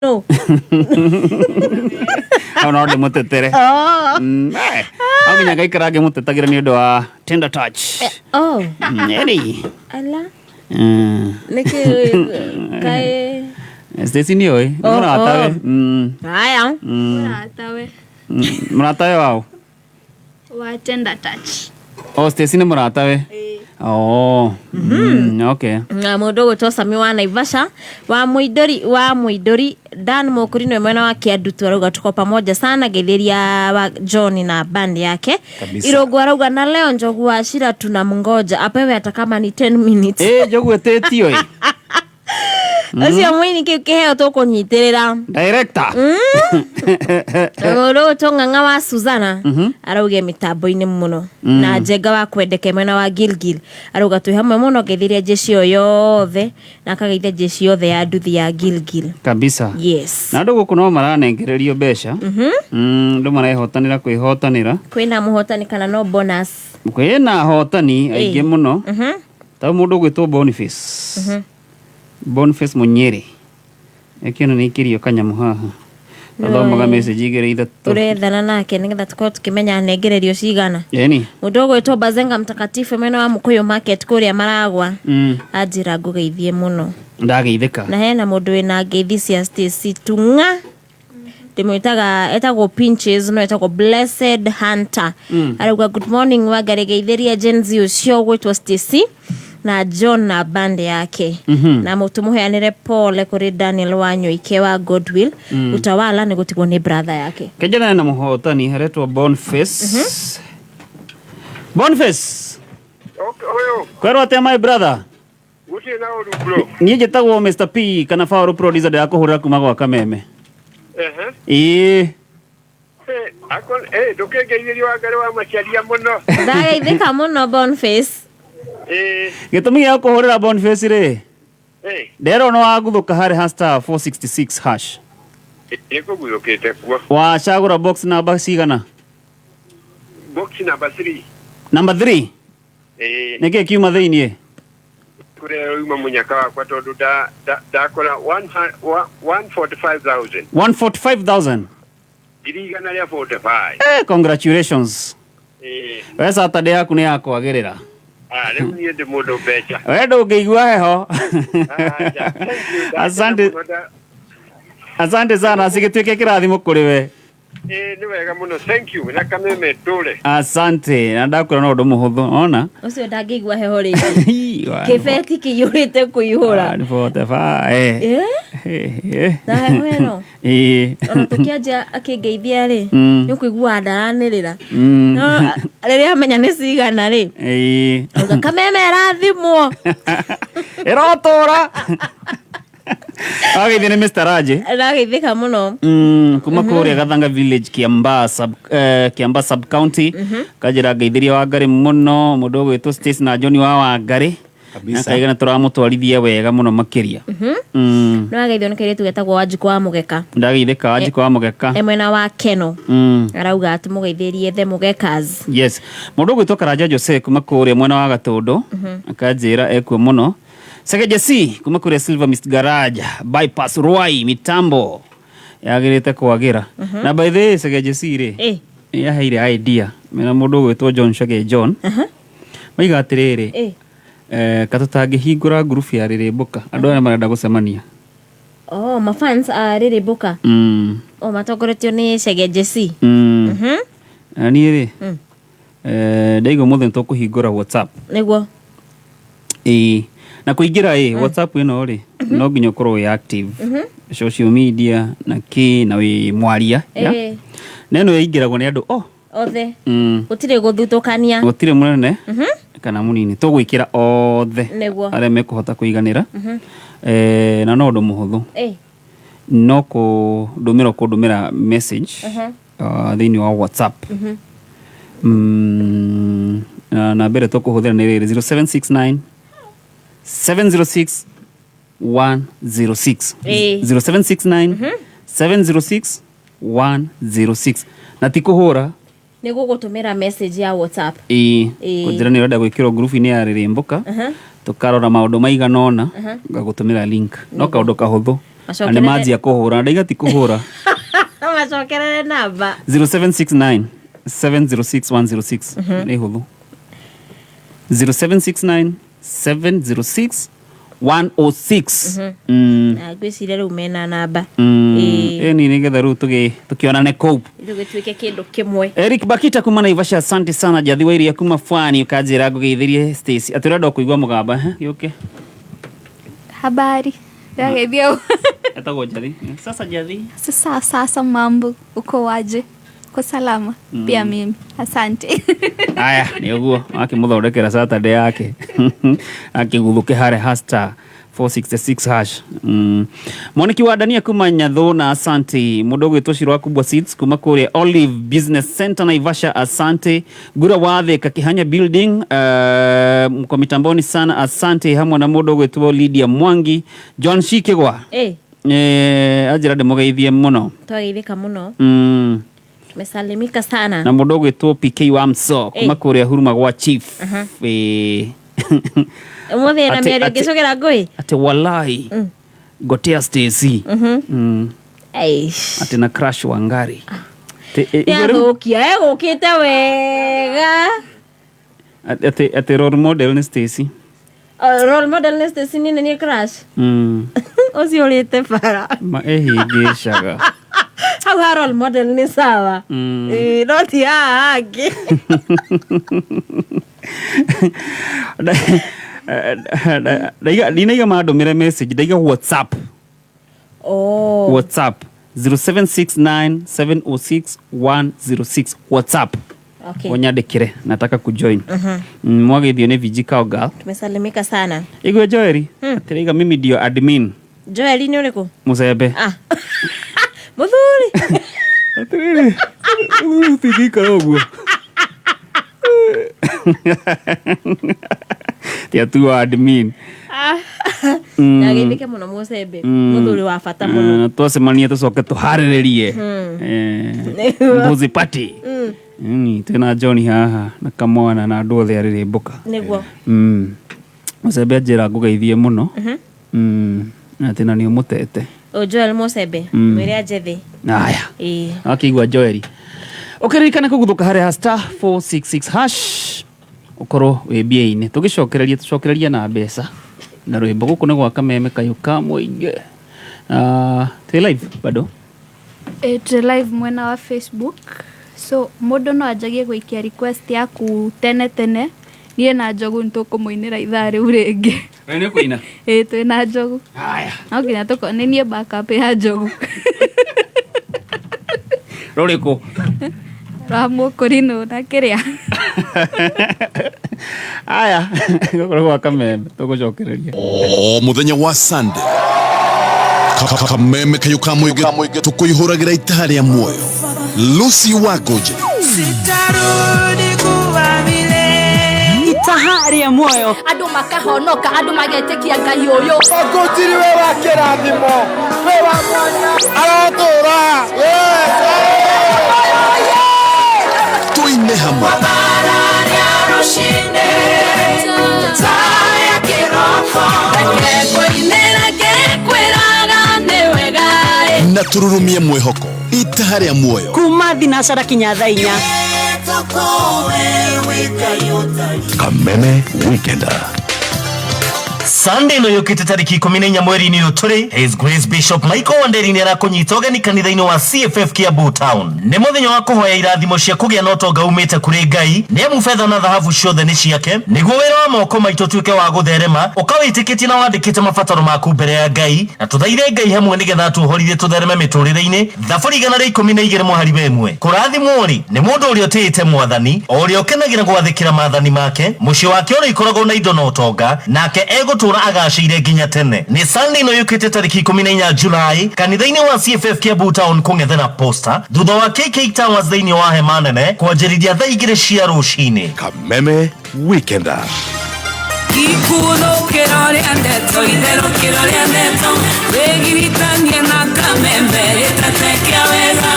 No. Ono de mutetere. Au nyaga ikarage mutetagira ni ndo wa tender touch. Oh. Eri. Ala. Niki kai Stesi ni oi. Mura atawe. Haya. Mura atawe wao. Wa tender touch. Oh, Stesi ni mura atawe. Oh. Okay. Na mudogo tosa mi wa Naivasha wa muidori Dan Mokurino mwena wa Kiadu tuaruga tuko pamoja sana geliria wa John na band yake. Irogo aruga na leo njogu wa Shira tunamngoja apewe hata kama ni 10 minutes. Jogu eteti oi. Osia mwini kiheo toko nyiterera Director. Mudogo tonga nga wa Suzana arauge mitambo-ini muno na Njenga wa Kwendeke mwena wa Gilgil aruga twi hamwe muno githiria jeshi yothe na akageithia jeshi yothe ya nduthi ya Gilgil Kabisa. Yes. Na ndugu kuno maranengererio besha. Ndu marahotanira kwihotanira. Kwina muhotani kana no bonus. Kwina hotani aige muno. Ta mundu gwitwo Boniface. Boniface Munyere. Ekino ni kirio kanyamu haha. Athomaga message igere ithatũ. Turethana nake nigetha tukorwo tukimenya nengererio cigana. Yeni. Mundu gwitwo Bazenga Mtakatifu mwena wa Mukuyu Market kuria maragwa. Ajira ngugeithie muno. Ndageithika. Na hena mundu wina ngeithi cia Stacy Tunga. Ndimwitaga etagwo Pinches no etagwo Blessed Hunter. Arauga good morning wa garegeithiria Gen Z ucio gwitwo Stacy na John na band yake. Na mutumuheanire pole kuri Daniel Wanyoike wa Godwill utawala ni gutigwo ni brother yake. Kejana na muhotani haretwa Boniface. Boniface. Okay, oyo. Kwero ate my brother. Uti na oru bro. Niye jetagwo Mr P kana faru producer ya kuhura kuma kwa Kameme. Akon ndukengeitherio wa ngare wa maciaria muno. Ndageithika muno Boniface. Gitumi gya kuhurira Boniface ri. Ndero no waguthuka hari #466#. Ikuguthukite kuo. Wa chagura box number cigana? Box number 3. Number 3. Nike kiuma thiini. Kure uma munyaka wakwa tondu ndakora 145,000. 145,000. Dirigana ria 45. Congratulations. We Saturday yaku ni yakwagirira. Riu nie ndi mundu mbeca. We ndungeigua heho. Asante sana sigituike kirathimo kuri we. Ni wega muno, thank you. Na Kameme ndure. Asante. Na ndakura no ndu muhuthu ona. Ucio ndangigua heho ringi. Kibeti kiyurite kuihura. 45. Na heho. Ona tukiaja akingeithia ri. Ni kuigua ndaranirira. No riria amenya ni cigana ri. Uga Kameme rathimwo. Erotora. Agi dine Mr. Raje. Ndageithika muno. Kuma kuria Gathanga village Kiamba sub county. Kajira geithiria wa ngari muno mundu gwitwo Stacy na John wa Wangari. Na kaigana turamutwarithia wega muno makiria. No ageithio ni kairetu getagwo Wanjiku wa Mugeka. Ndageithika Wanjiku wa Mugeka. Mwena wa Keno. Arauga ati mugeithirie the Mugekas. Yes. Mundu gwitwo Karanja Jose kuma kuria mwena wa Gatundu. Akajira ekwe muno. Segeje C kuma kuria Silver Mist Garage bypass Ruai mitambo yagirite kwagira na by the way Segeje C ri ya haire idea mena mundu gwitwo John Shage John maiga atiriri katutangi hingura group ya Ririmbuka andu ana marenda gucemania ma fans a Ririmbuka matogoretio ni Segeje C ani ri ndaigo muthe tukuhingura WhatsApp niguo na kuingira WhatsApp ino ri no nginya ukorwo wi active social media na na wi mwaria neno yaingiragwo ni andu othe gutire guthutukania gutire munene kana munini tugwikira othe aria mekuhota kuiganira na no ndu muhuthu no kundumira message thiini wa WhatsApp na mbere tukuhuthira ni 0769 706 106 0769 706 106 na tikuhura ni gugutumira message ya WhatsApp kujira ni rada gwikiro group ni ya Ririmbuka tukarora maundu maigana ona ngagutumira link no kaundu kahuthu ane maji ya kuhura ndaiga ti kuhura macokerere namba 0769 706 ni huthu 0769 706 106 gwiciria riu mena namba ni nigetha riu tukionane kou tugituike kindu kimwe. Eric Bakita kuma Naivasha, asante sana. Jathi wa iria kuma Fwani ukajira ngugeithirie Stacy aturenda kuigua mugamba yuke Habari. Yageithia. Etagwo Jathi. Sasa Jathi. Sasa mambo uko waje? Uko salama? Pia mimi. Asante. Aya, ni uguo akimuthondekera Saturday yake. Akiguthuke hare hasta 466 hash. Moniki wa Dania kuma Nyathona, asante. Mudogo etoshirwa kubwa seeds kuma kure Olive Business Center Naivasha, asante. Gura wathe kakihanya building mko mitamboni sana, asante. Hamwe na mudogo etuo Lydia Mwangi, John Shikegwa ajira demogeithie muno twageithika muno mesalimika sana na mudogo etuo PK wa Mso kuma kure Huruma gwa Chief Umothe na miari ngicogera ngui ate wallahi gotea Stacy ate na crash Wangari Yathũkia egũkĩte wega ate role model ni Stacy role model ni Stacy ni crash ũcio ũrĩte bara ma ehingicaga hau role model ni sawa no ti hangĩ Daiga madomire message daiga WhatsApp WhatsApp 0769706106 WhatsApp onyandikire nataka kujoin mwageithio ni Vijika Ogal tumesalimika sana igwe Joeli atiriga mimi ndio admin Joeli ni uriko Mucembe muthuri atiriga utigika uguo tia tu admin Nageithike muno Mucembe muthuri wa bata muno twacemania tucoke tuharĩrĩrie mbuzi party tena Johnny haha na kamwana na andu othe arirĩmbũka niguo Mucembe njĩra ngugeithie muno na tena nĩ ũmũtete Joel Mucembe mwĩre anjethi aya akĩigua Joeli ũkĩririkana kũguthũka harĩa *466 hash ukorwo wĩ mbia-inĩ tucokereria na mbeca na rwĩmbo gũkũ nĩ gwa Kameme Kayũka Mũingĩ twĩ live bado Twĩ live mwena wa Facebook, so mũndũ no anjagie gũikia request yaku tene niĩ na Njogu nĩtũkũmũinĩra ithaa rĩu rĩngĩ nĩ kũina twĩ na Njogu haya no nginya nĩ niĩ backup ya Njogu rũrĩkũ Ramũkũrinũ na kĩrĩa aya gũkũ gwa Kameme tũgũcokereria muthenya wa Sunday Kameme Kayũka Mũingĩ tũkũihũragĩra itaha rĩa muoyo Lucy Wagoje sitarudi kuwa vile itaha rĩa muoyo andu makahonoka andu magetekia Ngai uyu ogotiri we wa kĩrathimo we wa mwanya arotura tuine hamwe na tururumie mwĩhoko itaha rĩa muoyo kuma thinacara kinya thaa 4 Kameme Weekend Sunday no yukite tariki 14 mweri-inĩ ũyũ tũrĩ His Grace Bishop Michael Wanderi nĩ arakunyita ũgeni kanitha-inĩ wa CFF Kiambu Town. Nĩ mũthenya wa kũhoya irathimo cia kũgĩa na ũtonga umĩte kũrĩ Ngai, nĩ amu betha na thahabu ciothe nĩ ciake, nĩguo wĩra wa moko maitũ tuĩke wa gũtherema, ũkawĩtĩkĩtie na wandĩkĩte mabataro maku mbere ya Ngai, na tũthaithe Ngai hamwe nĩgetha tuohorithie tũthereme mĩtũrĩre-inĩ. Thaburi 112 mũhari wa 1. Kũrathimwo-rĩ nĩ mũndũ ũrĩa ũtĩĩte Mwathani, o ũrĩa ũkenagĩra gwathĩkĩra maathani make, mũciĩ wake ũrĩa ikoragwo na indo na ũtonga, nake egũtũũra agacĩire nginya tene. Nĩ Sunday no yũkĩte tariki 14 Julai kanitha-inĩ wa CFF Kiambu Town kũng'ethera posta thutha wa KK Towers thĩinĩ wa hema nene kwanjĩrĩria thaa 2 cia rũcinĩ. Kameme Weekend ikuthũkĩra rĩa ndeto itherũkĩra rĩa ndeto wĩgiritania na Kameme rĩtatekia wega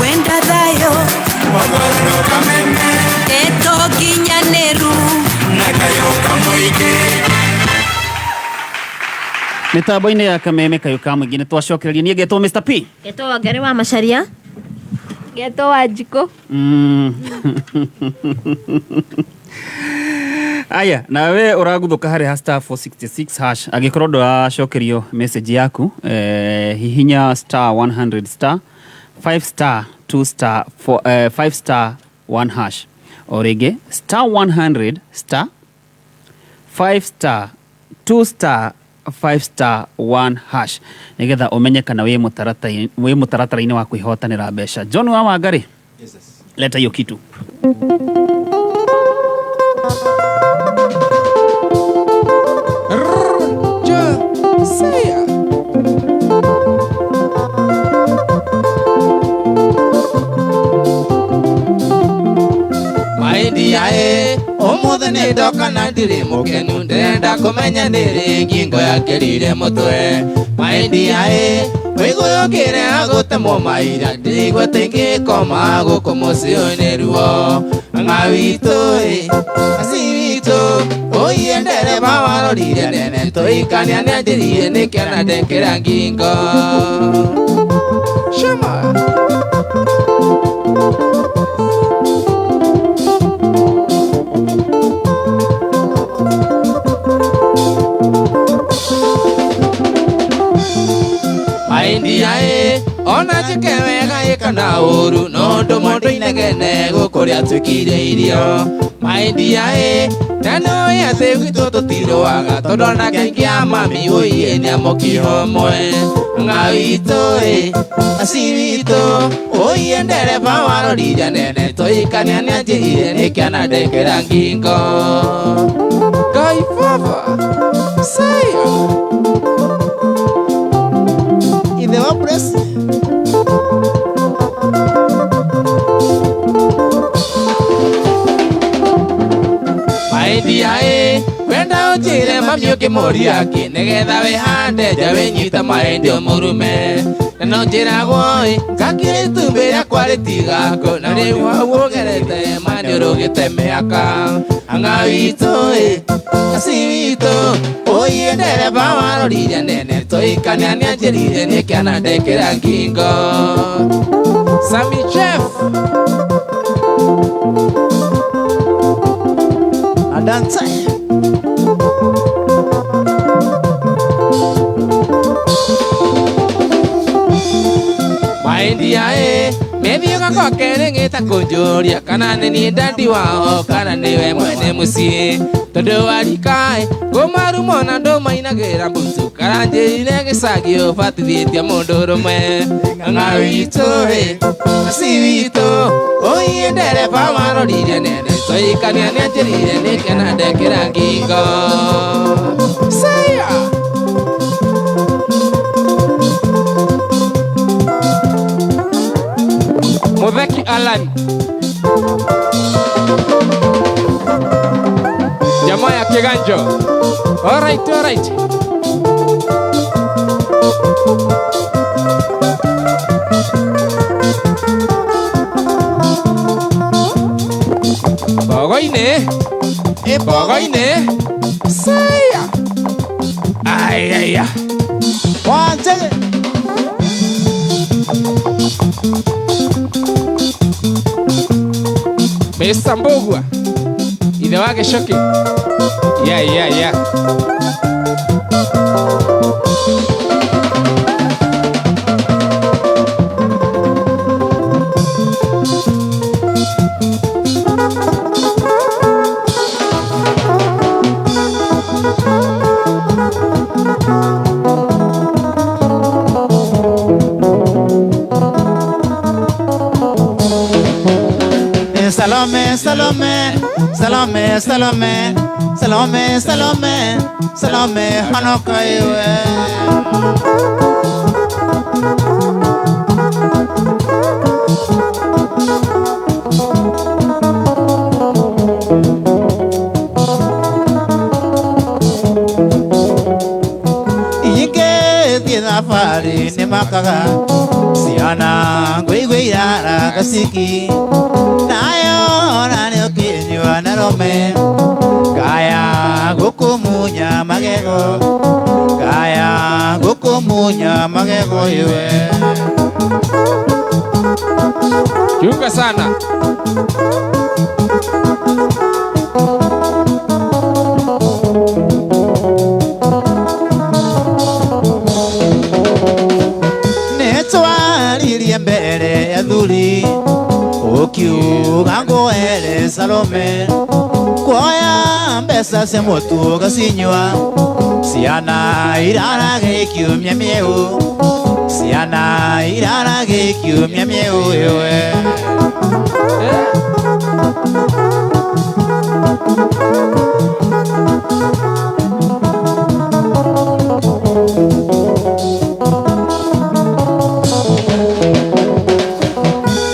wenda thayo wagorano Kameme ndeto nginyanĩru na Kayũka Mũingĩ Mitambo-inĩ ya kameme kayo ka mwingine twacokereria niĩ ngetwo Mr P. Getwo Wangari wa Macharia. Getwo Wanjikũ. Aya, nawe uraguthuka hari *466 hash agikorwo ndwacokerio message yaku hihinya *100 *5 *2 5 1 hash orege *100 *5 2 5 1 hash nigetha umenye kana wi mutaratara-ini wa kwihotanira mbeca. John wa Wangari, leta hiyo kitu. Yae omothe ni ndoka na ndiri mukenu ndenda kumenya niri ngingo yakirire mutwe maindi yae wiguyukire agutemwo maira ndigwete ngikoma guku mucio ni ruo ngawitu asiwitu oye ndereba warorire nene tuikania ni anjirire nikena ndekira ngingo shama Yae ona jikewega ikana uru no ndomondo inegene gukuria twikire irio maindi yae nano ya thegito tutiroaga tondona kengia mami uye ni amokihomwe ngawito asirito uye ndereba warorire nene toikania ni anjirire nikiana ndekera ngingo Ngai baba saya the oppress maindi yae wenda ujire mami ukimoria ki nigetha wihande nja winyita maindi umurume no njiragwo ngakire tumbira kwaritigaku na riu hau ugerete mani urugite miaka angawito asiwito oye ndereba warorire nene toikania ni anjirire nikiana ndekira ngingo Sami Chef adansa maindi yae methiuga kwa kere ngita kunjuria kana ni ndandi wao kana niwe mwene mucii tondu warikae ngumarumo na ndumainagira mbutu karanjirire gicagio batithĩtie mũndũ ũrũme ng'awitũ asiwitũ oiye ndereba warorire nene twaikania nĩ anjĩrire nĩkena ndekĩra ngingo saya Mutheki Alan jamaa ya Kiganjo. All right. Bogoine. Saya. Ay. Wante. Mesa Mbogwa. Ide wake shoki. Yeah. Salome Hanukkah iwe Ike tiada fari ni makaga siana gwe yara kasiki nayo nani okinywa narome Kaya gukumunya magego, kaya gukumunya magego iwe. Chunga sana. Netwaririe mbere ya thuri ukiuga ngoere Salome kuoya mbeca cia mutu gacinywa ciana irarage ikiumia mieu, ciana irarage ikiumia mieu iwe.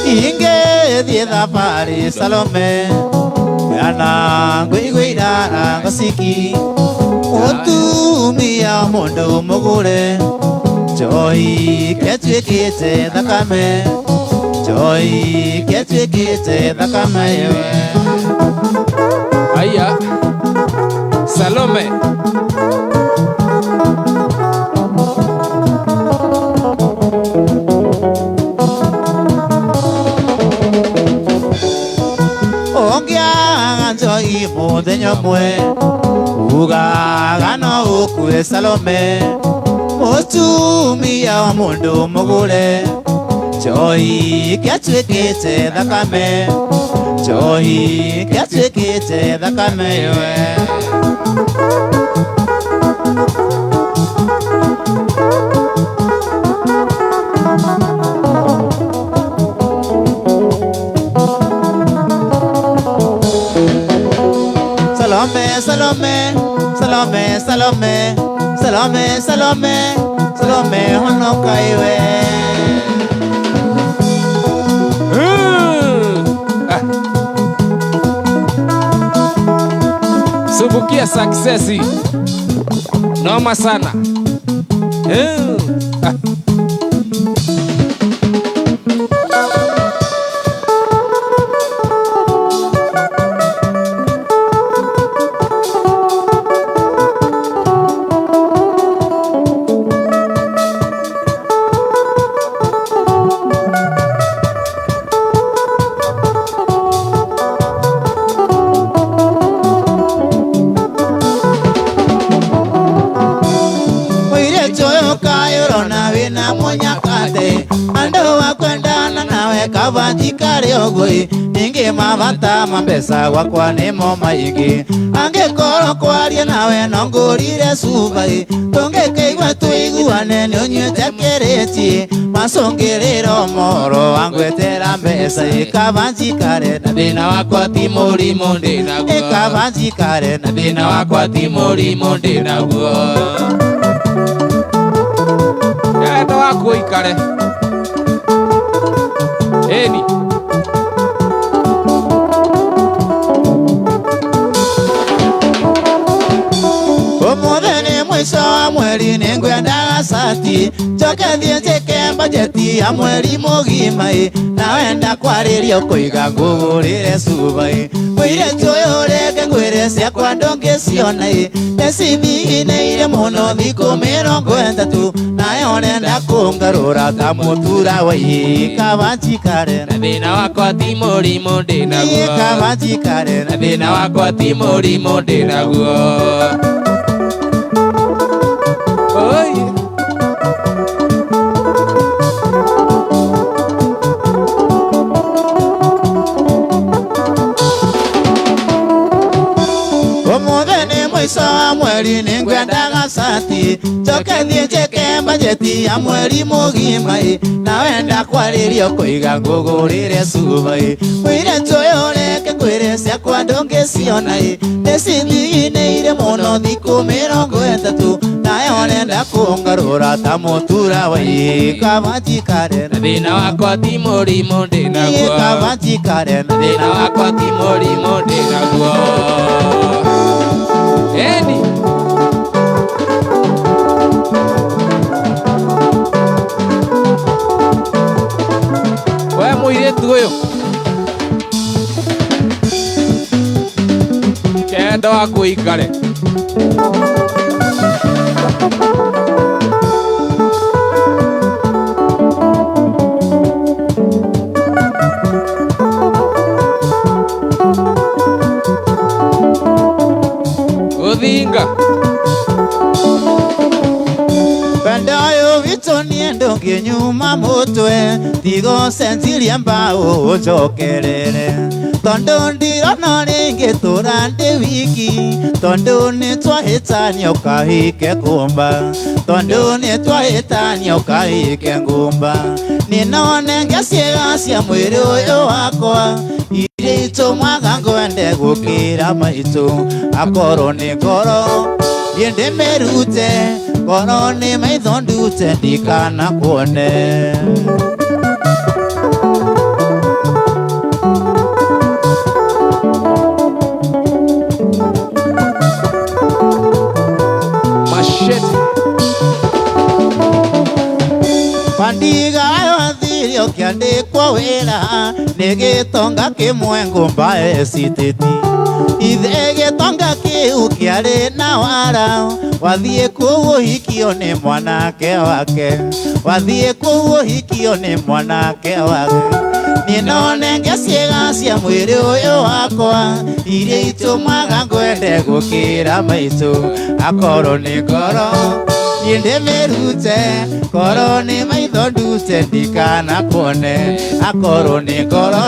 Inge thabari Salome yana ngwigwira ngaciki utumia mundu mugure joy ketwikite thakame, joy ketwikite thakame yewe. Aya Salome joy muthenya mwe ugaga no ukue Salome utumia wa mundu mugure joy ketwikite thakame, joy ketwikite thakame yewe. Salome, Salome, Salome, Salome, Salome, Salome, Salome, honoka iwe. Subukia successi. Noma sana. Kavanjikare ogoi ninge mavata mambesa wakwa nemo maingi angekoro kwaria nawe nongorire subai tongekeigwa tuiguane nonyuete kereti masongerero moro wangwetera mbesa kavanjikare na thina wakwa ti murimo ndi naguo, kavanjikare na thina wakwa ti murimo ndi naguo. Enda wakwa ikare Eni Omodene mwisho wa mweri ningwenda sati Joke thienjeke bajeti ya mweri mugima Nawenda kwaririo kuiga ngugurire subai Mwire tuyo rege ngwire ciakwa ndongiciona Necibigineire muno thiku 30 Nayo nenda kungarura ta mutura wa kavanjikare na thina wakwa ti murimo ndi naguo, kavanjikare na thina wakwa ti murimo ndi naguo. Omodene mwisho wa mweri ningwendaga sati Joke thienjeke bajeti ya mweri mugima Nawenda kwaririo kuiga ngugurire subai Mwire tuyureke ngwire ciakwa ndongiciona Necibigineire muno thiku 30 Nayo nenda kungarura ta mutura wa kavanjikare na thina wakwa ti murimo ndi naguo, kavanjikare na thina wakwa ti murimo ndi naguo. Eni we muiritu uyu mwenda wako ikare Odinga Pendayo vitonie ndongi nyuma mutwe Tigo sensilia mbao ujokerere Tondo ndirona ringi turande wiki Tondo nitwahitania ukahike kumba Tondo nitwahitania ukahike ngumba Ninone ngeciega cia mwiri uyu wakwa Iria itumwaga ngwende gukira maitu Akorwo ni ngoro Yende merute Ngoro ni maitho ndute ndikana kuone Machete Pandiga yothirio kiandikwo wira Nigitonga kimwe ngumba esiteti Ithe gitonga kiu kiari na wara Wathie kuuhikio ni mwanake wake Wathie kuuhikio ni mwanake wake Ninone ngeciega cia mwiri uyu wakwa Iria itumwaga ngwende gukira maitu Akorwo ni ngoro Yende merute Ngoro ni maitho ndute ndikana kuone Akorwo ni ngoro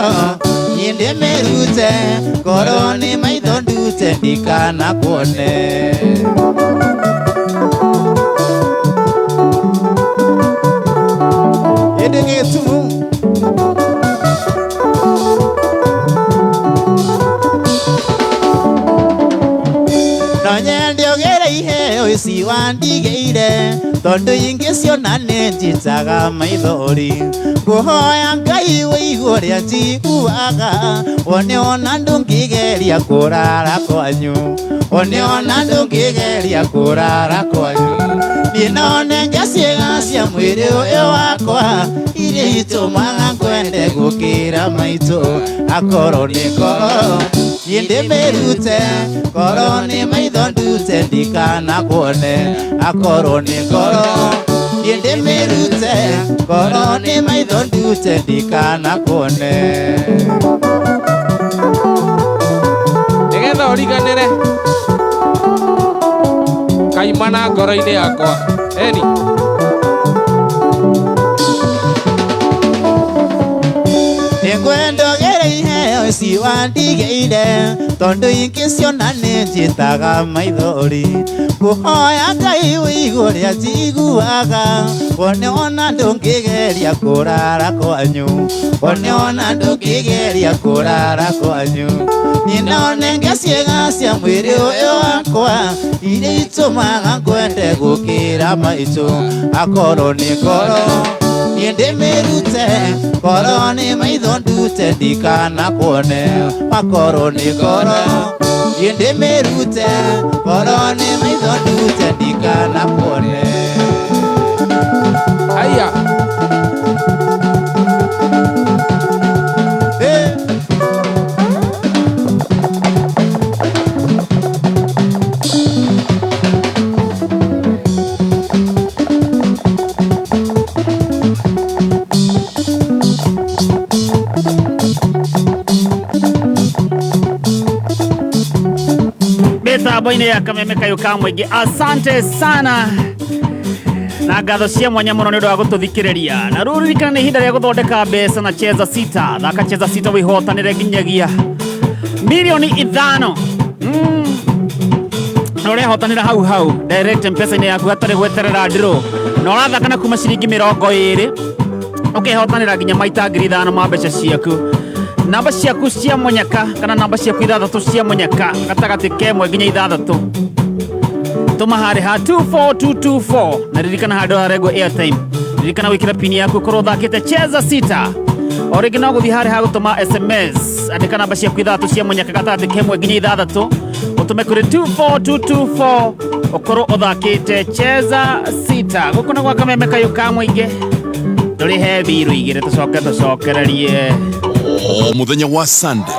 Yende merute Ngoro ni maitho ndute ndikana kuone Yende getu Nonyende ogere iheo isi wandigeire Tondu ingi ciona nĩ njitaga maithori Nguhoya Ngai wĩigua ũrĩa njiguaga Wone ona ndũngĩgeria kũrara kwanyu Wone ona ndũngĩgeria kũrara kwanyu Ninone ngeciega cia mwĩrĩ ũyũ wakwa Iria itũmaga ngwende gũkĩra maitũ Akorwo nĩ ngoro Yende merute Ngoro ni maitho ndute ndikana kuone Akorwo ni ngoro Yende merute Ngoro ni maitho ndute ndikana kuone Nigetha ũriganĩre kaimana ngoro-inĩ yakwa Eni Nĩngwenda ũgere iheo ici wandigeire Tondu ingi ciona nĩ njitaga maithori Nguhoya Ngai wĩigua ũrĩa njiguaga Wone ona ndũngĩgeria kũrara kwanyu Wone ona ndũngĩgeria kũrara kwanyu Ninone ngeciega cia mwĩrĩ ũyũ wakwa Iria itũmaga ngwende gũkĩra maitũ Akorwo nĩ ngoro Yende merute Ngoro ni maitho ndute ndikana kuone Akorwo ni ngoro Yende merute Ngoro ni maitho ndute ndikana kuone Aya Mitambo-inĩ ya Kameme Kayo ka mũingĩ, asante sana na ngatho cia mwanya mũno nĩ ũndũ wa gũtũthikĩrĩria. Na rĩu ririkana nĩ ihinda rĩa gũthondeka mbeca na Cheza Sita. Thaka Cheza Sita wĩhotanĩre nginyagia milioni 5. Na ũrehotanĩra hau direct mpesa-inĩ yaku hatarĩ gweterera draw. Na ũrathaka na kuma ciringi 20 ũkehotanĩra nginya maita 5,000 ma mbeca ciaku. Namba ciaku cia munyaka kana namba ciaku 6 cia munyaka gatagati kemwe nginya 6 tuma harĩ ha 24224 na ririkana handũ harengwo airtime. Ririkana wĩkĩra pini yaku korwo thakĩte Cheza Sita. O rĩngĩ no gũthiĩ harĩ ha gũtũma SMS andĩka namba ciaku 6 cia munyaka gatagati kemwe nginya 6 ũtũme kũrĩ 24224 ũkorwo ũthakĩte Cheza Sita. Gũkũ nĩ gwa Kameme Kayo ka mũingĩ. Tũrĩhe mbirũ igĩrĩ tũcoke tũcokererie O muthenya wa Sunday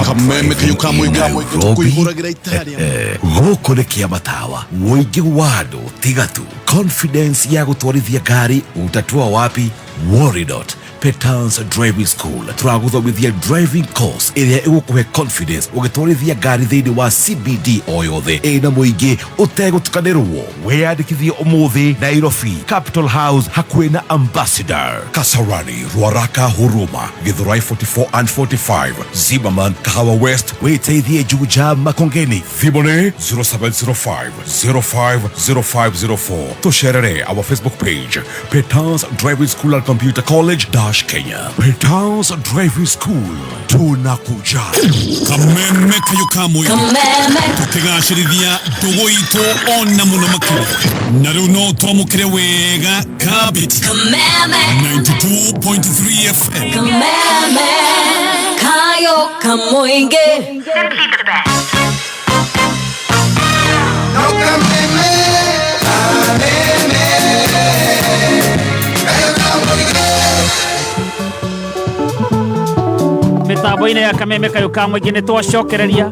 Kameme kayuka muinga kuihuragira Italia gũkũ nĩ Kĩamatawa mũingĩ wa andũ tigatu confidence ya gũtwarithia ngari utatua wapi Worriedot Petans Driving School tũragũthomithia driving course ĩrĩa ĩgũkũhe confidence ũgĩtwarithia ngari thĩinĩ wa CBD o yothe ĩna mũingĩ ũtegũtukanĩrwo wĩyandĩkithie ũmũthĩ Nairobi Capital House hakuhĩ na Ambassador Kasarani Ruaraka Huruma Githurai 44 and 45 Zimmerman Kahawa West wĩteithie Juja Makongeni thimũ 0705 050504 tũcerere our Facebook page Petans Driving School and Computer College Kenya. Petans Driving School tunakuja. Kameme kayuka muinga tukigacirithia ndugu itu ona muno makiri na riu no twamukire wega Kabit 92.3 FM Kameme kayo kamuinge simply the best. No kameme mitambo-inĩ ya Kameme kayuka mũingĩ nĩ twacokereria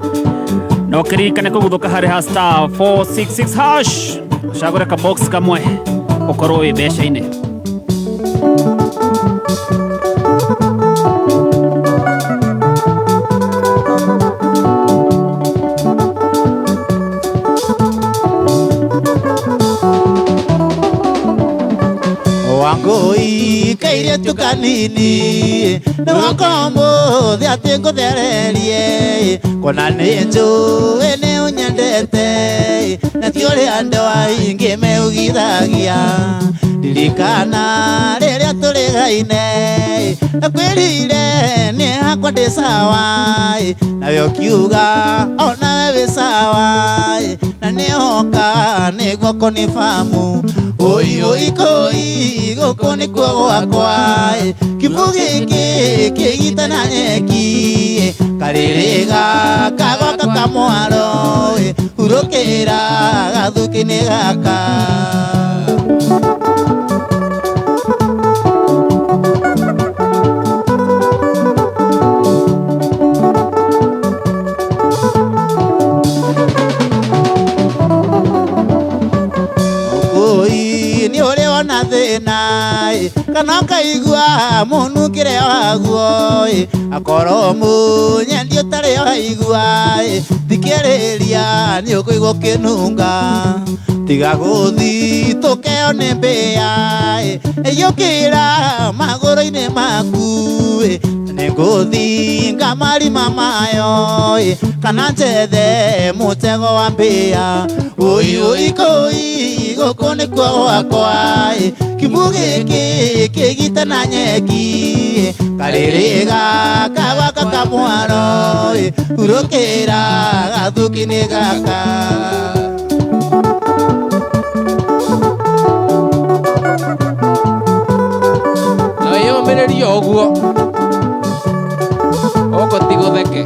no kĩririkane kũguthũka harĩ ha star 466 hash ũcagũre ka box kamwe ũkorwo wĩ mbeca-inĩ. Wangoi kaire tukanini Nwakombo thiate nguthererie Kona nĩnjũ ene unyendete Na tiũrĩ andũ aingĩ meugithagia Ndirikana rĩrĩa tũrĩgaine Nakwĩrire nĩ hakwa ndĩ sawa Nawe ũkiuga ona we wĩ sawa Na nĩhoka nĩguo kũnifamu Oi oi koi gũkũ nĩkuo gwakwa Kibu gĩkĩ kĩgitana nyeki Karĩrĩga kagoka kamwaro Hurũkĩra gathuki-inĩ gaka Kana kaigua mũnukĩre waguo akorwo mũnyendi ũtarĩ waigua thikĩrĩria nĩ ũkũigua kĩnunga tiga gũthi tũkeo nĩ mbĩa ĩyũkĩra magũrũ-inĩ maku nĩ ngũthi ngamarima mayo kana njethe mũtego wa mbĩa oi oi koi gũkũ nĩkuo gwakwa Kibu gĩkĩ kĩgitana nyeki Karĩrĩga kagoka kamwaro Hurũkĩra gathuki-inĩ gaka Na wĩyũmĩrĩrie ũguo Ũguo ti gũtheke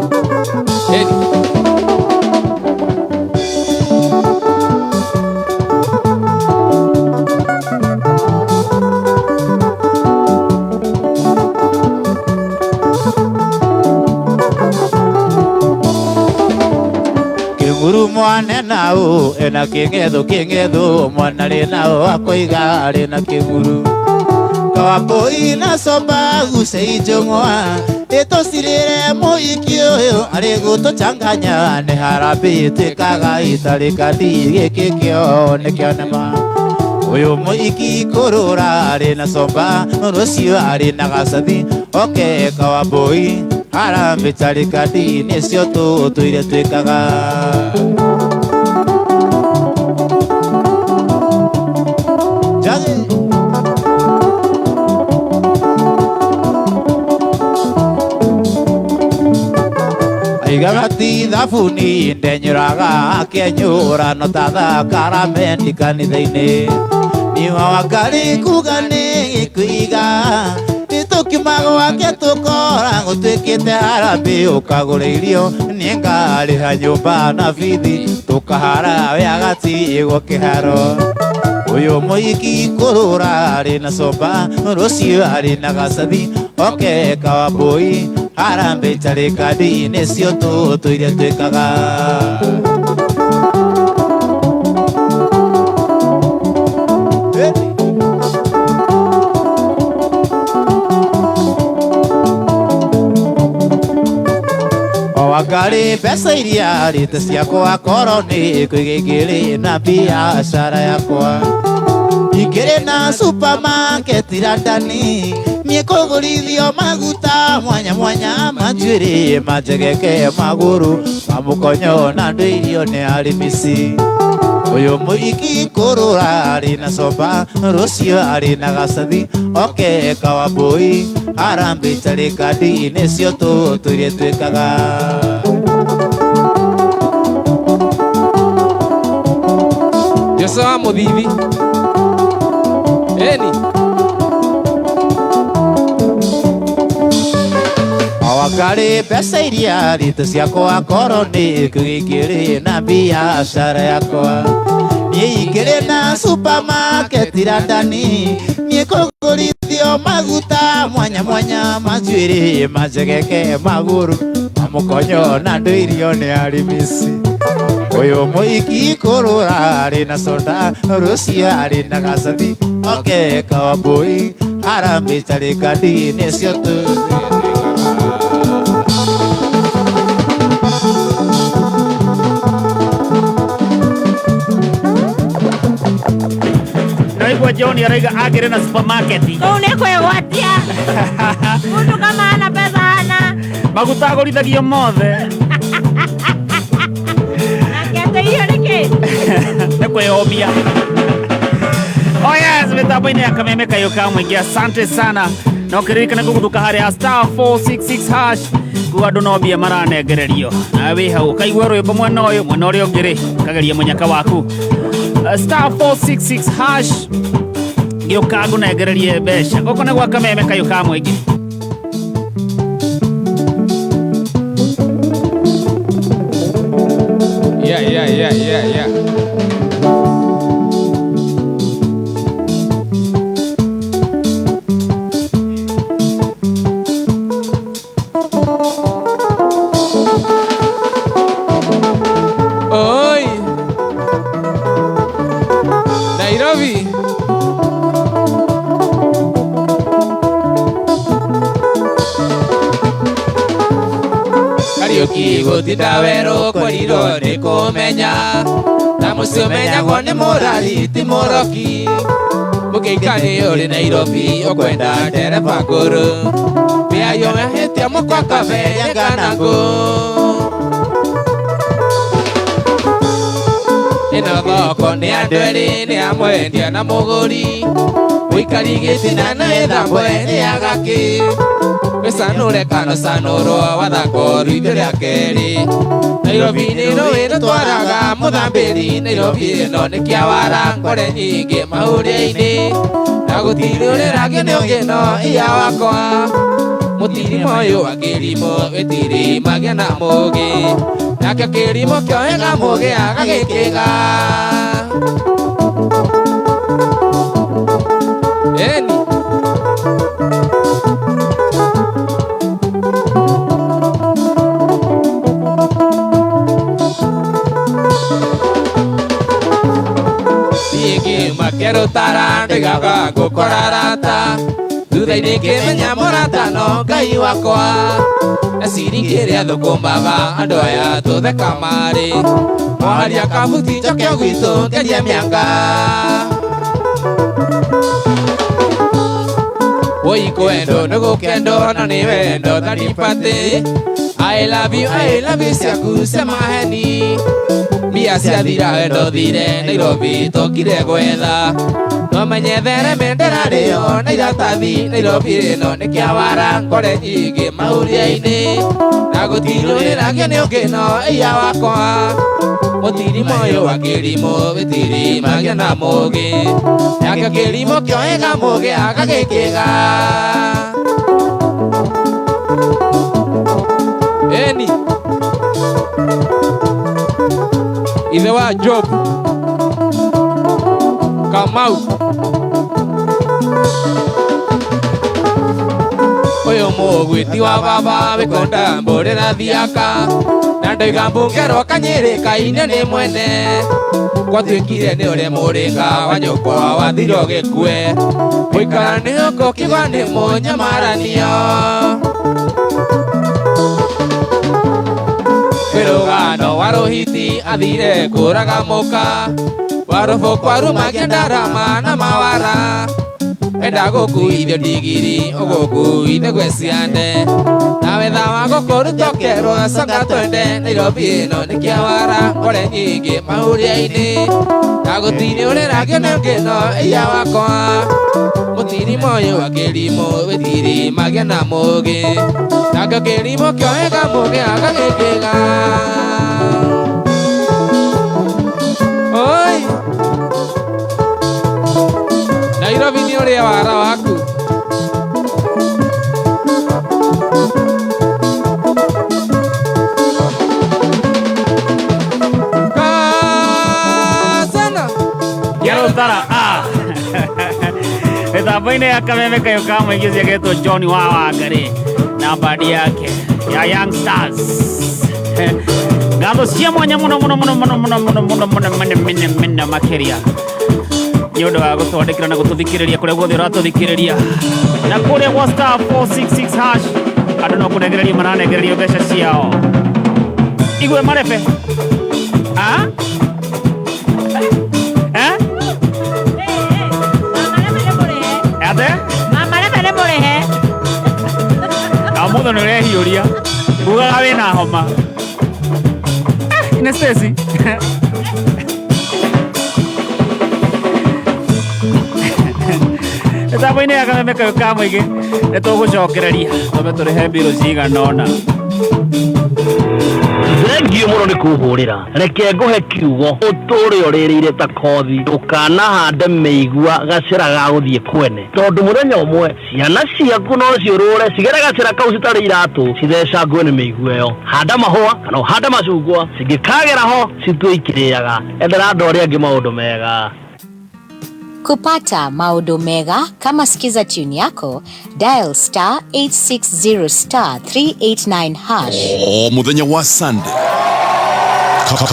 Kĩnguru mwane nao ena kĩng'etho mwana rĩ nao akoiga arĩ na kĩnguru Kawambũi na somba gucei njũng'wa ĩtũcirĩre mũhiki ũyũ arĩ gũtũchanganya nĩ harambĩ twĩkaga itarĩ kandi gĩkĩ kĩo nĩ kĩonema Ũyũ mũhiki kũrũra arĩ na somba rũciũ arĩ na gacathi oke Kawambũi harambĩ tarĩ kandi nĩcio tũtũire twĩkaga Igagati thabuni ndenyũraga akĩenyũra no tathakara mendi kanitha-inĩ Niwa wakari kuga nĩ gĩkũiga Nĩtũkiumaga gwake tũkora gũtuĩkĩte harambĩ ũkagũra irio nĩ ngarĩha nyũmba na bithi tũkahara wĩagati ĩgwo kĩharo Ũyũ mũhiki kũrũra arĩ na somba rũciũ arĩ na gacathi oke Kawambũi harambe tarikadi necio tuire twikaga Wakari pesa iria rite ciakwa koroni kwigigiri na biashara yakwa igire na supermarket irandani niekugurithio maguta mwanya mwanya manjuiri majegeke maguru mamukonyo na nduirio ni arimisi uyu muiki kurura ari na soba rucio ari na gacathi oke kawaboi harambe tarikadi necio tuire twikaga Joshua Muthithi eni Wakari pesa iria rite ciakwa koroni kwigigiri na biashara yakwa niigire na supermarket irandani niekugurithio maguta mwanya mwanya manjuiri majegeke maguru mamukonyo na nduirio ni arimisi uyu muiki kurura ari na soda rucio ari na gacathi oke kawaboi harambe tarikadi necio Naigua John araiga agire na supermarket. Unekwewatia. Mtu kama ana pesa hana. Maguta agorithagio mothe. Akete hiyo niki. Nekweyomia. Oh yes, mitambo-inĩ ya Kameme Kayũka mũingĩ, asante sana. Na ũkĩririkana gũgũthuka harĩa *466# kuga andũ no mbia maranengererio. Na wĩ hau ũkaigua rwĩmbo mwena ũyũ, mwena ũrĩa ũngĩ ũkageria mũnyaka waku. *466# gĩũka ngũnengererie mbeca. Gũkũ nĩ gwa Kameme Kayũka mũingĩ. Yeah. Oi, Nairobi. Kariuki gutinda werũ kũrirwo nĩ kũmenya na mũcio menyagwo nĩ mũrari ti mũroki mũkĩikari ũrĩ Nairobi ũkwenda ndereba ngũrũ mĩario yahĩtia mũkwa kabe yanganangũ ĩno thoko nĩ andũ erĩ nĩ a mwendia na mũgũri mũikari gĩtina nĩ thambwe nĩ agaki Wesanure kano sanoro wathako rwitho rĩa kerĩ Nairobi nĩ rũĩ rũtwaraga Mũthambĩri Nairobi ĩno nĩ kĩawara ngore nyingĩ mahũrĩa-inĩ na gũtirũrĩragio nĩ ũngĩno iya wakwa mũtirimo ũyũ wa kĩrimũ wĩtirimagia na mũgĩ nakĩo kĩrimũ kĩohega mũgĩ agagĩkĩga eni Makero tarando igaga gukorarata thutha-inĩ ngĩmenya mũrata no Ngai wakwa aciri kĩrĩa thũkũmaga andũ aya tũtheka marĩ mwaria kabuti njoke gwitũ ngeria mĩanga ũikwendo nĩ gũkendo na nĩ wendo thanipatĩ I love you ciaku cia maheni mbia ciathira wendo thire Nairobi tokire gwetha no menye thereme ndĩrarĩo na iratathi Nairobi ĩno nĩ kĩawara ngore nyingĩ mahũria-inĩ na gũtirũrĩragio nĩ ũngĩno iya wakwa mũtirimo ũyũ wa kĩrimũ wĩtirimagia na mũgĩ nakĩo kĩrimũ kĩohega mũgĩ agagĩkĩga eni ithe wa Job Kamau ũyũ Mũgwĩti wa baba wĩkonda mbũrĩra thiaka na ndoiga mbũngerwo Kanyĩrĩ kaine nĩ mwene gwatuĩkire nĩ ũrĩa mũrĩnga wa nyũkwa wathire ũgĩkue mũikara nĩ ũko kĩgwa nĩ mũnyamaranio Kĩrũgano wa Rũhiti athire kũraga mũka Warũbũ kwarumagia ndarama na mawara Enda gũkuithio ndigiri ũgũkuithe gwĩ ciande na wetha wa gũkũrutokerwo coka twende Nairobi ĩno nĩ kĩawara ngore nyingĩ mahũria-inĩ na gũtiriũrĩragio nĩ ngĩno iya wakwa mũtiri moyo wa kĩrimũ wĩtirimagia na mũgĩ nakĩo kĩrimũ kĩohega mũgĩ agagĩkĩga Oi Nairobi nĩ ũrĩa wara waku Kasana Quiero estar Mĩtambo-inĩ ya kameme kayo ka mũingĩ ciagetwo John wa Wangari na bandi yake ya Young Stars ngatho cia mwanya mũno makĩria nĩ ũndũ wa gũtwandĩkĩra na gũtũthikĩrĩria kũrĩa guothe ũratũthikĩrĩria na kũrĩa gwa star 466 hash andũ no kũnengereria maranengererio mbeca ciao igwe marebe Mũthũ nĩ ũrehiũria ugaga wĩna homa Ines Stacy Mĩtambo-inĩ ya kameme kayo ka mũingĩ nĩ tũgũcokereria tũme tũrĩhe mbirũ cigana ũna Thengiũ mũno nĩ kũhũrĩra reke ngũhe kiugo ũtũũre ũrĩrĩire ta kothi ndũkanahande mĩigua gacĩra ga gũthiĩ kwene tondũ mũthenya ũmwe ciana ciaku no ciũrũre cigere gacĩra kau citarĩ iratũ cithecangwo nĩ mĩigua ĩyo handa mahũa kana ũhande macungwa cingĩkagera ho citue ikĩrĩaga endera andũ arĩa angĩ maũndũ mega Kupata maodo mega kama sikiza tune yako, dial star 860 star 389 hash. Muthenya wa Sunday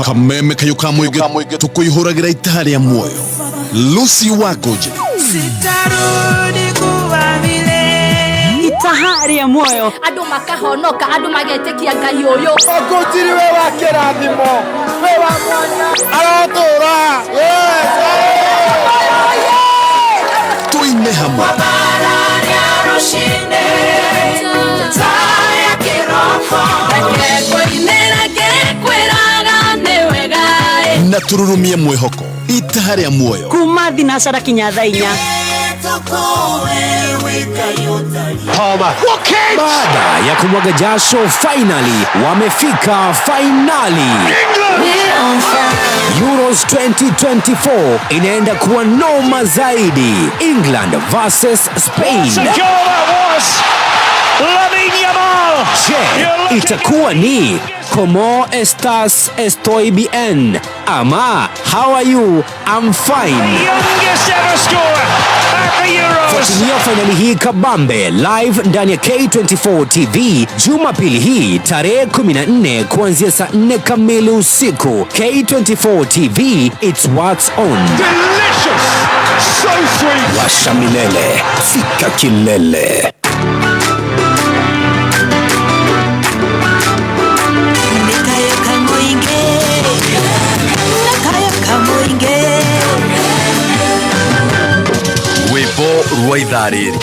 kameme kayo ka mũingĩ tũkũihũragĩra itaha rĩa muoyo Lucy Wagoje Sitarudi kuwa vile itaha rĩa muoyo andũ makahonoka andũ magetĩkia Ngai ũyũ Ogotiri we wa kĩrathimo we wa mwanya aratũra tuime hamwe na tururumie mwĩhoko itaha rĩa muoyo kuma thinacara kinya thaa 4 Baada ya kumwaga jasho finally wamefika finali Euros 2024 inaenda kuwa noma zaidi England versus Spain Je, itakuwa ni Como estas? Estoy bien. Ama, how are you? I'm fine. The youngest ever scorer at the Euros. Fuatilia finali hii kabambe live ndani ya K24 TV Jumapili hii tarehe 14 kuanzia saa 4 kamili usiku. K24 TV, it's what's on. Delicious. So sweet. Washa milele, fika kilele. Rwĩmbo rwa ithaa rĩrĩ.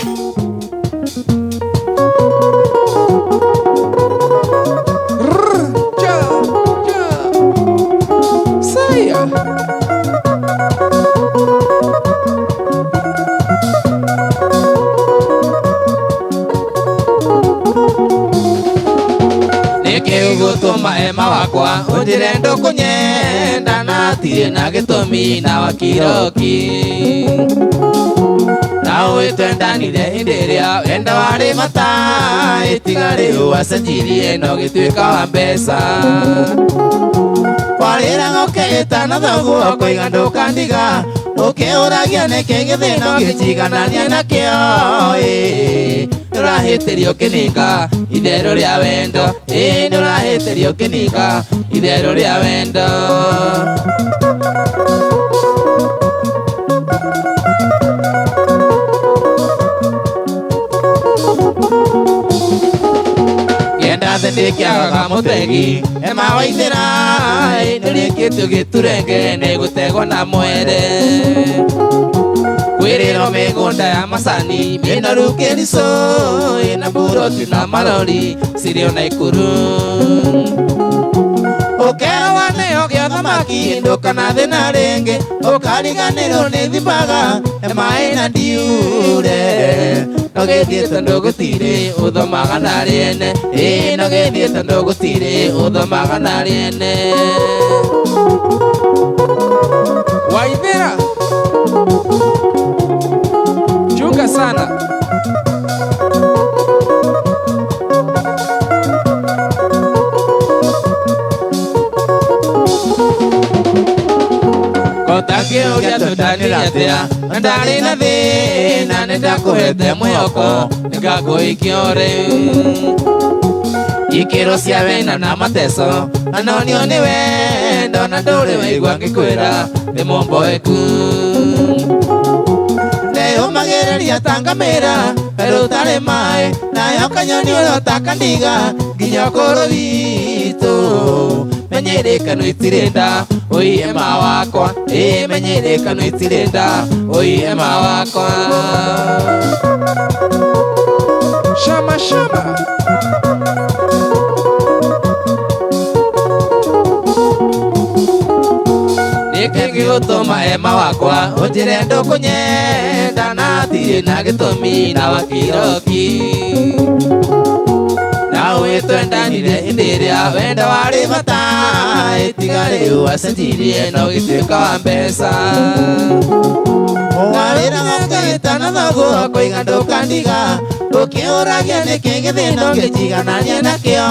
Gũtũma ema wakwa ũnjĩre ndũkũnyenda na tirĩ na gĩtũmi na wakiroki na ũĩtwendanire hĩndĩ ĩrĩa wenda warĩ mata ĩtiga rĩu wacenjirie no gĩtuĩka wa mbeca warĩraga ũkĩgĩtana thoguo kũiga ndũkandiga ũkĩũragia nĩkĩ gĩthĩno gĩtiganania nakĩo nĩũrahĩtĩrio kĩninga itherũ rĩa wendo nĩũrahĩtĩrio kĩninga itherũ rĩa wendo Genda ndĩkĩagaga mũtegi ema waithĩra nĩrĩkĩtio gĩturenge nĩgũtegwo na mwere kwĩrĩrwo mĩgũnda ya macani mĩnoru kĩrico ĩna mburoti na marori cirĩ ona ikuru ũkewa nĩyo gĩa thamaki ndũkana thĩna rĩngĩ ũkariganĩrwo nĩ thimaga ema ĩna ndiure nogĩthiĩte ndũgũtirĩ ũthomaga na rĩene nogĩthiĩte ndũgũtirĩ ũthomaga na rĩene Waithĩra chunga sana Kotakĩũria tũndanĩra atĩa ndarĩ na thĩna nĩndakũhete mwĩhoko nĩngakũikia rĩu ikĩro cia wĩna na mateso anonio nĩ wendo na ndũrĩ waigua ngĩkwĩra nĩ mũmboeku nĩyũmagĩrĩria tangamĩra pero ũtarĩ maĩ nayo kanyoni ũrota kandiga nginya ũkũrũ witũ menyerĩkano itirĩ nda ema wakwa menyerĩkano itirĩ nda ema wakwa shama shama Nĩkĩgĩgũtũma ema wakwa ũnjĩre ndũkũnyenda na hatirĩ na gĩtũmi na wakiroki nawe twendanire hĩndĩ ĩrĩa wendo warĩ bata ĩtiga rĩu wacenjirie no gĩtuĩka wa mbeca warĩraga ngagĩtana thoguo kũiga ndũkandiga ũkĩũragia nĩkĩ gĩthĩno ngĩjiganania nakĩo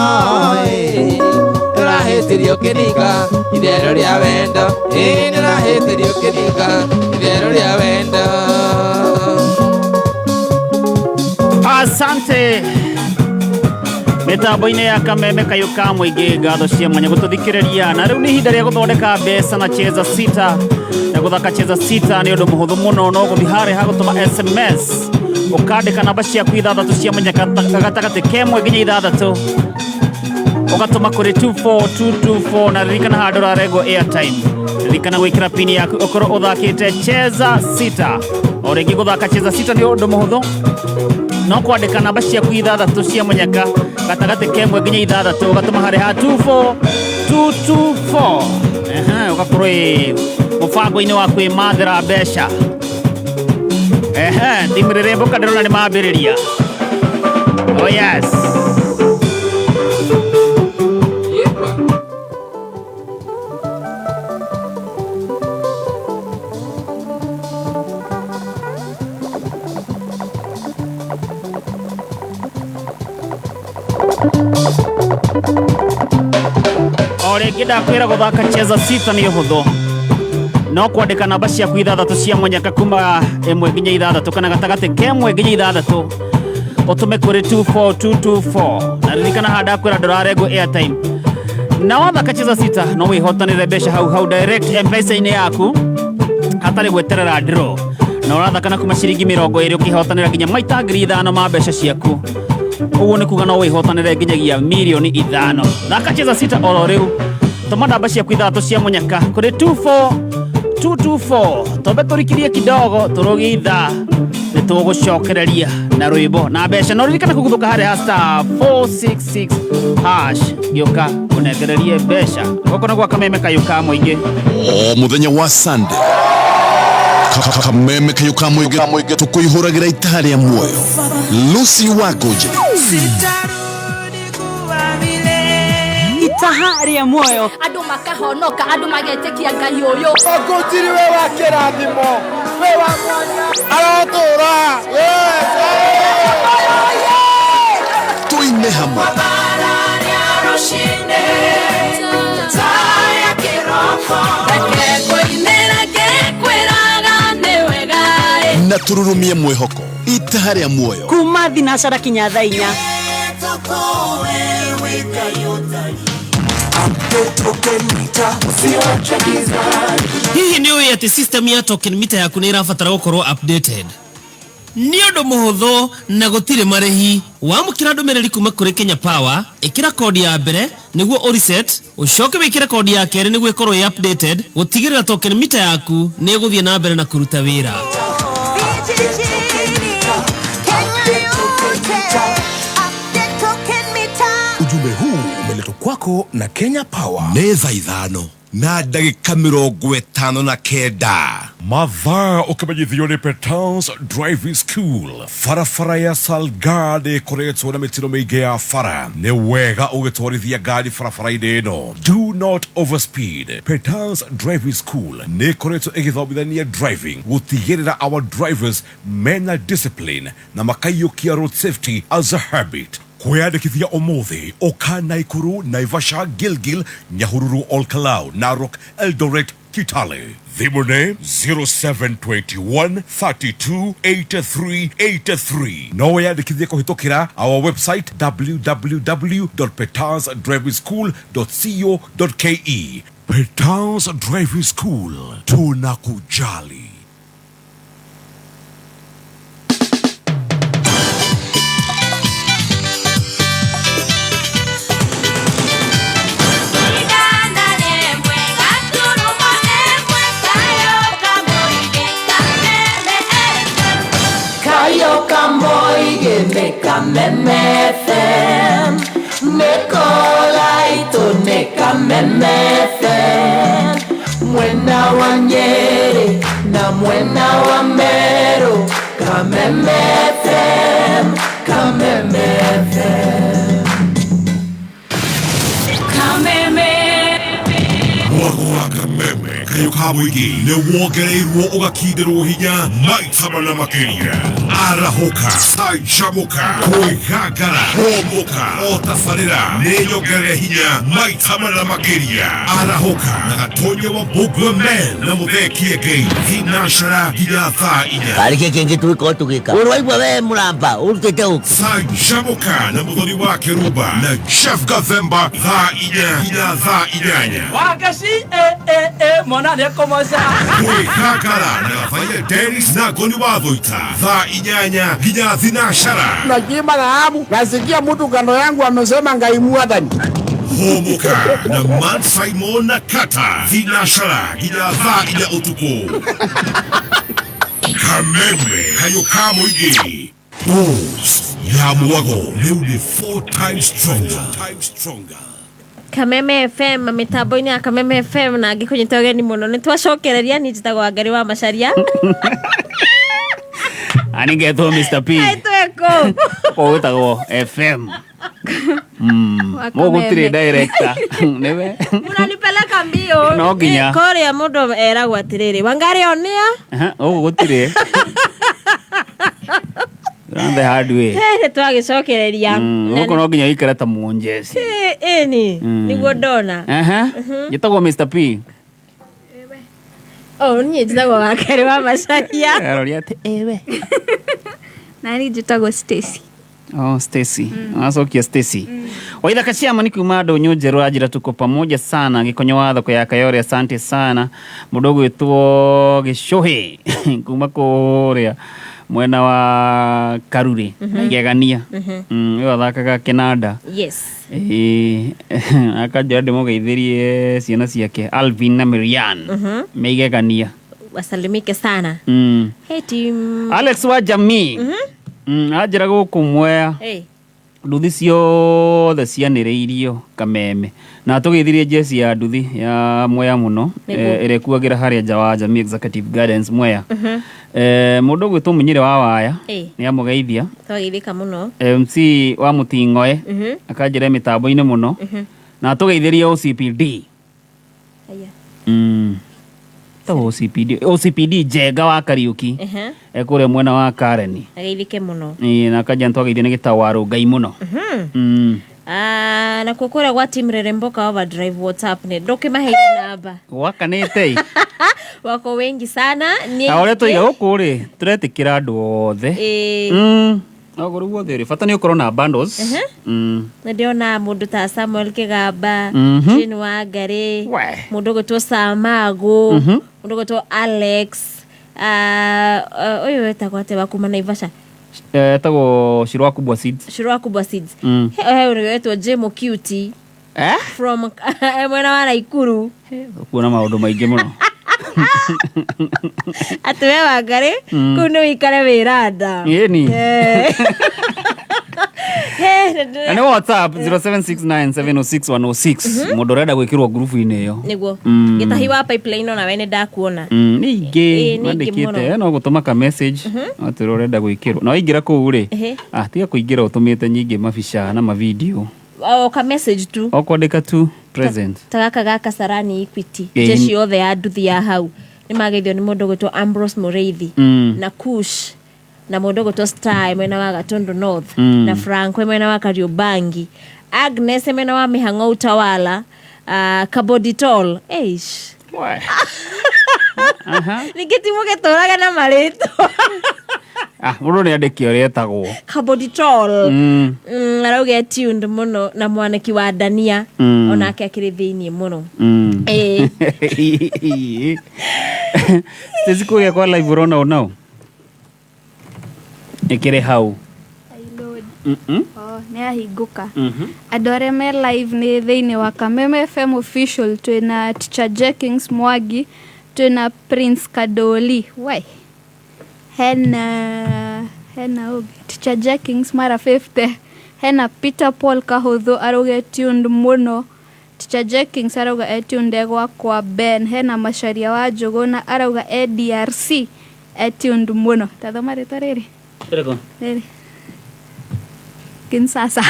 nĩũrahĩtĩrio kĩninga itherũ rĩa wendo nĩũrahĩtĩrio kĩninga itherũ rĩa wendo Asante mitambo-inĩ ya kameme kayũ ka mũingĩ ngatho cia mwanya gũtũthikĩrĩria na rĩu nĩ ihinda rĩa gũthondeka mbeca na cheza sita na gũthaka cheza sita nĩ ũndũ mũhũthũ mũno no gũthiĩ harĩa hagũtũma SMS ũkandĩka namba ciaku ithathatũ cia mwanya gatagatĩ kemwe nginya ithathatũ ũgatũma kũrĩ 24224 na ririkana handũ ũrarengwo airtime ririkana gwĩkĩra pini yaku ũkorwo ũthakĩte cheza sita o rĩngĩ gũthaka cheza sita nĩ ũndũ mũhũthũ no kwandĩka namba ciaku ithathatũ cia mũnyaka gatagatĩ kemwe nginya ithathatũ ũgatũma harĩ ha 24224 ũgakorwo mũbango-inĩ wa kwĩmathĩra mbeca ndimĩrĩre mboka ndĩrona nĩ mambĩrĩria oh yes rĩngĩ ndakwĩra gũthaka cheza sita nĩ ũhũthũ no kwandĩka namba ciaku ithathatũ cia mwanyaka kuma ĩmwe nginya ithathatũ kana gatagatĩ kemwe nginya ithathatũ ũtũme kũrĩ 24224 na ririkana haha ndakwĩra ndũrarengwo airtime na wathaka cheza sita no wĩhotanĩre mbeca hau direct M-Pesa-inĩ yaku hatarĩ gweterera draw na ũrathakana kuma ciringi 20 ũkĩhotanĩra nginya maita 5,000 ma mbeca ciaku ũguo nĩ kuga no wĩhotanĩre nginyagia mirioni 5 thaka cheza sita oro rĩu tũma namba ciaku ithathatũ cia mũnyaka kũrĩ 24224 tombe tũrikirie kidogo tũrũgitha nĩ tũgũcokereria na rwĩmbo na mbeca no ririkana kũguthũka harĩ ha star 466 hash gĩũka ũnengererie mbeca gũkũ nĩgwo kameme kayũ ka mũingĩ o mũthenya wa Sunday kameme kayũ ka mũingĩ tũkũihũragĩra itaha rĩa muoyo Lucy Wagoje itaha rĩa muoyo andũ makahonoka andũ magetĩkia Ngai ũyũ Ogotiri we wa kĩrathimo we wa mwanya arotũra tuime hamwe na tururumie mwĩhoko Nyita haria muoyo kuma thinacara kinya thaa 4. Hihi ni uĩ atĩ system ya token meter yaku nĩ ĩrabatara gũkorwo updated? Nĩ ũndũ mũhũthũ na gũtirĩ marĩhi. Wamũkĩra ndũmĩrĩri kuma kũrĩ Kenya Power, ĩkĩra kodi ya mbere nĩguo ũreset, ũcoke wĩkĩre kodi ya kerĩ nĩguo ĩkorwo ĩ updated, gũtigĩrĩra token meter yaku nĩ ĩgũthiĩ na mbere na kũruta wĩra. Ujumbe huu umeletwa kwako na Kenya Power. Neza 5 na dakika 59 mathaa ukimanyithio ni Petans Driving School. Farafara ya Salgade koretwo na mitino mĩingĩ ya fara. Nĩ wega ũgĩtwarithia ngari farafara-inĩ ĩno. Do not overspeed. Petans Driving School nĩ koretwo ĩgĩthomithania driving, gũtigĩrĩra our drivers mena discipline na makaiyũkia road safety as a habit. Kwiyandikithia umuthi Oka, Naikuru, Naivasha, Gilgil, Nyahururu, Olkalau, Narok, Eldoret, Kitale. Thimo name 0721 32 83 83. No wiyandikithia kuhitũkĩra our website www.petansdrivingschool.co.ke. Petans Driving School, tunakujali. Kameme FM, Mekola itone Kameme FM, Mwena wa Nyeri na Mwena wa Meru, Kameme FM, Kameme FM. Kameme Kameme kayo kamwigi ne wogereirwo ugakindirwo hinya maitama na makiria arahoka saishamuka kwihagara homoka otafarira ne yogere hinya maitama na makiria arahoka na gatonye wa bugwe men na muthekie gei hinashara hinya thaa 4 arike kenge tuko tugika urwaigwa we muramba urutete uko saishamuka na muthoni wa Keruba na Chef Gathemba thaa 4 hinya thaa 8 Wagashi mona ne komoza kwihagara na faile Dennis na Goni wa Thoita thaa 8 hinya thinashara najima na hamu nasikia mtu kando yangu amesema ngaimuadhani homoka na Man Simon na Kata thinashara hinya thaa 4 utuku. Kameme kayo kamwigi Bulls ya muwago ni 4 times stronger. Kameme FM mitambo-inĩ ya Kameme FM na ngĩkũnyita ũgeni mũno nĩ twacokereria ni njĩtagwo Wangari wa Macharia. Ani ngetwo Mr. P. Tweko. Ũgĩtagwo FM. Mũgũtirĩ director. Nĩwe. Unanipeleka mbio. No nginya. Kũrĩa mũndũ eragwo atĩrĩrĩ Wangari onia. Ũgũtirĩ. Rande hardware. He twagicokereria. Nuko no nginya ikara ta muonjesi. Niguo ndona. Gitagwo Mr. P. Oh, ni njitagwo Wangari wa Macharia. Aroria ati ewe. Nani njitagwo Stacy. Oh, Stacy. Asokia Stacy. Waithaka ciama ni kuma Ndonyo Njerũ ajira tuko pamoja sana gikonyo wa thoko ya Kayore, asante sana. Mudogo wetwo Gĩcũhĩ kuma kũrĩa mwena wa Karuri Gegania. Yo thakaga Kenada. Yes. Akajira ndĩmũgeithĩrie ciana ciake Alvin na Marian Meigegania. Wasalimike sana. Hey team Alex wa Jamii. Ajira gũkũ Mwea. Hey. Nduthi ciothe cianĩrĩirio Kameme na tũgeithirie jesi ya nduthi ya Mwea mũno ĩrĩa ĩkuagĩra harĩa nja wa Jamii Executive Gardens Mwea. Mũndũ gwĩtwo Mũnyĩre wa Waya nĩ amũgeithia. Twageithĩka mũno. MC wa Mũting'oe akanjĩra mĩtambo-inĩ mũno na tũgeithĩrie OCPD. OCPD Njenga wa Kariuki ekũrĩa mwena wa Kareni. Ageithike mũno. Na kanja twageithia nĩ Gĩtawarũ Ngai mũno. Na kũkũrĩa gwa team Reremboka Overdrive WhatsApp nĩ ndũkĩmahe namba. Wakanĩte wako wengi sana ni ole toiga gukuri turetikira andu othe aguru wothe fata ni ukorwo na bundles na ndiona mundu ta Samuel Kigamba Jane Wangari mundu gutwo Samago mundu gutwo Alex oyo wetagwo ate bakuma Naivasha etagwo Shirwa Kubwa Seeds he wetagwo Jemo Cutie from mwena wa Naikuru kuona maundu maingi muno atuwe Wangari kuno ikare wiranda yeni ane WhatsApp 0769706106 mundu renda gwikirwo group-ini iyo niguo gitahiwa pipeline na wene ndakuona ningi mandikite no gutuma ka message atiro renda gwikirwo no ingira ku ri tiga kuingira utumite nyingi mabica na ma video ka message tu okwandika tu present tagaka gaka Sarani Equity jeshi othe ya nduthi ya hau ni magethio ni mundu gwitwo Ambrose Mureithi na Kush na mundu gwitwo Star mwena wa Gatundu North na Franco mwena wa Kariobangi Agnes mwena wa Mihango Utawala Kaboditol nikitimuge toraga na marito mundu ni andikio retagwo Kaboditol arauge tuned muno na mwaniki wa Dania onake akiri thiini muno Teziko ya kwa live rona onao ekere hau ne ahinguka andu aria me live ni thiini wa Kameme FM official twina Teacher Jenkins Mwangi twina Prince Kadoli hena Teacher Jenkins mara 50 hena Peter Paul Kahuthu aruge tuned muno Teacher Jenkins arauga tunde kwa Ben hena Masharia wa Njuguna arauga DRC tuned muno tathoma rita riri Kinshasa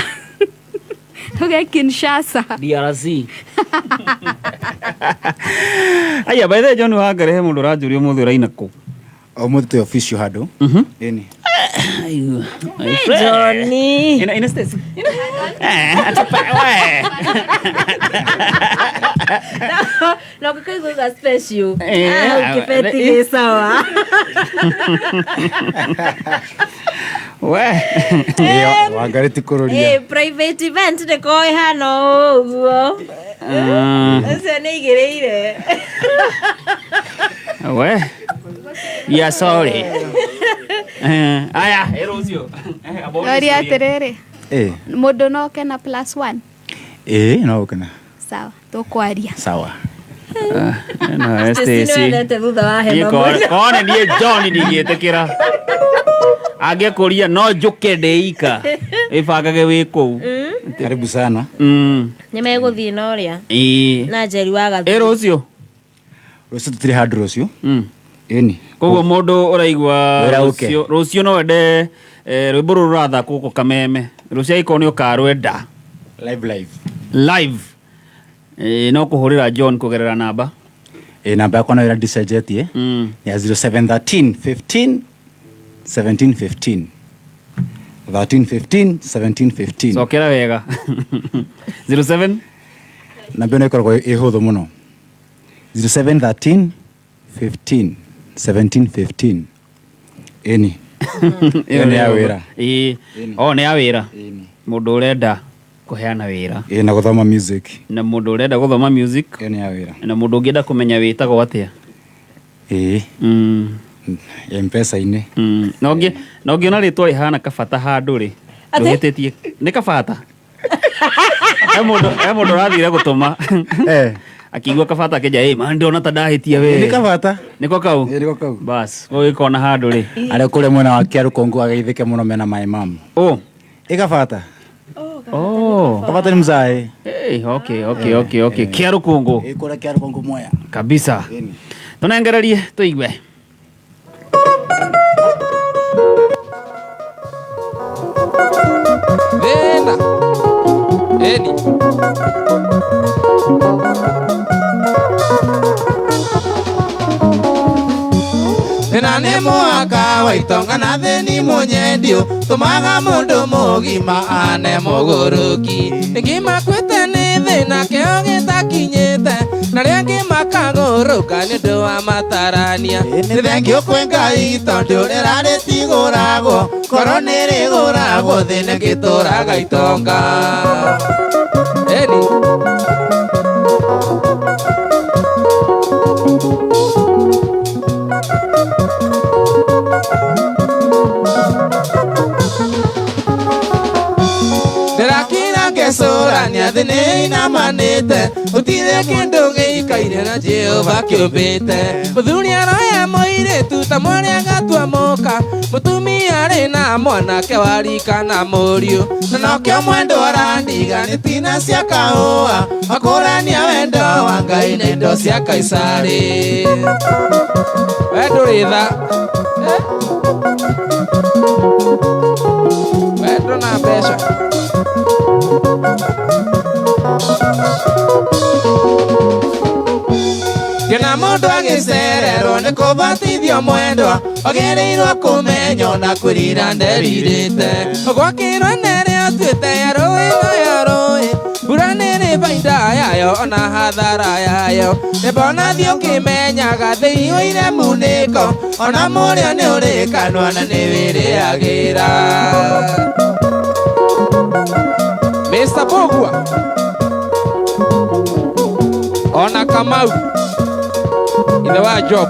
Kinshasa DRC aya by the John Wangari he mundu rajurio muthu raina ku omuthi official hado eni Johnny ina Stacy atapa no kukuga special ukipeti sawa Wangari tikururia private event de koi hano uguo ese ni igereire sorry aya erosio Gari aterere mundu no kena +1 no kena sawa tukwaria sawa no Stacy kone nie John ndigetekira agekuria no njuke ndeika ibangage wiku karibu sana nimeguthii no ria na Njeri wa Gathu erosio tutiri handå rå cio ĩni koguo mũndũ ũraigua rũcio no wende rwĩmbo rũrũ rũrathakwo gũkũ Kameme rũcio aikorwo nĩ ũkarwenda live no kũhũrĩra John kũgerera namba namba yakwa no ĩra ndicenjetie ya 0713 15 17 15 13 15 17 15 cokera wega 07 namba ĩno ĩkoragwo ĩ hũthũ mũno 0713 15 17 15 eni iyo ni ya wira ni ya wira mundu urenda kuheana wira na guthoma music na mundu urenda guthoma music iyo ni ya wira na mundu ungienda kumenya witagwo atia M-Pesa ine no ngiona ritwa rihana kabata handu ri nduhititie ni kabata mundu rathire gutuma akigwa kabata keja man ndiona ta ndahitia we ni kabata niko kau bas go ikona handu ri ari kure mwena wa Kiaru Kongo ageithike muno mena my mom ikabata kabata ni mzae okay Kiaru Kongo ikora Kiaru Kongo moya kabisa tunengererie tuigwe eni na nĩ mũhaka wa itonga na thĩni mũnyendio tũmaga mũndũ mũgima ane mũgũrũki ngĩmakwĩte nĩ thĩna kĩo gĩtakinyĩte na rĩangĩ makagũrũka nĩ ũndũ wa matarania. Nĩ thengio kwĩ Ngai tondũ rĩrarĩtigũragwo, korwo nĩ rĩgũragwo thĩ nĩ gĩtũraga itonga. Eni ndĩrakira ngecũrania thĩ nĩ inamanĩte, gũtirĩ kĩndũ gĩikaire na Jehova kĩũmbĩte. Mũthuri aroya mũirĩtu ta mwarĩa gatua mũka, mũtumia arĩ na mwanake warika na mũriũ, na nokĩo mwendo arandiga nĩ tina cia kahũa, akũrania wendo wa Ngai na indo cia Kaisari. We ndũrĩ tha wendo na mbeca. Ngĩona mũndũ agĩcererwo nĩ kũbatithio mwendwa, agĩrĩirwo kũmenywo na kwĩrira nderirĩte. Gwakĩrwo nĩrĩ atuĩte ya rũĩ nayo rũĩ, mbura nĩrĩ baida yayo ona hathara yayo. Nĩmbona thiĩ ũkĩmenyaga thĩi ũire munĩko, ona mũrĩo nĩ ũrĩkanwo na nĩ wĩrĩagĩra. Mr. Bogua ona Kamau ithe wa Job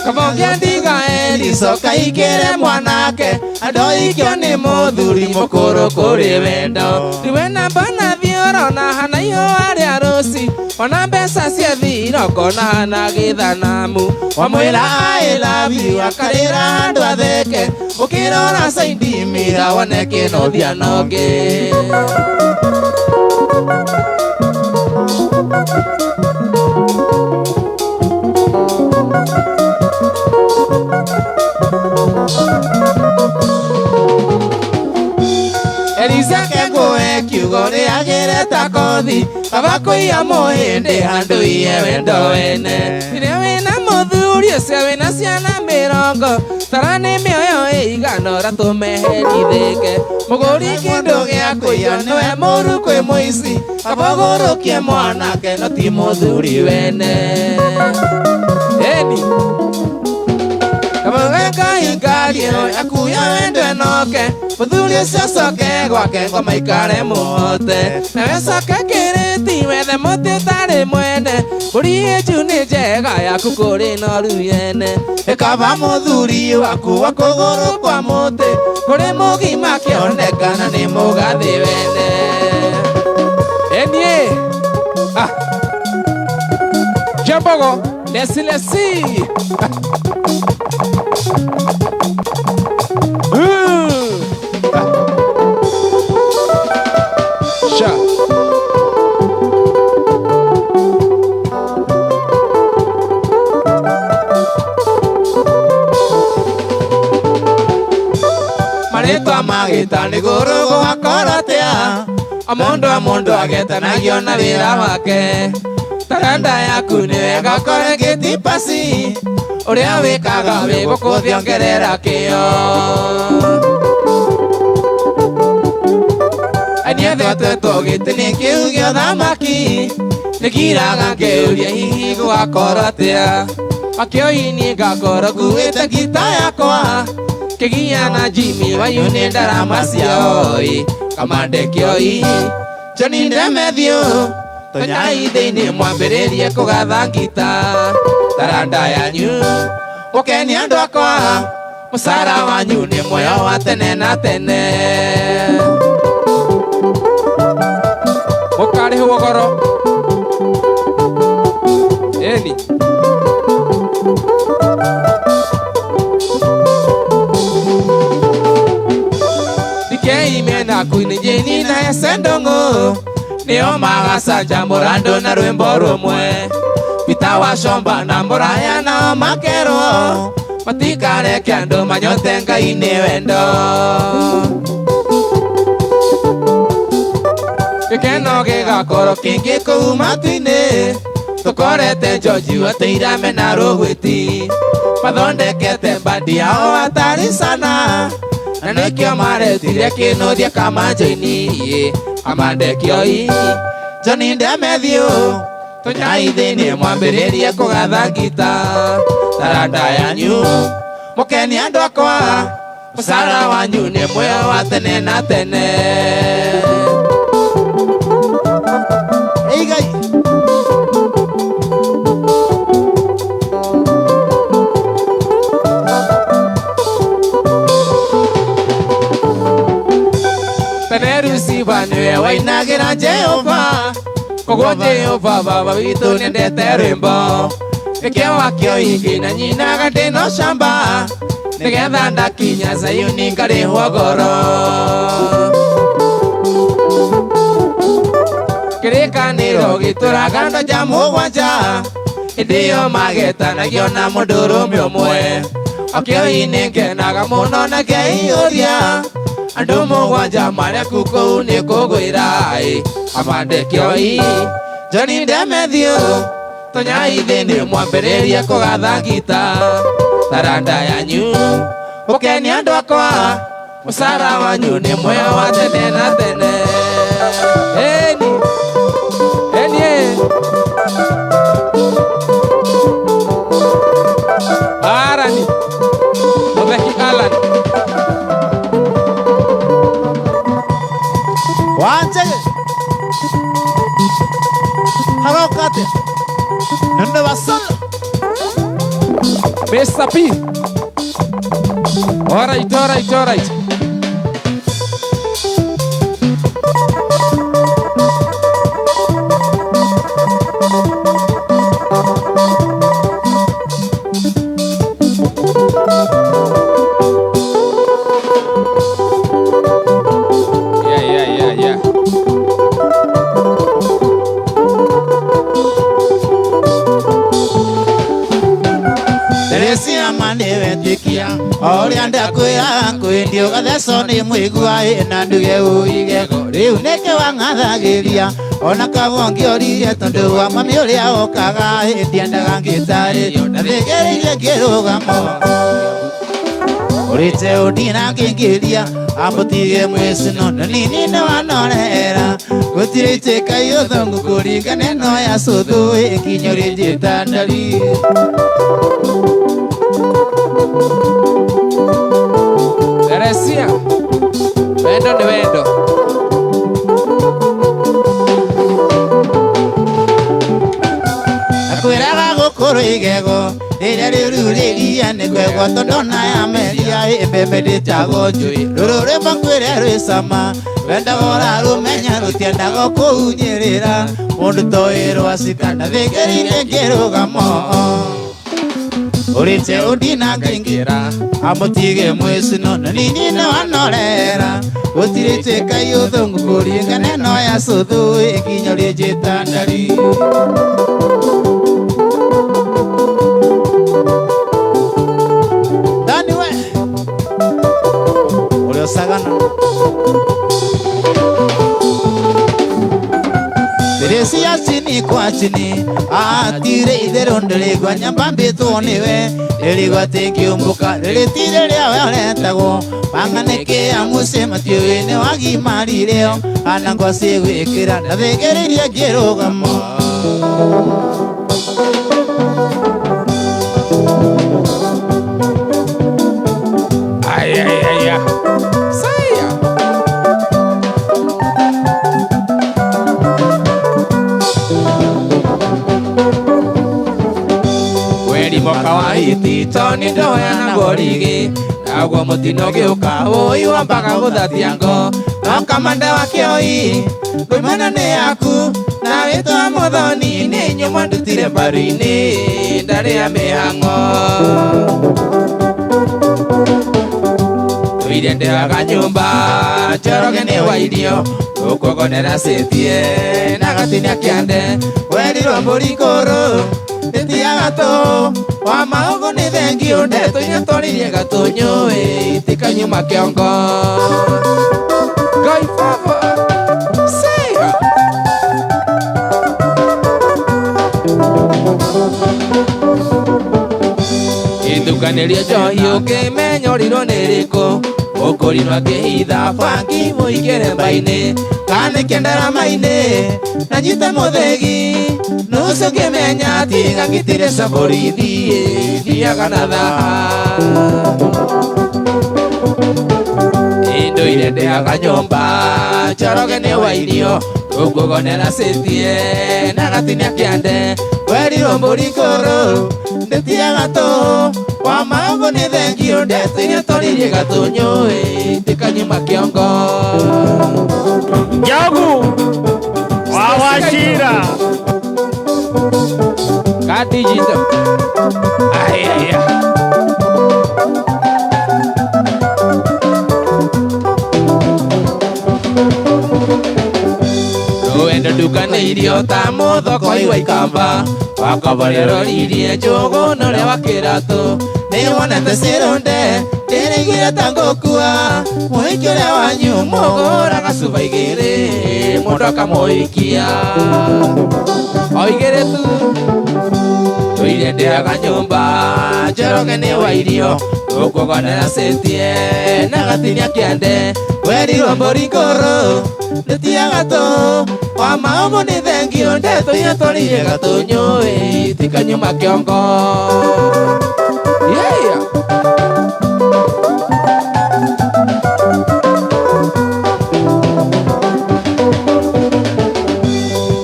Kamongea ndiga elicoka ikĩre mwanake, andũ ikio nĩ mũthuri mũkũrũ kũrĩ wendo. Tiwe namba na thioro na hana ihũa rĩa rũci, ona mbeca cia thiroko na hana gĩthanamu. Wamwĩra I love you akarĩra handũ atheke, ũkĩrora saindi mira wone kĩnothia nongĩ. Eliza kengũe kiugo rĩagĩre ta kothi, kaba kũiya mũhĩndĩ handũ iye wendo wene. Rĩrĩa wĩna mũthuri ũcio wĩna ciana 70, tara nĩ mĩoyo ĩigana ũra tũmeherithĩke. Mũgũri kĩndũ gĩa kũiya nĩwe mũru kwĩ mũici, kaba ũgũrũkie mwanake no ti mũthuri wene. Eni kaba Ngai ngario akuya wendo enoke, mũthuri ũcio acoke gwake ngoma ikare mũhote. Nawe coke kĩrĩti wethe mũtĩ ũtarĩ mwene, mbũri njũ nĩ njega yaku kũrĩ noru yene. Ĩkaba mũthuri waku wa kũgũrũ kwa mũtĩ, kũrĩ mũgima kĩonekana nĩ mũgathĩ wene. Enie Jambogo Lesilesi Sha Marĩtwa magĩta nĩ gũrũ gũgakorotea, mũndũ agetanagio na wĩra wake. Taranda yaku nĩ wega kore gĩtipasi, ũrĩa wĩkaga wĩ gũkũthiongerera kĩo. Aniethe twetwo gĩtĩ-inĩ kĩu gĩa thamaki, nĩngiraga ngĩũria hihi gũgakorwo atĩa. Makĩoi-inĩ ngakorwo nguĩte ngita yakwa, kĩgia na Jimmy wanyu nĩ ndarama ciao. Kamande Kĩoi Johnny Ndemethio tonyai thĩinĩ mwambĩrĩrie kũgatha ngita. Taranda yanyu mũkenia andũ akwa, mũcara wanyu nĩ muoyo wa tene na tene. Mũkarĩhwo goro. Eni Dikei mena kuini jeni na esendongo, nĩo magacanjamũra andũ na rwĩmbo rũmwe. Peter Wachomba na Mũraya nao makerwo, matikareke andũ manyote Ngai nĩ wendo. Gĩkeno gĩgakorwo kĩingĩ kũu matu-inĩ, tũkorete George Wateirame na Rũgwĩti, mathondekete bandi yao hatari sana, na nikio maretire kinuthia kamanjo-ini Amande Kioi Johnny Ndemethio tunyaithini mwambiririe kugatha ngita taranda yanyu mukeni andu akwa musara wanyu ni mweo wa tene na tene Eigai Penerusi vanwe wainagira Jehova Kogo Jehova baba witu nendete rwimbo Ikio wakio ingi na nyinaga ndino shamba Nigetha ndakinya Zayuni ngarihwo ngoro Kirikaniro gituraga ndo ja mugwanja Indio magetanagio na mundu rume umwe Okio-ini ngenaga muno na ngeiuria Andu mugwanja maria kukou ni kugwira Amande Kioi Johnny Ndemethio tunyaithini mwambiririe kugatha ngita taranda yanyu ukeni andu akwa musara wanyu ni mweo wa tene na tene eni arani Mutheki Alan Wanjage Harokate Nende basal Mr. P Alright Yeah. Teresia manewe tikia Oria ndakwira kwendio gatheco ni mwigua na nduge uige riu neke wangathagiria ona kabongi oririe tondu wa mami uria okaga ndiendaga ngitari na thigiririe ngirugamo urite udina ngingiria amutige mwicino nini ni wanorera gutirite kayuthongu kuringane no ya cuthu ikinyori njitandari Teresia wendo ni wendo akwiraga gukuru igego rĩrĩa rĩururĩria nĩ kwegwo tondũ na ya meria mbembe ndĩtagwo njui rũrũ rwĩmbo kwĩre rwĩ cama wendaga ũrarũmenya rũtiendaga kũhunyĩrĩra mũndũ toĩ rwacika na thĩngĩrĩire ngĩrũgamo urite udina ngingira amutige mwicino nini ne wanorera utirite kayuthungu kuringane no ya cuthu ikinyori njitandari Dani we uri osagana Teresia chini kwa chini atire itherũ ndĩrĩgua nyambambĩtwo nĩwe ndĩrĩgua tĩngĩũmbũka rĩrĩtire rĩawe ũretagwo mang'anĩkĩa mũciĩ matiũĩ-inĩ wagimarirĩo ana ngwaci gwĩkĩra na thĩngĩrĩirie ngĩrũgamo Moka wa iti toni ndoya na gorigi Naguo mutino giuka Ui wambaga guthatia ngo No kamande wa Kioi Kwimana ni yaku Na witwa muthoni Ni nyumwa ndutire mbaru-ini Ndari ya mihang'o Tuire ndeaga nyumba Choroge ni wa irio Ukugonera citie Na gatinia kiande Werirwo mũrikũrũ Itiaga tu wa maũgũ nĩ thengio ndeto iria twaririe gatũnyũ itikanyuma kĩongo Ngai baba Sia ithukanĩrio njohi ũkĩmenya ũrirwo nĩ rĩkũ Ukorinwa kihitha bangi muigire mbaini Kane kendera maini Najita muthegi Nusu kimenya tiga gitire saborithi Thiaga na thaa Indo ire ndeaga nyumba Choroge ni wa irio Ukugonera setie Na gatinia kiande Weriro mburi koro Ndetiaga to Wa maungu ni thengio Ndetiria toririe gatunyo Tikanyuma kiongo Njogu Wawashira Kati jito Ayaya Ruendo dukane irio ta muthoko iwa ikamba Wakaborero irie njogu nore wa kirato Ni wonete cirunde Ndiriigire ta ngukua Muhiki uria wanyu mugura gacuba igiri Mundu akamuhikia O igiri tu Tuire ndeaga nyumba Njoroge ni wa irio Ukugonera setie Na gatinia kiande Weriro mburi nguru Ndetiaga to Wa maungu ni thengio Ndetuire toririe gatunyo Tikanyuma kiongo Yeah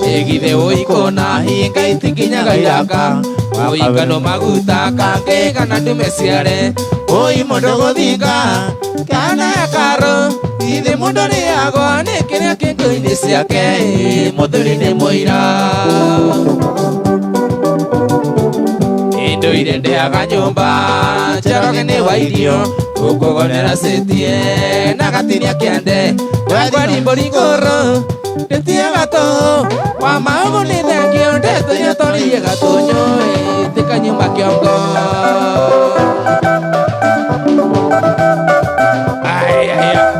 Egithe uikona hinga itikinyaga iraka Uikano maguta kange kana ndume ciare Ui mundu guthinga kana ya karo Ithe mundu ni agwa ni kiria kingo-ini ciake Muthuri ni muira Indo ire ndeaga nyumba Njoroge ni wa irio Ukugonera setie Na gatinia kiande Wekwari mburi nguru Ndetiaga to Wa maungu ni thengio Ndetuire toririe gatunyo Tikanyuma kiongo Ayaya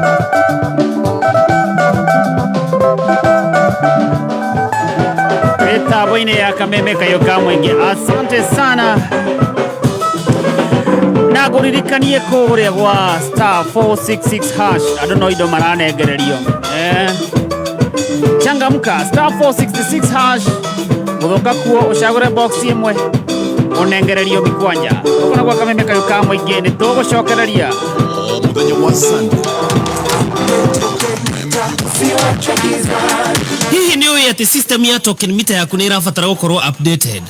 Mitambo-ini ya Kameme Kayoka mwingi asante sana na nguririkanie kuria gwa star 466 hash andu no indo maranengererio changamka star 466 hash muthoka kuo ucagure box imwe unengererio mikwanja ukona gwa Kameme Kayoka mwingi ni tugucokereria muthenya wa Sunday Hihi ni uĩ atĩ system ya token meter yaku nĩ ĩrabatara gũkorwo updated?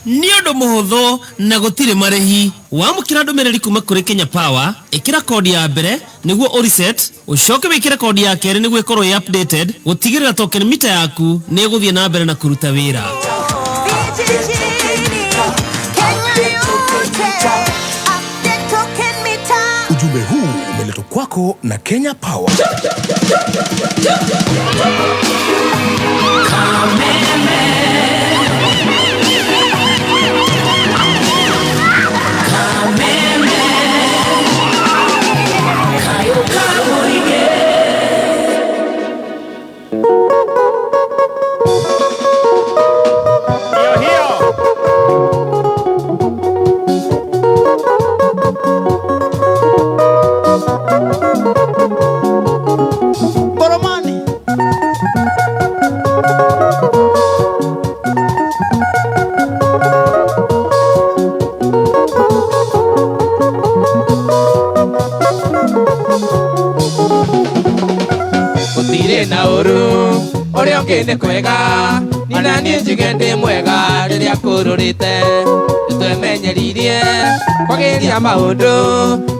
Nĩ ũndũ mũhũthũ na gũtirĩ marĩhi. Wamũkĩra ndũmĩrĩri kuma kũrĩ Kenya Power, ĩkĩra kodi ya mbere nĩguo ũreset, ũcoke wĩkĩre kodi ya kerĩ nĩguo ĩkorwo ĩ updated, gũtigĩrĩra token meter yaku nĩ ĩgũthiĩ na mbere na kũruta wĩra. Ujumbe huu umeletwa kwako na Kenya Power. Ni kwega nina ni njige ndi mwega riria kururite twemenyeririe kwagiria maundu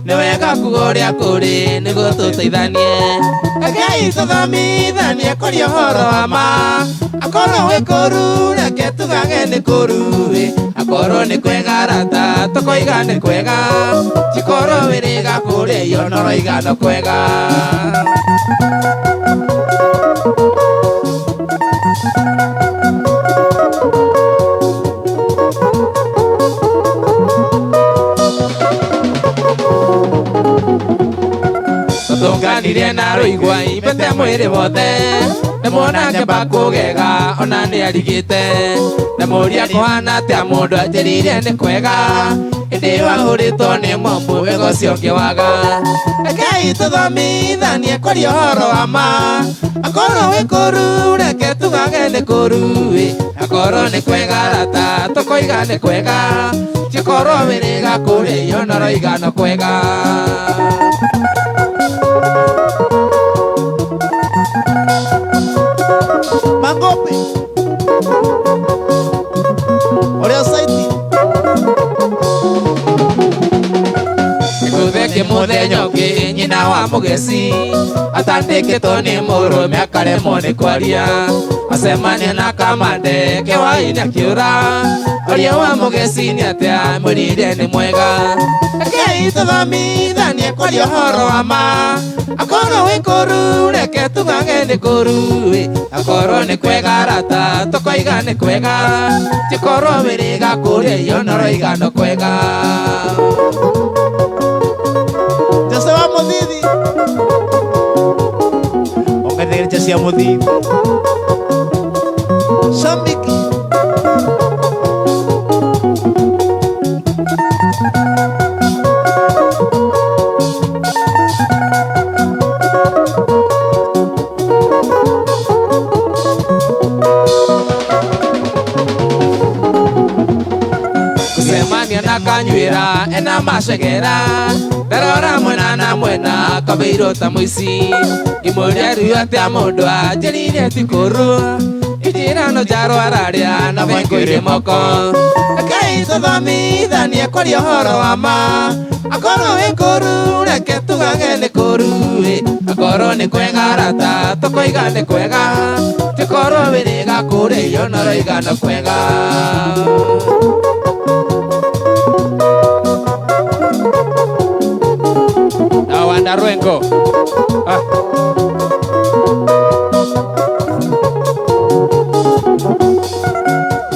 ni wega kugoria kuri niguo tuteithanie Ngai tuthomithanie kuria horo wa ma akorwo wi kuru reke tugage ni kuru akorwo ni kwega rata tukoiga ni kwega tikorwo wiriga kuria iyo noroiga no kwega Tunganirie na ruigwa ibete mwiri wothe Ndamwona ngĩamba kũgega ona nĩ arigĩte Ndamuria kũhana atĩa mũndũ anjĩrĩire nĩ kwega indi wahuritwo ni mombu wego cio ngiwaga Ngai tuthomithanie kwaria horo wa ma akorwo wi kuru reke tugage ni kuru akorwo ni kwega rata tukoiga ni kwega tikorwo wiriga kuria no roiga no kwega Mangope Oria saiti Ikutheke muthenyo ki nyina wa mugeci atandikitwo ni murume akaremwo ni kwaria acemania na kamande kewaini akiura oria wa mugeci ni atia murire ni mwega Ngai tuthomithanie kwaria horo wa ma akorwo wi kuru reke tugage ni kuru akorwo ni kwega rata tukoiga ni kwega tikorwo wiriga kuria no roiga no kwega Jose wa muthidi Ongethegere Jose ya muthidi Shambiki Kusemania na kanywira ena macegera ndarora mwena na mwena kabeiro ta muici imuria riu atia mundu anjirire tikuru ijira no jaro araria na vengoire moko Ngai tuthomithanie kwaria horo wa ma akorwo wi kuru reke tugage ni kuru akorwo ni kwega rata tukoiga ni kwega tikorwo wiriga kuria no roiga no kwega Wanda Rwengo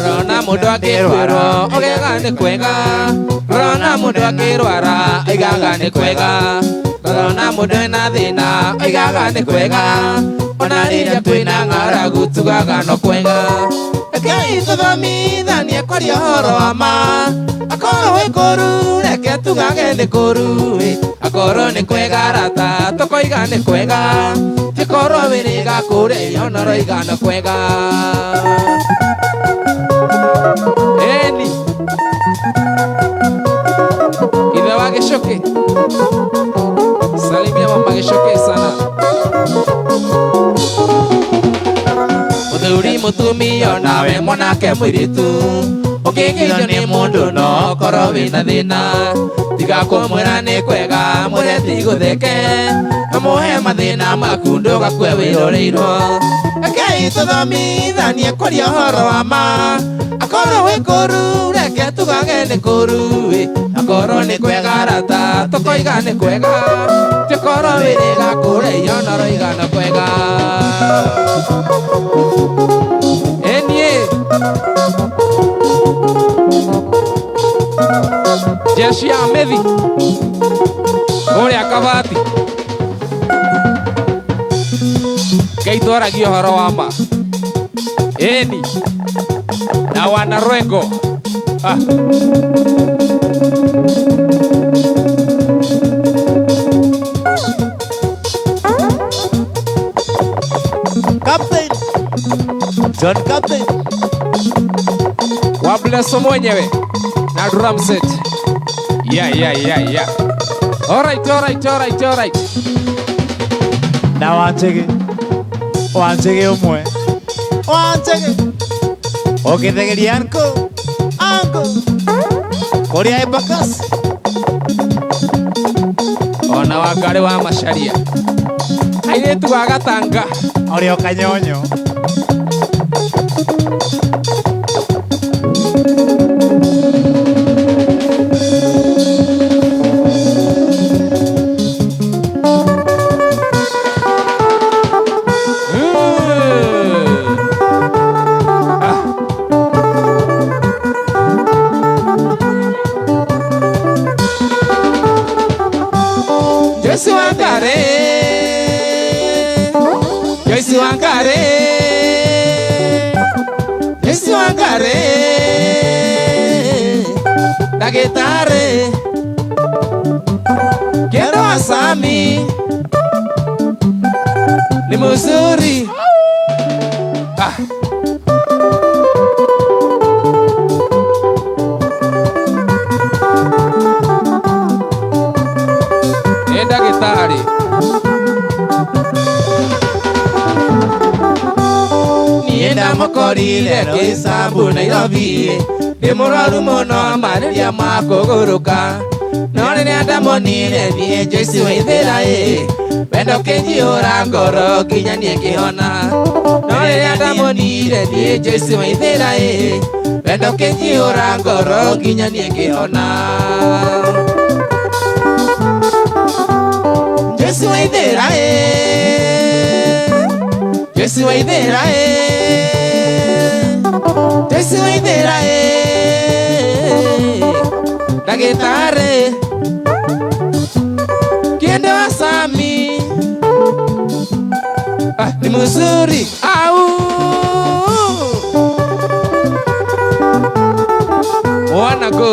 Rona mundu akirwara ogega ni kwega Rona mundu akirwara igaga ni kwega Rona mundu ena thina igaga ni kwega Ona riria twina ng'aragu tugaga no kwega Ngai tuthomithanie kwaria horo wa ma akorwo wi kuru reke tugage ni kuru akorwo ni kwega rata tukoiga ni kwega tikorwo wiriga kuria no roiga no kwega Eni Ithe wa Gicuki salimia mama Gicuki sana Muthuri mutumia nawe mwanake mwiritu ukigithio ni mundu no korwo wina thina tiga kumwira ni kwega mureti gutheke amuhe mathina maku ndugakue wiroreirwo Ngai tuthomithanie kwaria horo wa ma akorwo wi kuru reke tugage ni kuru akorwo ni kwega rata tukoiga ni kwega tikorwo wiriga kuria no roiga no kwega Enie Jeshi ya Methi Uria Kabati Keitwaragio horo wa ma Eni na Wana Rwengo Captain John Captain Wableso mwenyewe na drum set yeah Alright Na wanjege umwe Wanjege Ogithegeri anko Korea Ebakas Ona Wangari wa Macharia Airetu wa Gatanga Orio Kanyonyo ndagĩtarĩ kĩndũ wa Sami ni mzuri. Ndagĩtarĩ niĩ ndamũkorire Roysambu Nairobi, ndĩ mũrwaru mũno malaria ma kũgũrũka, no rĩrĩa ndamonire niĩ Joyce Waithĩra wendo kĩnjihũra ngoro nginya niĩ ngĩhona, no rĩrĩa ndamonire niĩ Joyce Waithĩra wendo kĩnjihũra ngoro nginya niĩ ngĩhona. Joyce Waithĩra Joyce Waithĩra Joyce Waithĩra ndagĩtarĩ kĩndũ wa Sami ni mzuri. Wanna go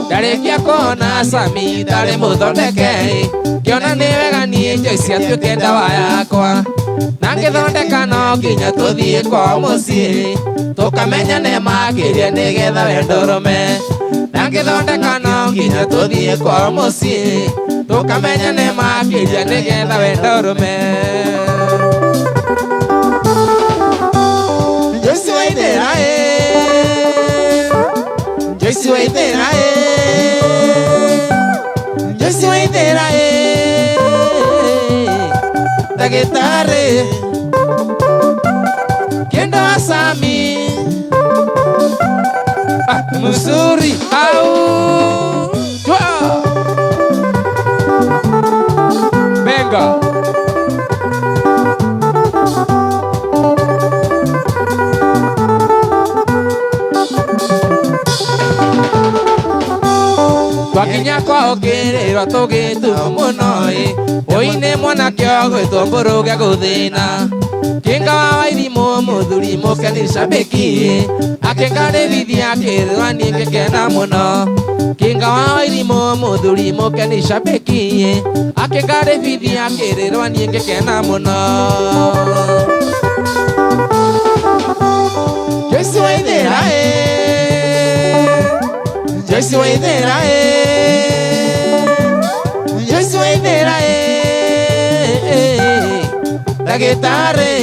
ndarĩkia kuona Sami ndarĩ mũthondeke, ngĩona nĩ wega niĩ Joyce atuĩke ndawa yakwa, na ngĩthondeka no nginya tũthiĩ kwa mũciĩ tũkamenyane makĩria nĩgetha wendo ũrũme, na ngĩthondeka no nginya tũthiĩ kwa mũciĩ tũkamenyane makĩria nĩgetha wendo ũrũme. Joyce Waithĩra Joyce Waithĩra Joyce Waithĩra ndagĩtarĩ kĩndũ wa Sami mzuri. Venga twakinya kwao kĩrĩro tũgĩtuo mũno ũine mwanake ũgwĩtwo Mbũrũge gũthĩna, kĩnga wa Wairimu mũthuri mũkeni shabiki akĩngarĩrithia akĩrĩra niĩ ngĩkena mũno, kĩnga wa Wairimu mũthuri mũkeni shabiki akĩngarĩrithia akĩrĩra niĩ ngĩkena mũno. Joyce Waithĩra Joyce Waithĩra Joyce Waithĩra ndagĩtarĩ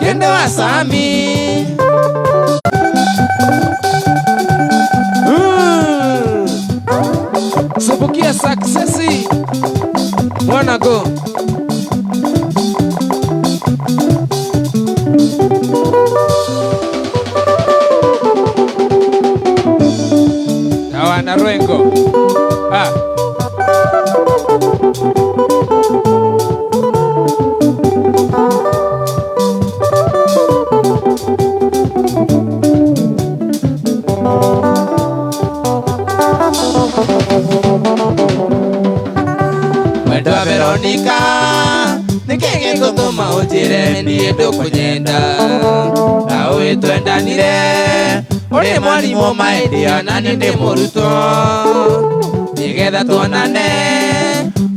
kĩndũ wa Sami Subukia successi wanna go na Rwengo mwendo wa Veronica nikĩĩ gĩgũtũma ũnjĩre niĩ ndũkũnyenda, nawe twendanire ũrĩ mwarimũ maendia na niĩ ndĩ mũrutwo, nĩgetha tuonane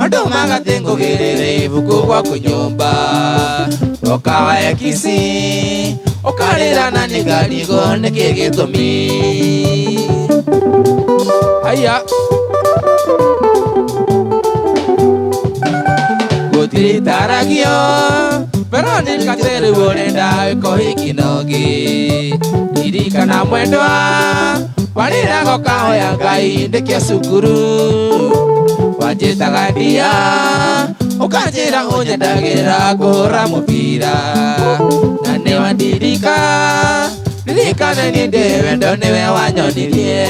andũ magatĩ ngũgĩrĩre ibuku gwaku nyũmba, ũkawae Kisii ũkarĩra na nĩ ngarigo nĩkĩĩ gĩtũmi. Haya gũtiritaragio Veronica terĩ ũrenda wĩko hikinogi, ririkana mwendwa warĩrago kahoya Ngai ndĩkia cukuru, wanjĩtaga ndia ũkanjĩra ũnyendagĩra kũhũra mũbira, na nĩ wandirika ririkane niĩ ndĩ wendo nĩwe wanyonirie.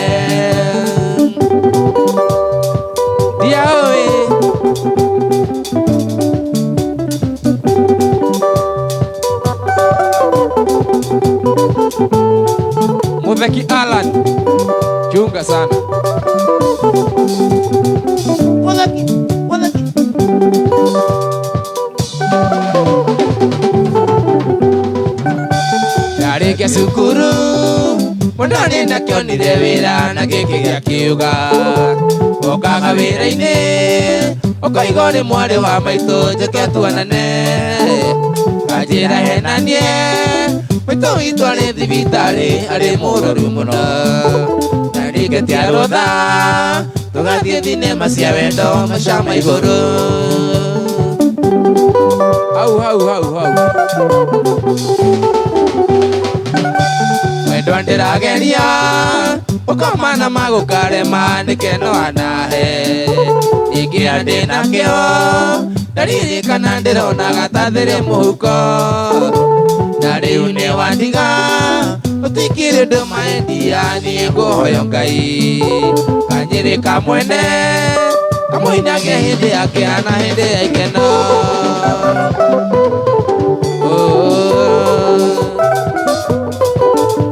Ndia ũĩ Mutheki Alan chunga sana Mutheki Yareke sukuru Mundani na kionire wira na giki gya kiuga Okaga wira-ini Okaigo ni mwari wa maitu njeke tuanane Kanjira henanie Maitu witu ari thibitari ari muroru muno Na riketia rutha Tugathie thinema cia wendo macama iguru Hau Wendo ndirageria Ukamana magukarema nikeno anahe Igia ndina kio Ndaririkana ndirona gatathire muhuko Na riu ni wandiga Utikire ndu maendia ni nguhoyo Ngai Kanyirika mwene Kamuinage hindi yake ana hindi ya ikeno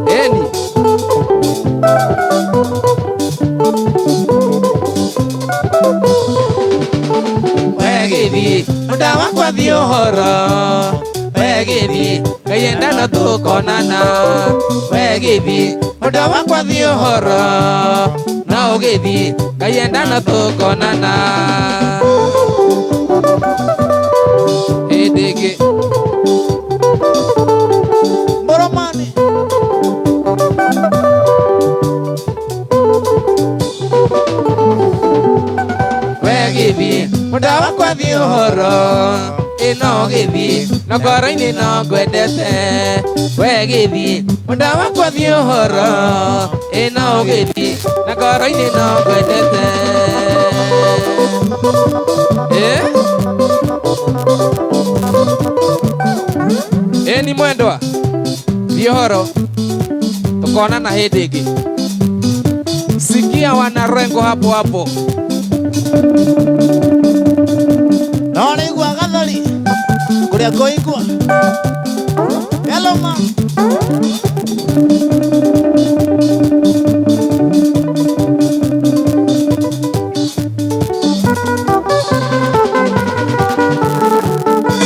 Eni Wegithi Muda wakwa thi uhoro Wegithi Kayenda no tukonana Wegithi Muda wakwa thi uhoro Na ugithi Kayenda no tukonana Edege Boromani Wegithi Muda wakwa thi uhoro Ino githi No ngoro-ini no ngwendete Wegithi Muda wakwa thi uhoro Ino githi Na ngoro-ini no ngwendete Eni mwendwa Thi uhoro Tukonana hindi ingi Sikia wanarengo hapo hapo Noni igua gathari Kuria koigua Hello ma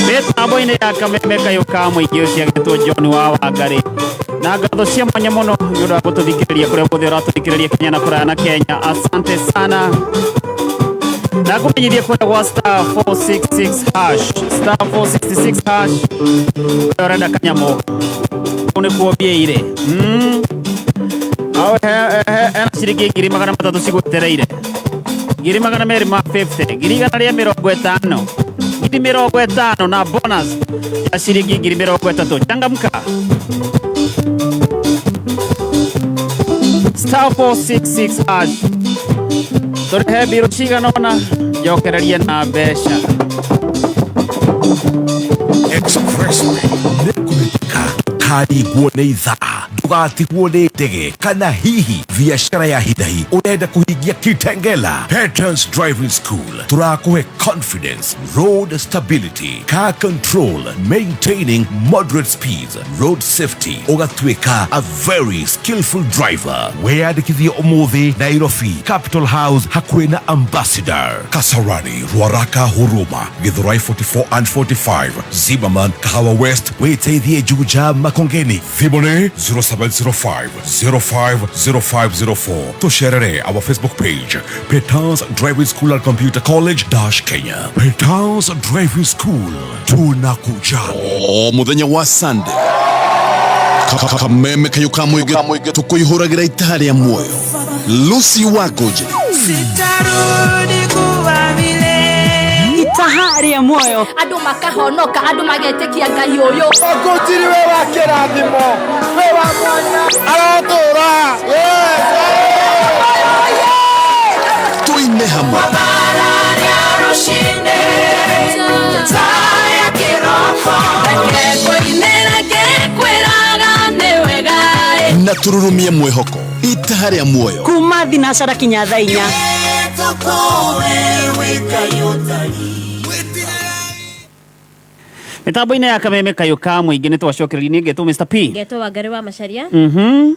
Mitambo-ini ya Kameme Kayuka muingi ucio agitwo John wa Wangari na ngatho cia mwanya muno ni undu wa gututhikiriria kuria guothe uratuthikiriria Kenya na kuraya na Kenya. Asante sana na kumenyithia kwenda gwa star 466 hash urenda kanyamo une kuobieire awe ena ciringi 300 cigwetereire 250 250 50 na bonus ya ciringi 30 changamka star 466 hash Tore biro cigana ona jokereria na mbeca Expressway nikumitika karigwo nĩ ithaa ndũgatigwo nĩ ndege kana hihi biacara ya hidahi urenda kuhingia Kitengela. Peters Driving School tũrakũhe confidence, road stability, car control, maintaining moderate speeds, road safety, ũgatuĩka a very skillful driver. Weyandĩkithie ũmũthĩ Nairobi Capital House hakuhĩ na Ambassador, Kasarani, Ruaraka, Huruma, Githurai 44 and 45, Zimmerman, Kahawa West, wĩteithie Juja, Makongeni. Thimũ 0705 050504. Tucerere our Facebook page Peters Driving School and Computer College Kenya. Peters Driving School, tunakuja o muthenya wa Sunday. Kameme Kayuka muingi tukuihuragira itaha ria muoyo. Lucy Wagoje sitarudi kuwa vile itaha ria muoyo andu makahonoka andu magetekia Ngai uyu Ogotiri we wa kirathimo we wa mwanya aratura tuine hamwe na tururumie mwihoko itaha ria muoyo kuma thinacara kinya thaa 4 mitambo-ini ya Kameme Kayuka muingi ni twacokereria ni ngetu Mr P ngeto Wangari wa Macharia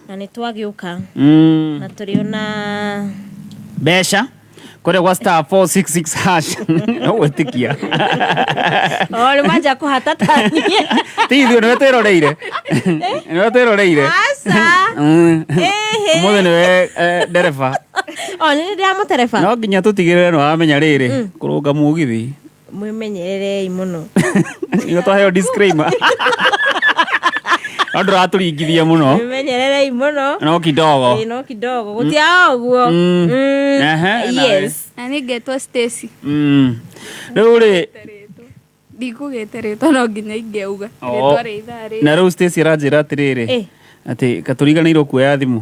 na ni twagiuka na turiona mbeca kore kwa star 466 hash wetikia ole maja kuhatatania tithio nä twäroreire nä twäroreire må nä ndereba nä ndä ramå tereba no nginya tå tigä rä no wamenya rä rä kå rå nga må githi mwä menyererei må no igo twaheo disclaimer andå ratå ringithia må no menyererei må no no kidogo no kidogo gå tia guo na nä ngetwo Stacy rä u rä ndikugä te rä two no nginya ingeuga rä twa rä ithaa rä na rä u Stacy aranjä ra atä rä rä atä katå riganä irwo kuoya thimå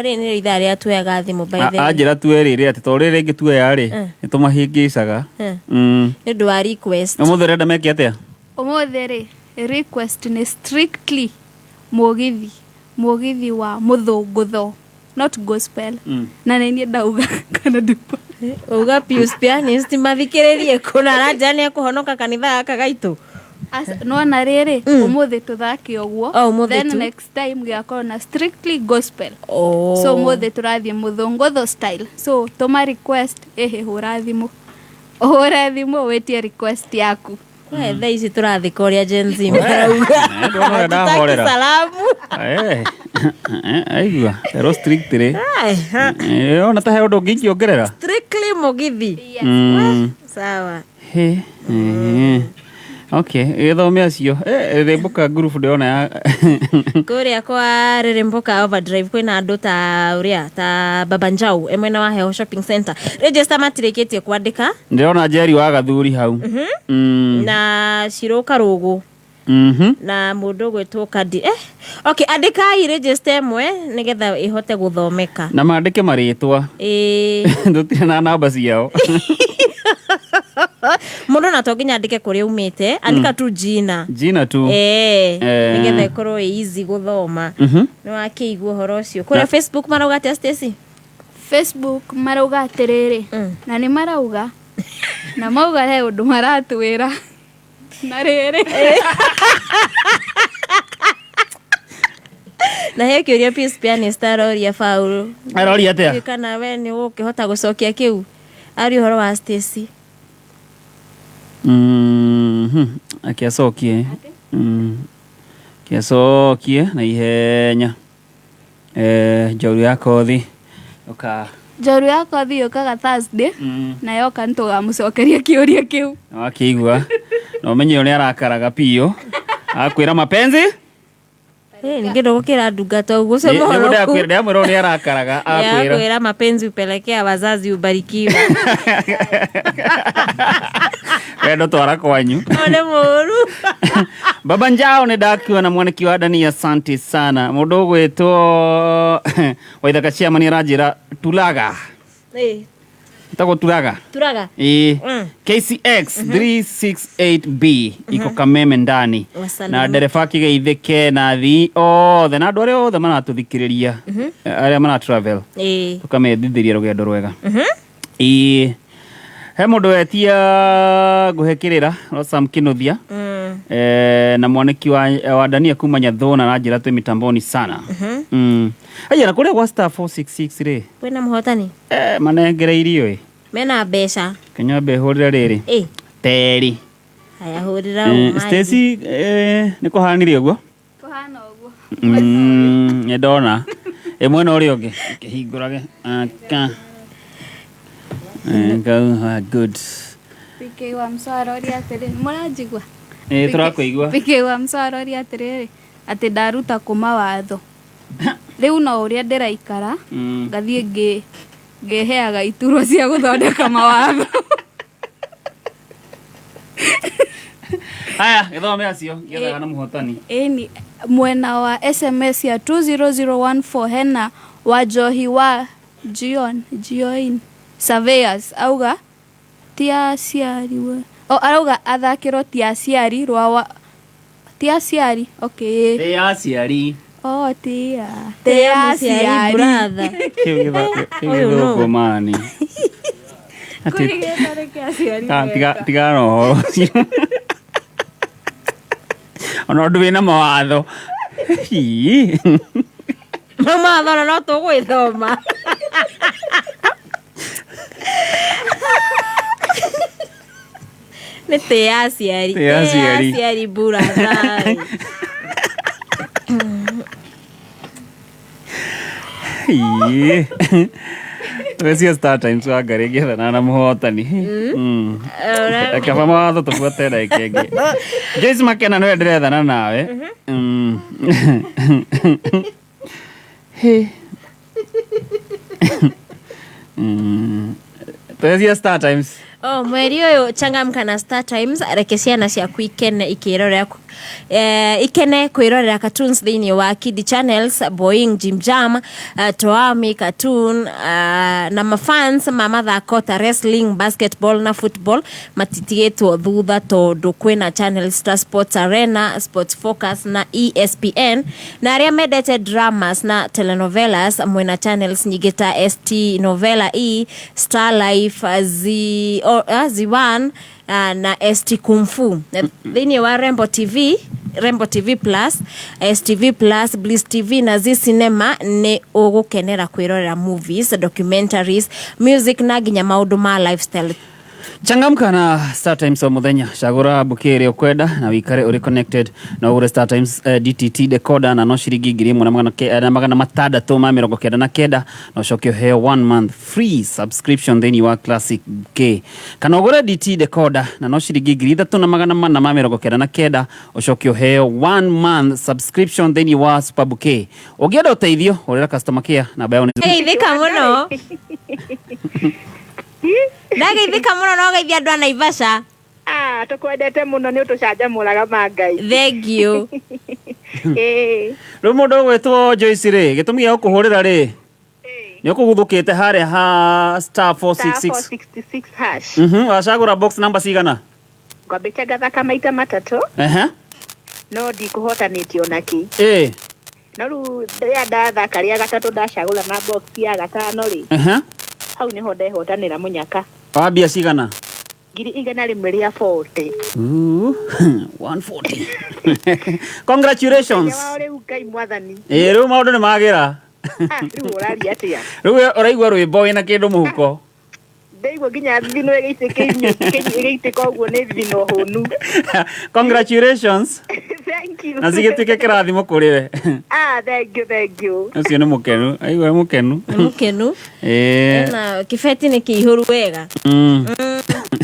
rä nä ithaa rä a tuoyaga thimå anjä ra tue rä rä atä to rä rä ngä tuoya rä nä tå mahä ngä caga nä ndå wa request må thå renda meke atä a å må thä rä request nä strictly må githi wa må thå ngå tho not gospel na nä niä ndauga kana ndupa uga Pius Pianist mathikä rä rie kå na ranja nä ekå honoka kanitha gaka gaitå no na rä rä å må thä tå thake å guo then next time gä akorwo na strictly gospel so må thä tå rathiä må thå ngå tho style so tå ma request hå ra thimå hå re thimå wä tie request yaku thaa ici tå rathä ka å rä a jenzi marauga salamu aigua ero strict rä ona ta he å ndå ngä ingä ongerera strictly må githi sawa okay githome acio rĩmbũka group ndĩrona kũrĩa kwa rĩmbũka overdrive kwĩna andũ ta ũrĩa ta Baba Njau mwena wa Heho shopping center register matirĩkĩtie kwandĩka ndĩrona Jerry wa Gathuri hau na Ciroka Rũgũ na mũndũ gwĩtwo Kadi okay andĩkai register ĩmwe nĩgetha ĩhote gũthomeka na mandĩke marĩtwa ndũtirĩ na namba ciao mũndũ na to nginya andĩke kũrĩa umĩte andĩka tu jina tu nĩgetha ĩkorwo easy gũthoma nĩ wakĩigua ũhoro ũcio kũrĩa Facebook marauga atĩa Stacy Facebook marauga atĩrĩrĩ na nĩ marauga na mauga he ũndũ maratwĩra na rĩrĩ na he kĩũria Pius Pianist aroria Paul aroria atĩa kana we nĩ ũkĩhota gũcokia kĩu ari ũhoro wa Stacy akiacokie kiacokie na ihenya Njauru ya Kothi Njauru ya Kothi yokaga Thursday na yoka ntũgamũcokeria kĩũria kĩu wakĩigua na ũmenye ũrĩa arakaraga piũ akwĩra mapenzi ningĩ ndũgũkĩra ndungata ũguo ũcio mũhoro ndamwĩra ũrĩa arakaraga akwĩra mapenzi upelekea wazazi ubarikiwe wendo twara kwanyu one mũru Baba Njau nĩ ndakiona mwaniki wa Dani asante sana mũndũ ũgwĩtwo Waithaka Chairman aranjĩra tulaga Tago turaga KCX 368B iko Kameme ndani na ndereba kĩgeithĩke na thi othe na andũ arĩa othe maratũthikĩrĩria arĩa mana travel tukamethithĩria rũgendo rwega he mũndũ wetia ngũhĩkĩrĩra Rosam Kĩnuthia na mwaniki wa Dania kuma Nyathũna na njĩra twĩ mitamboni sana aya na kũrĩa gwa star 466 rĩ kwĩna mũhotani manengereirio mena mbeca Kenya behũrĩra rĩrĩ teri haya hũrĩra Stacy nĩ kũhanire ũguo kũhana ũguo nĩ ndona mwena ũrĩa ũngĩ kĩhingũrage aka good PK wa Msarori atĩrĩ mũranjigua tũrakũigua PK wa Msarori atĩrĩ atĩ ndaruta kuma watho rĩu no ũrĩa ndĩraikara ngathiĩ ngĩheaga iturwa cia gũthondeka mawatho haya gĩthome acio gĩethaga na mũhotani ĩni mwena wa SMS ya 20014 hena Wanjohi wa Join Surveyors auga tia ciari we arauga athakĩrwo tia ciari rwa tia ciari okay tia ciari tia ciari brother kĩu mani tiga no ona ndũ wĩna mawatho mawatho no tũgwĩthoma Nĩ tĩ aciari burathai. Wesia Star Times wa ngari gethana na muhotani. Akaba mawatho tufuate na ikenge. Joyce Makena no ndirethana nawe. Wesia Star Times. Mweri ũyũ changamka na Star Times reke ciana ciaku ikene ikirorera ikene kwirorera cartoons thĩinĩ wa Kid Channels, Boeing, Jim Jam, Toami cartoon na mafans ma mathako ta wrestling, basketball na football matitigĩtwo thutha tondũ kwĩna channels ta Sports Arena, Sports Focus na ESPN, na arĩa mendete dramas na telenovelas mwena channels nyingĩ ta ST Novela E, Star Life, Z1 na ST Kung Fu. Thĩinĩ wa Rembo TV Plus, STV Plus, Bliss TV na Z Cinema nĩ ũgũkenera kwĩrorera movies, documentaries, music na nginya maũndũ ma lifestyle. Changamka na Star Times o muthenya, cagura bukiri ukwenda na wikare uri connected na ure Star Times DTT decoder na no shiringi 1,699 no shokio heo 1 month free subscription then you are classic K. Kana ugure DT decoder na no shiringi 3,499 ushokio heo 1 month subscription then you are super K. Ogienda uteithio urira customer care na bayo ni thika muno. Ndageithika muno no geithia andu a Naivasha. Tukwendete muno ni utucanjamuraga mangai. Thank you. Ru mundu gwetwo Joyce ri gitumi gia kuhurira ri ni ukuguthukite haria ha star 466 hash. Wacagura box number cigana? Ngwambite gathaka maita matatu. No ndikuhotanitio naki. No ru ria ndathaka ria gatatu ndacagura na box ya gatano ri. Hau niho ndehotanira munyaka. Wambia cigana? Ngiri igana rimwe ria 40. 140. Congratulations. Riu Ngai mwathani. Riu maundu ni magira. Riu uraria atia? Riu uraigua rwimbo wina kindu muhuko. Ndeigua nginya thino igitiko uguo ni thino hunu. Congratulations. Thank you. Na zigituike kirathimo kuri we. Thank you. Ucio ni mukenu. Aigua mukenu. Mukenu. Na kifeti ni kihuru wega.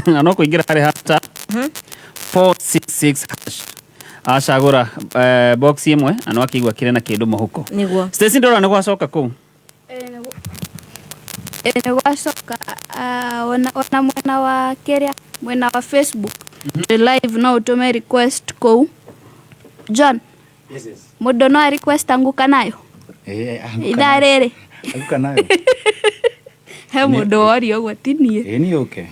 No kuingira hari hata 466 hash. Acagura box imwe ano akigwa kire na kindu muhuko. Niguo. Stacy ndora niguo acoka ku. Niguo acoka ona mwena wa keria mwena wa Facebook. Live no utume request ku. John. Yes. Mundu no request anguka nayo. Ithaa riri. Anguka nayo. He mundu ori ogwo tinie. Ni okay.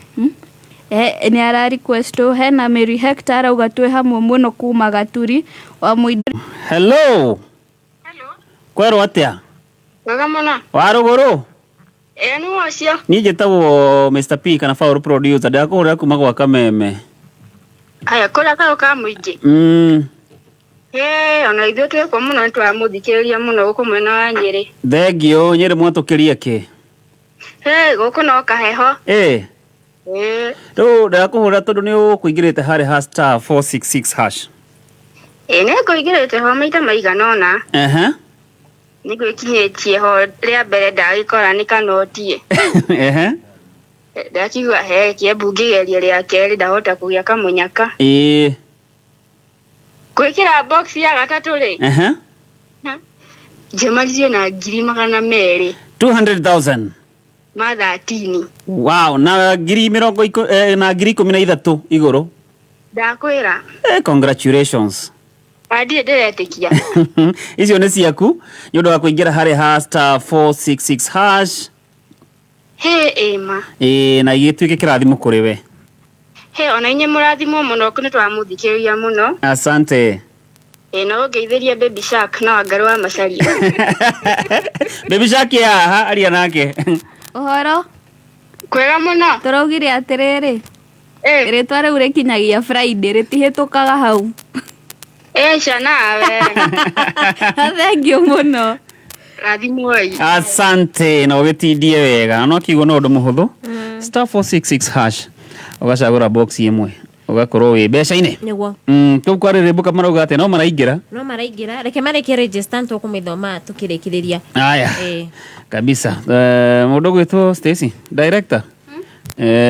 Ni ara request hena Mary Hector auga twe hamwe muno kuma Gaturi wa Muindo. Hello. Kwero atia? Wega muno. Waruguru? Ni wacio. Ni njitagwo Mr P kana Fauru producer ndakuhurira kuma gwa Kameme. Aya kora ka muingi. Ona ithuĩ twĩkwo mũno nĩ twamuthikĩrĩria mũno gũkũ mwena wa Nyĩrĩ. Thengio Nyĩrĩ mwatũkĩria kĩ? Gũkũ no kaheho. Rĩu ndakũhũra tondũ nĩ ũkũingĩrĩte harĩ ha star 466 hash. Nĩ ngũingĩrĩte ho maita maigana ũna. Nĩ ngwĩkinyĩtie ho rĩa mbere ndagĩkora nĩ kanotie. Ndakigua Kiambu ngĩgeria rĩa kerĩ ndahota kũgĩa kamũnyaka. Kwĩkĩra box ya gatatũ rĩ. Njemaririe na 200,000. 200,000. Ma 13. Wow, na 13,000 igũrũ. Ndakwĩra. Congratulations. Ndirĩ ndĩretĩkia. Icio nĩ ciaku nĩ ũndũ wa kũingĩra harĩ ha star 466 hash. Ma. Na igĩtuĩke kĩrathimo kũrĩ we. Ona inye mũrathimo mũno nĩ twamuthikĩrĩria mũno. Asante. No ngeithĩrie Baby Shark na Wangarũ wa Macharia. Baby Shark ya aria nake. Ũhoro? Kwega mũno. Tũraugire atĩrĩrĩ. Rĩtwa rĩu rĩkinyagia Friday rĩtihĩtũkaga hau. Nawe. Thengio mũno. Rathimoi. Asante na ũgĩtindie wega no kiugo no ũndũ mũhũthũ. Star 466 hash. Ugacagura box imwe ugakorwo wi mbeca-inĩ niguo kou kwarĩrĩmbũka marauga atĩ no maraingĩra reke mareke register tũkũmĩthoma tũkĩrĩkĩrĩria aya kabisa mũndũ gwĩtwo Stacy director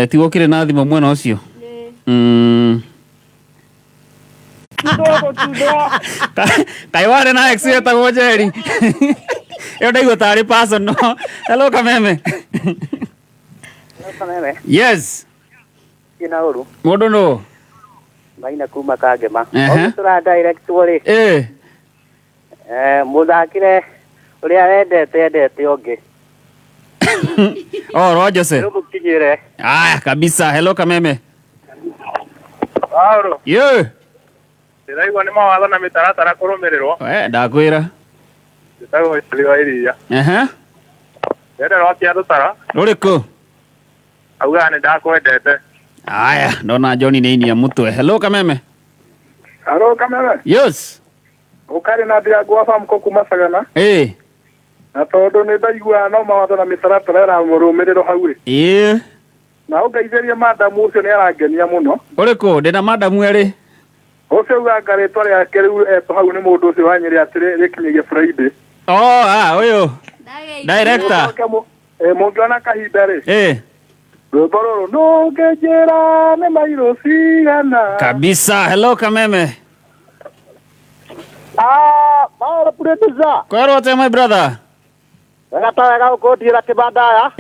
tigo kĩrĩ na thimũ mwena ũcio kai wale na ex yetagwo Jerry yo ndaigua tarĩ person no hello kameme yes ina uru mũndũ no maina kuma Kangema tura direct wori muthakire uria wendete onge Ro Jose mukinyire kabisa hello kameme Auro ndiraigua nĩ mawatho na mĩtaratara kũrũmĩrĩrwo ndakwĩra ndĩtagwo Icũrĩ Iria ndĩrenda rwakia rũtara rũrĩkũ augaga nĩ ndakwendete ndona John nĩ inia mũtwe hello kameme yes ũkarĩ na Ndirangu farm ko kuma Sagana na tondũ nĩ ndaigua no mawatho na mĩtaratara ĩramũrũmĩrĩrwo hau na ũngeithĩrie madamu ũcio nĩ arangenia mũno ũrĩkũ ndĩna madamu erĩ ũcio uga rĩtwa rĩake rĩu hau nĩ mũndũ ũcio wa Nyĩrĩ atĩ rĩkinyagia Friday ũyũ director mũngĩona kahinda rĩ rwĩmbo rũrũ nũngĩnjĩra nĩ mairũ cigana kabisa hello kameme maũndũ producer kwerwo atĩa my brother wega gũkũndigĩra kĩbandaya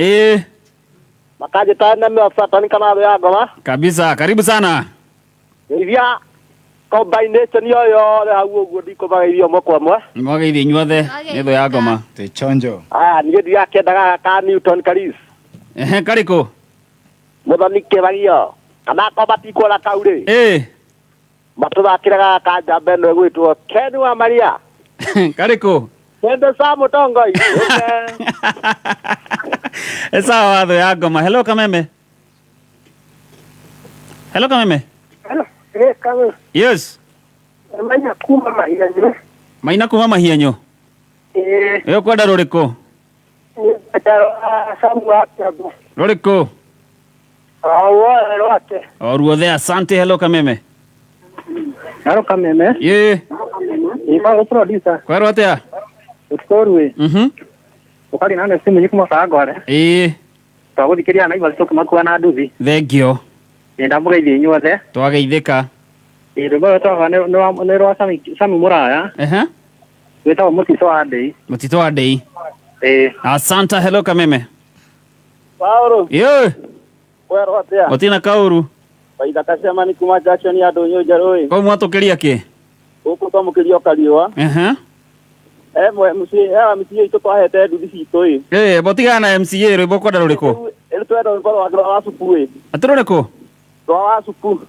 makanjĩta neme ofsatani kana thũ ya ngoma kabisa karibu sana ithia combination yoyothe hau ũguo ndikũbagairio mwe kwa mwe mwageithia inyuothe nĩ thũ ya ngoma tĩ chonjo niĩ ndigakĩendaga ka Newton Karis karĩkũ mũthoni kĩbagio kana ko matikuona kau rĩ matũthakĩraga ka njamba ĩno ĩgwĩtwo Ken wa Maria karĩkũ Kende sa Mũtongoi sawa thũ ya ngoma hello kameme yes Maina kuma Mahianyo Maina kuma Mahianyo yo kwenda rũrĩkũ rũrĩkũ ruothe asante hello kameme Iba producer kwerwo atĩa utorwe ukari nane simu nyikuma sagore twagũthikĩria na iba tũkũmakua na nduthi thengio ndamugeithia inyuothe twageithĩka rwĩmbo rwetagwo nĩ rwa Sami Mũraya rwĩtagwo Mũtitũ wa Ndei asanta hello kameme Paulo kwerwo atĩa ũtina kaũru Waitha Kacemani kuma Jackson ya Ndũnyũ Njerũĩ kwa mwatũkĩria kĩ gũkũ twamũkĩrio Kariũa MCA itũ twahete nduthi citũ botigana na MCA rwĩmbo kwenda rũrĩkũ twenda rwĩmbo rwa Supu atĩ rũrĩkũ rwa Supu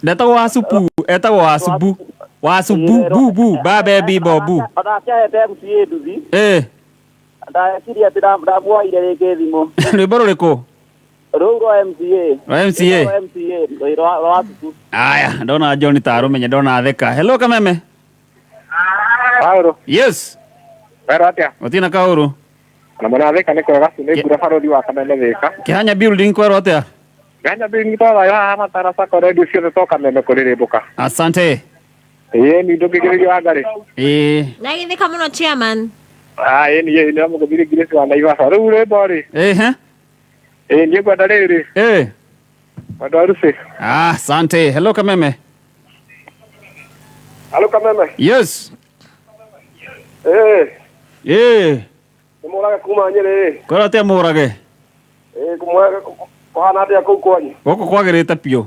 ndetagwo wa Supu etagwo wa Subu bubu babe bibo bu ndakĩahete MCA nduthi ndeciria atĩ ndamuoire rĩngĩ thimũ rwĩmbo rũrĩkũ rũu rwa MCA rwa Supu ndona John tarũmenye ndona theka hello kameme Paulo yes wera atĩa ũtina kaũru na mwana theka nĩ kwega nĩ mbura barũthi wa Kameme theka Kĩhanya building kwerwo atĩa Kĩhanya building twaga haha matara sako redio ciothe to Kameme kũrĩrĩmbũka asante nĩ ndũngĩgĩrĩrio wa ngarĩ na gĩthĩka mũno chairman nĩ mũgũthiri Grace wa Naivasha rĩu rwĩmbo rĩ nĩ ngwenda rĩrĩ mwenda Rusi asante hello kameme hello Kameme yes nĩ mũrage kuma Nyĩrĩ kwerwo atĩa mũrage kũhana atĩa kũu kwanyu gũkũ kwagĩrĩte piũ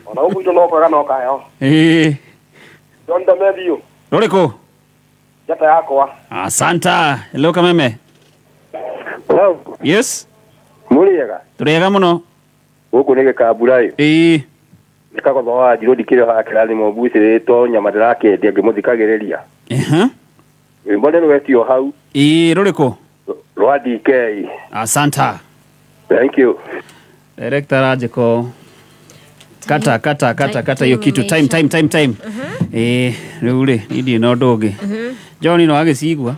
ona gũkũ itũ no kwega no kaheo John Damedio rũrĩkũ njata yakwa asanta hello kameme yes mũrĩega tũrĩega mũno gũkũ nĩ Gĩkambura nĩkagotho wa Njirũ ndikĩrĩ ha kĩrathimo mbucĩrĩtwo nyama ndĩrakĩendia ngĩmũthikagĩrĩria rwĩmbo nĩ rwetio hau rũrĩkũ rwa DK asanta thank you director Ajeko kata hiyo kitu time rĩu rĩ nĩndirĩ na ũndũ ũngĩ John no agĩcigua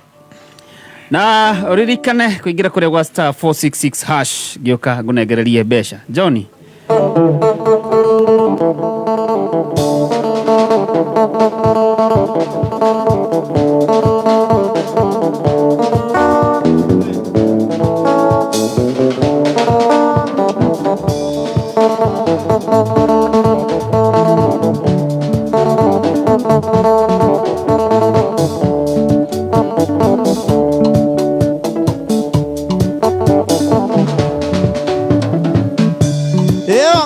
na ũririkane kũingĩra kũrĩa gwa star 466 hash gĩũka ngũnengererie mbeca John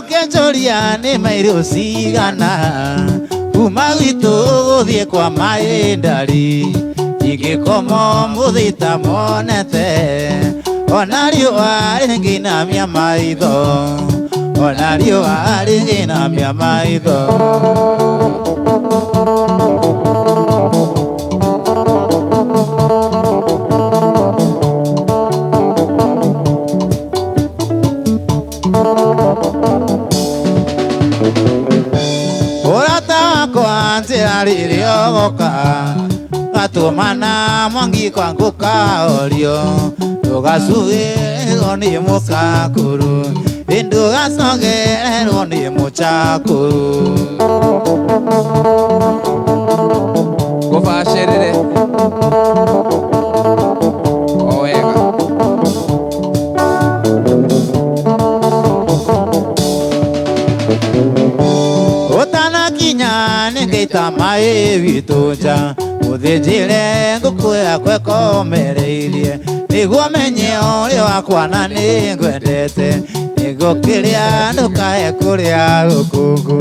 Kenjoria ni mairo cigana kuma gitu thie kwa maendari ingikomo muthita monete ona riũa rĩngĩinamia maitho ona riũa rĩngĩinamia maitho rĩrĩa goka gatumana mwangi kwangu kaorio tũgacuĩrwo nĩ mũkakũrũ ndũgacogererwo nĩ mũcakũrũ gũbacĩrĩre o wega ũtanakinya nĩngeita maĩ witũ nja ũthĩnjĩre ngũkũ yakwa ĩkomereirie nĩguo menye ũrĩ wakwa na nĩngwendete nĩguo kĩrĩa ndũkae kũrĩa rũkũngũ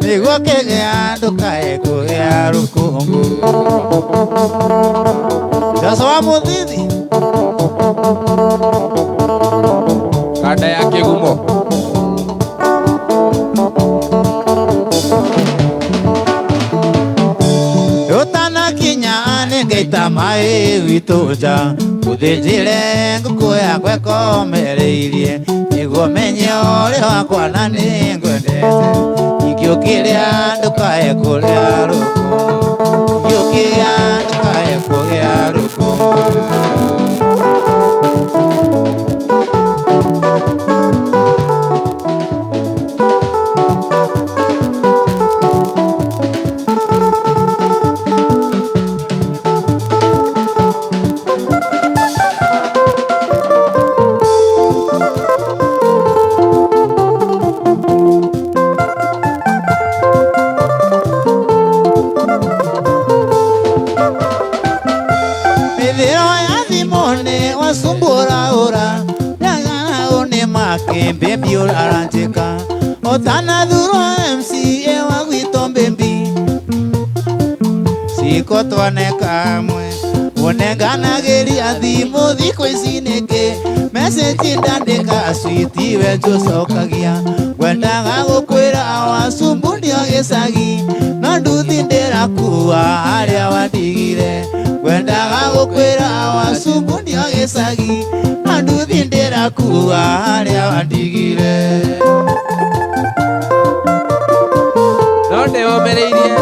nĩguo kĩrĩa ndũkae kũrĩa rũkũngũ Joshua wa Mũthithi kanda ya kĩgumo ngeita maĩ witũ nja ũthĩnjĩre ngũkũ yakwa ĩkomereirie nĩguo menye ũrĩ wakwa na nĩngwendete ingĩũkĩrĩa ndũkae kũrĩa rũkũngũ ingĩũkĩrĩa ndũkae kũrĩa rũkũngũ Baby uraranjika otana dhurwa MCA wa gwito baby siko twane kamwe unenganagĩria thimũ thikũ ici nĩkĩ message ndandĩka switi we njocokagia ngwendaga gũkwĩra wacumbu ndio gĩcagi no nduthi ndĩrakua harĩa wandigire ngwendaga gũkwĩra wacumbu ndio gĩcagi no nduthi ndĩrakua harĩa wandigire no ndĩũmĩrĩirie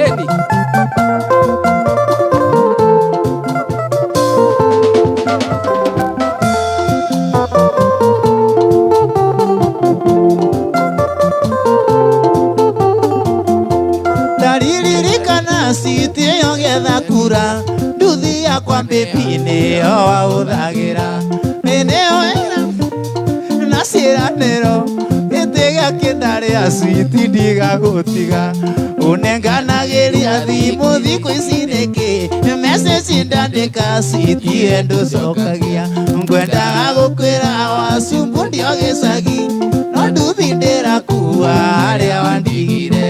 ĩni ndaririkana citi ĩyo getha kura nduthi yakwa baby nĩyo waũthagĩra nĩyo na ciĩranĩro gĩtĩga kĩndarĩa citi ndigagũtiga unenganagĩria thimũ thikũ ici nĩkĩ message ndandĩka citi we ndũcokagia ngwendaga gũkwĩra wacumbu ndio gĩcagi no nduthi ndĩrakua harĩa wandigire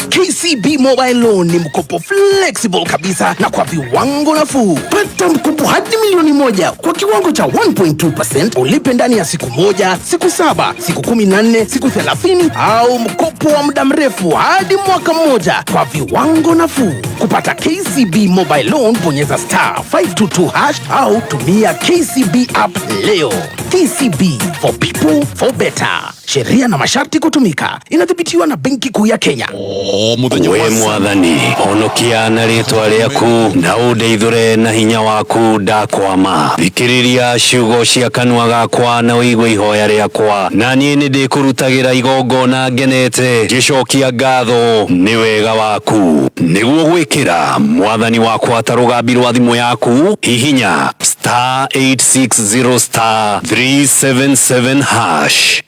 KCB Mobile Loan ni mkopo flexible kabisa na kwa viwango nafuu. Pata mkopo hadi milioni 1 kwa kiwango cha 1.2%, ulipe ndani ya siku 1, siku 7, siku 14, siku 30 au mkopo wa muda mrefu hadi mwaka 1 kwa viwango nafuu. Kupata KCB Mobile Loan bonyeza *522# au tumia KCB app leo. KCB for people for better. Sheria na masharti kutumika. Inadhibitiwa na Benki Kuu ya Kenya. We mwathani honokia na ritwa riaku na undeithure na hinya waku ndakwama. Thikiriria ciugo cia kanua gakwa na uigue ihoya riakwa, na niĩ nĩndĩkũrutagira igongona ngenete ngicokia ngatho nĩ wega waku. Nĩguo gwĩkĩra mwathani wakwa ta rũgambi rwa thimũ yaku, hihinya *860*377#.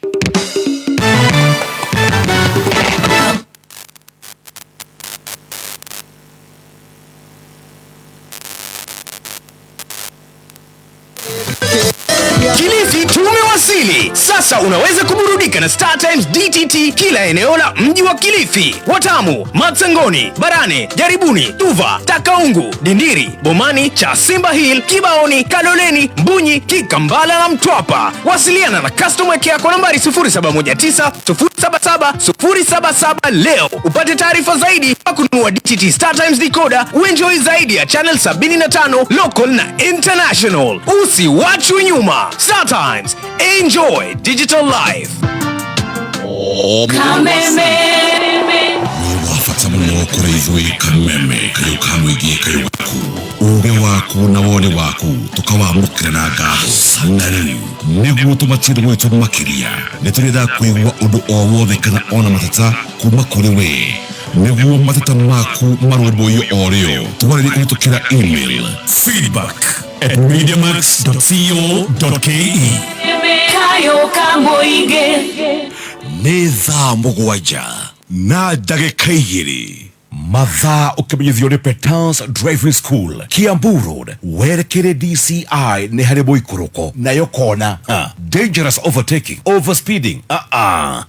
Kilifi tumewasili. Sasa unaweza kuburudika na Star Times DTT kila eneo la mji wa Kilifi. Watamu, Matsangoni, Barane, Jaribuni, Tuva, Takaungu, Dindiri, Bomani, Chasimba Hill, Kibaoni, Kaloleni, Mbunyi, Kikambala na Mtwapa. Wasiliana na customer care kwa nambari 0719077077 leo. Upate taarifa zaidi kwa kununua DTT Star Times decoder, uenjoy zaidi ya channel 75 local na international. Usiwachwe nyuma. Star Times, enjoy digital life. Kameme wafata muno kureithwe kameme kayo kamwigie kayo waku uge waku na wone waku tukawamukira na ngatho sanari niguo tumatire mwetu makiria niturenda kwigwa undu o wothe kana ona matata kuma kuri we niguo matata maku marumbuyo oreo twarire kutukira email feedback@mediamax.co.ke kayo kamboige nĩ thaa mũgwanja na ndagĩka 2 mathaa ũkĩmenyithio nĩ Petans Driving School Kiambu Road werekere DCI nĩ harĩ mũikũrũko nayo kona dangerous overtaking overspeeding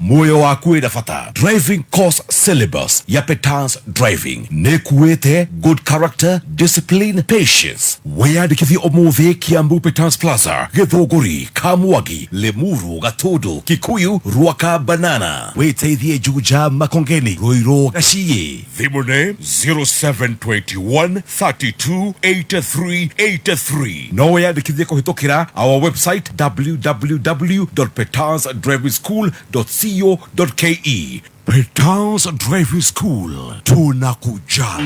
muoyo waku wĩna bata. Driving course syllabus ya Petans Driving nĩ kuĩte good character, discipline, patience. Wĩyandĩkithie ũmũthĩ Kiambu Petans Plaza, Gĩthũngũri, Kamwagi, Limuru, Gatũndũ, Kikuyu, Ruaka, Banana. Wĩteithie Juja, Makongeni, Ruiru, Gaciĩ. Thimũ nĩ 0721 32 83 83. No wĩyandĩkithie kũhĩtũkĩra our website www.petansdrivingschool.co.ke. Petans Driving School, tunakujali.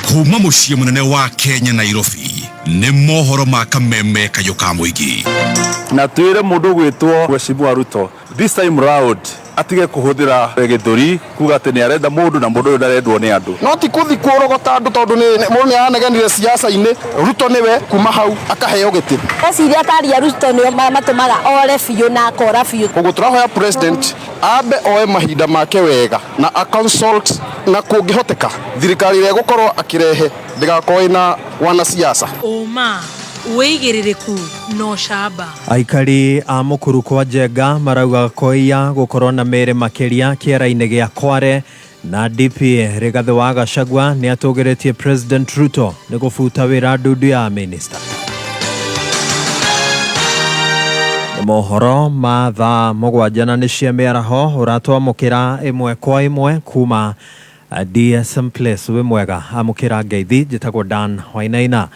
Kuma muciĩ munene wa Kenya Nairobi nĩ mohoro ma kameme kayo ka mũingĩ. Na twĩre mũndũ gwĩtwo Mheshimiwa Ruto this time round atige kuhuthira gĩthũri kuga atĩ nĩ arenda mũndũ na mũndũ ndarendwo nĩ andũ. No ti kuthi kũrogota andũ tondũ mũndũ nĩ anegenire siasa-inĩ. Ruto nĩwe kuma hau akaheo gĩtĩ. Eciria karia Ruto nĩ matũmaga ore biũ na akora biũ. Koguo tũrahoya president ambe oe mahinda make wega na a consult na kũngĩhoteka thirikari ĩrĩa gũkorwo akĩrehe ndĩgakorwo na wanasiasa. Oma wĩigĩrĩrĩku no camba. Aikari a mũkuru kwa Njenga marauga koia gũkorwo na mere makĩria kĩara-inĩ gĩa Kware, na DP Rigathĩ wa Gachagua nĩ atũgĩrĩtie President Ruto nĩ gũbuta wĩra ndundu ya minister. Mohoro ma thaa mũgwanja na nĩ cia mĩaraho ũratwamũkĩra ĩmwe kwa ĩmwe kuma DSM Place. We mwega amũkĩra ngeithi njĩtagwo Dan Wainaina.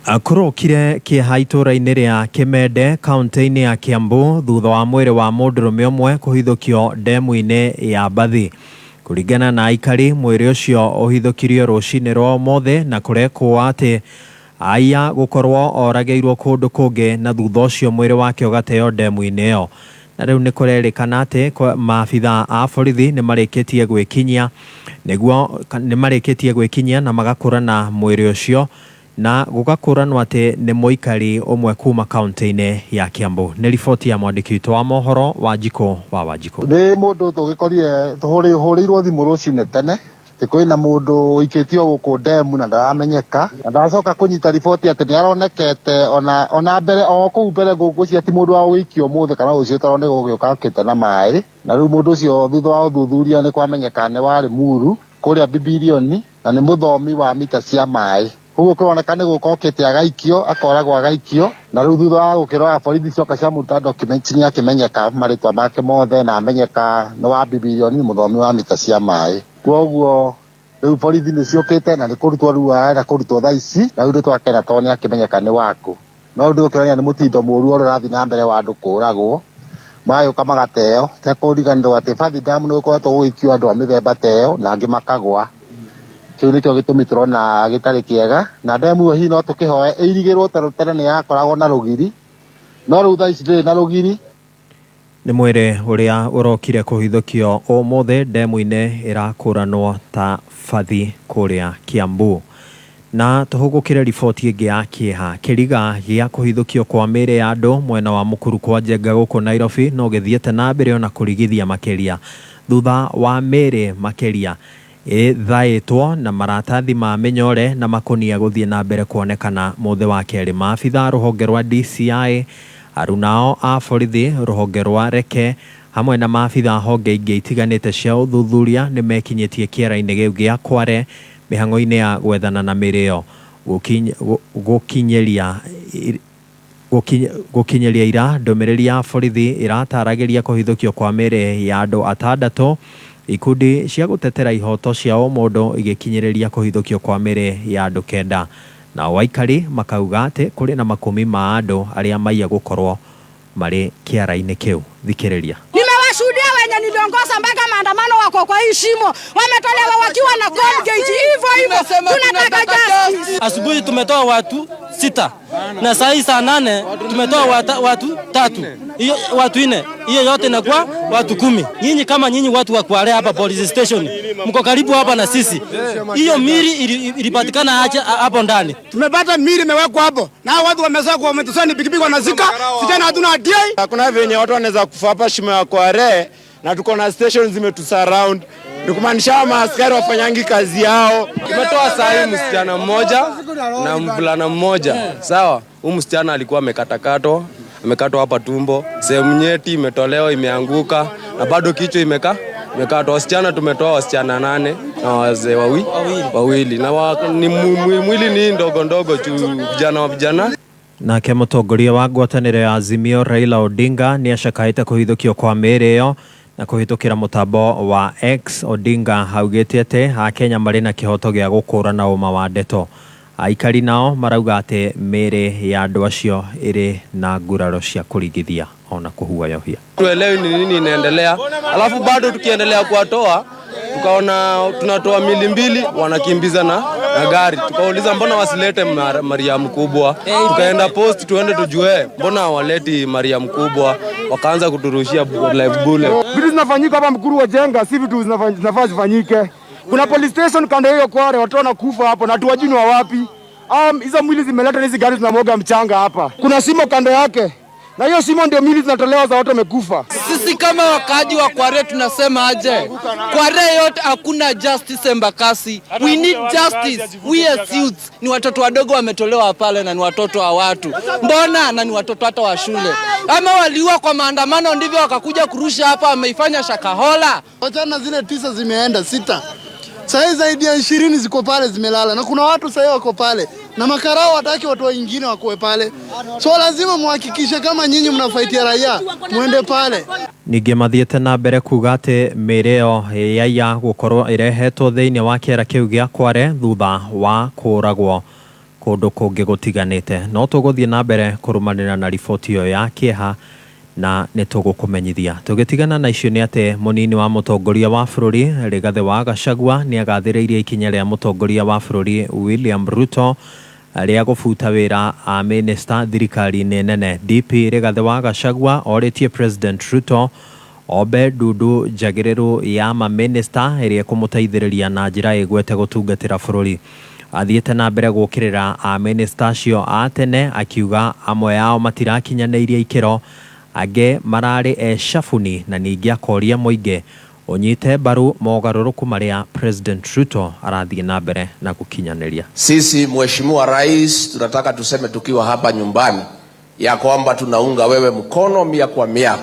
Akurokire kĩeha itũra-inĩ rĩa Kĩmende kaunti-inĩ ya Kiambu thutha wa mwĩrĩ wa mũndũrũme ũmwe kũhithũkio ndemu-inĩ ya Mbathi. Kũringana na aikari, mwĩrĩ ũcio ũhithũkirio rũcinĩ rwa ũmũthĩ na kũrekwo atĩ aya gũkorwo oragĩirwo kũndũ kũngĩ na thutha ũcio mwĩrĩ wake ũgateo ndemu-inĩ ĩyo. Na rĩu nĩ kũrerĩkana atĩ maabitha a borithi nĩ marĩkĩtie gwĩkinyia na magakũrana mwĩrĩ ũcio na gũgakũranwo atĩ nĩ mũikari ũmwe kuma kaunti-inĩ ya Kiambu. Nĩ riboti ya mwandĩki witũ wa mohoro Wanjikũ wa Wanjikũ. Nĩ mũndũ tũgĩkorire tũhũrĩirwo thimũ rũcinĩ tene kwĩna mũndũ ũikĩtio gũkũ ndemu na ndaramenyeka, na ndacoka kũnyita riboti atĩ nĩ aronekete ona mbere o kũu mbere ngũkũcia ti mũndũ wa gũikio mũthĩ kana ũcio tondũ nĩ gũgĩũka akĩte na maĩ. Na rĩu mũndũ ũcio thutha wa ũthuthuria nĩ kwamenyeka nĩ wa Limuru kũrĩa Bibilioni na nĩ mũthomi wa mita cia maĩ. Koguo kuronekana gukokete agaikio akoragwo agaikio na riu thutha wa gukirora borithi cio kaciamuta documents ni akimenyeka maritwa make mothe na amenyeka no wa bibilioni muthomi wa mita cia mai. Koguo riu borithi ni ciokite na ni kurutwo riu na kurutwo thaici na riu twakena toni akimenyeka ni waku. No ndu ukirania ni mutindo muru ora rathi na mbere wa andu kuragwo mayo kama gateo te kuriganirwo ati Fathi Dam no ukoretwo guikio andu a mithemba teo na angi makagwa. Kiu nikio gitumi turona gitari kiega na demu hi no tukihoe irigirwo tene ni yakoragwo na rugiri no riu thaici ndiri na rugiri. Nĩ mwĩrĩ ũrĩa ũrokire kũhithũkio ũmũthĩ ndemu-inĩ ĩrakũranwo ta Fathi kũrĩa Kiambu. Na tũhũgũkĩre riboti ĩngĩ ya kĩeha. Kĩriga gĩa kũhithũkio kwa mĩĩrĩ ya andũ mwena wa mũkuru kwa Njenga gũkũ Nairobi no gĩthiĩte na mbere ona kũrigithia makĩria thutha wa mĩĩrĩ makĩria thaĩtwo na maratathi ma mĩnyore na makonia gũthiĩ na mbere kuonekana mũthĩ wa kerĩ. Maabitha rũhonge rwa DCI, arunao a borithi rũhonge rwa reke hamwe na maabitha honge ingĩ itiganĩte cia ũthuthuria nĩ mekinyĩtie kĩara-inĩ gĩu gĩa Kware mĩhang'o-inĩ ya gwethana na mĩrĩo gũkinyĩria ira. Ndũmĩrĩri ya borithi ĩrataragĩria kũhithũkio kwa mĩĩrĩ ya andũ 6, ikundi cia gũtetera ihoto cia mũndũ igĩkinyĩrĩria kũhithũkio kwa mĩĩrĩ ya andũ 9. Na waikari makauga atĩ kũrĩ na makumi ma andũ arĩa maiya gũkorwo marĩ kĩara-inĩ kĩu. Thikĩrĩria. Nimewashuhudia wenye niliongoza mpaka maandamano wako kwa hii shimo, wametolewa wakiwa na Colgate hivyo. Tunataka justice. Asubuhi tumetoa watu 6 na saa hii saa 8 tumetoa watu 3. Hiyo watu 4. Hiyo yote inakuwa watu 10. Nyinyi kama nyinyi watu wa Kware hapa police station mko karibu hapa na sisi. Hiyo miri ilipatikana acha hapo ndani. Tumepata miri imewekwa hapo. Na watu wamesema kwa umetusani pikipiki wanazika. Vijana hatuna hatia. Hakuna venye watu wanaweza kufa hapa shimo ya Kware na tuko na stations zimetusurround. Ni kumaanisha maaskari wafanyangi kazi yao. Tumetoa saa hii msichana mmoja na mvulana mmoja. Sawa? Huyu msichana alikuwa amekatwa hapa tumbo. Sehemu nyeti imetolewa imeanguka na bado kichwa imekatwa. Wasichana tumetoa wasichana 8 na wazee wawili. Na ni mwili ni ndogo tu vijana. Nake mũtongoria wa ngwatanĩro ya Azimio Raila Odinga nĩ acakaĩte kũhithũkio kwa mĩĩrĩ ĩyo na kũhĩtũkĩra mũtambo wa X. Odinga haugĩte atĩ Akenya marĩ na kĩhoto gĩa gũkũũrana ũma wa ndeto. Aikari nao marauga atĩ mĩĩrĩ ya andũ acio ĩrĩ na nguraro cia kũrigithia ona kũhuayohia. Tuelewi ni nini inaendelea. Alafu bado tukiendelea kuwatoa tukaona tunatoa mili 2 wanakimbiza na gari. Tukauliza mbona wasilete Maria Mkubwa. Tukaenda post tuende tujue mbona hawaleti Maria Mkubwa. Wakaanza kuturushia live bullet. Vitu zinafanyika hapa Mkuru wa Njenga si vitu zinafaa zifanyike. Kuna police station kando hiyo Kware watu wanakufa hapo na tuwajini wa wapi. Hizo mwili zimeleta hizi gari zinamwaga mchanga hapa. Kuna simo kando yake. Na hiyo simo ndio mili zinatolewa za watu wamekufa. Sisi kama wakaaji wa Kware tunasema aje? Kware yote hakuna justice Embakasi. We need justice. We as youths ni watoto wadogo wametolewa pale na ni watoto wa watu. Mbona na ni watoto hata wa shule. Ama waliua kwa maandamano ndivyo wakakuja kurusha hapa wameifanya Shakahola. Wachana zile 9 zimeenda 6. Sasa zaidi ya 20 ziko pale zimelala na kuna watu sasa wako pale na makarao wataki watu wengine wakoe pale. So lazima muhakikishe kama nyinyi mnafaitia raia muende pale. Ningĩ mathiĩte na mbere kuga atĩ mĩĩrĩ ĩyo yaiya gũkorwo ĩrehetwo thĩinĩ wa kĩara kĩu gĩa Kware thutha wa kũragwo kũndũ kũngĩ gũtiganĩte. No tũgũthiĩ na mbere kũrũmanĩra na riboti ĩyo ya kĩeha na nĩtũgũkũmenyithia. Tũgĩtigana na icio nĩ atĩ mũnini wa mũtongoria wa bũrũri Rigathĩ wa Gachagua nĩ agathĩrĩirie ikinya rĩa mũtongoria wa bũrũri William Ruto rĩa gũbuta wĩra a minista thirikari-inĩ nene. DP Rigathĩ wa Gachagua orĩtie President Ruto ombe ndundu njagĩrĩru ya maminista ĩrĩa kũmũteithĩrĩria na njĩra ĩgwete gũtungatĩra bũrũri. Athiĩte na mbere gũkĩrĩra a minista acio a tene akiuga amwe yao matirakinyanĩirie ikĩro, angĩ mararĩ shabuni na ningĩ akoria mũingĩ onyite mbaru mogarũrũku marĩa President Ruto arathiĩ na mbere na kukinyanĩria. Sisi Mheshimiwa Rais tunataka tuseme tukiwa hapa nyumbani ya kwamba tunaunga wewe mkono 100%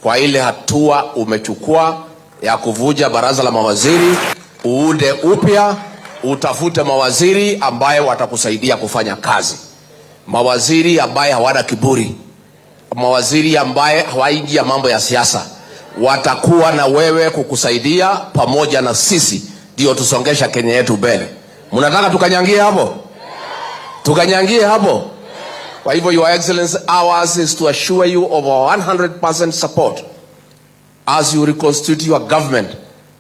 kwa ile hatua umechukua ya kuvuja baraza la mawaziri, uude upya, utafute mawaziri ambaye watakusaidia kufanya kazi, mawaziri ambaye hawana kiburi, mawaziri ambaye hawaingia mambo ya siasa. Watakuwa na wewe kukusaidia pamoja na sisi, ndio tusongesha Kenya yetu mbele. Mnataka tukanyangie hapo? Tukanyangie hapo? Kwa hivyo, Your Excellency, ours is to assure you of our 100% support as you reconstitute your government,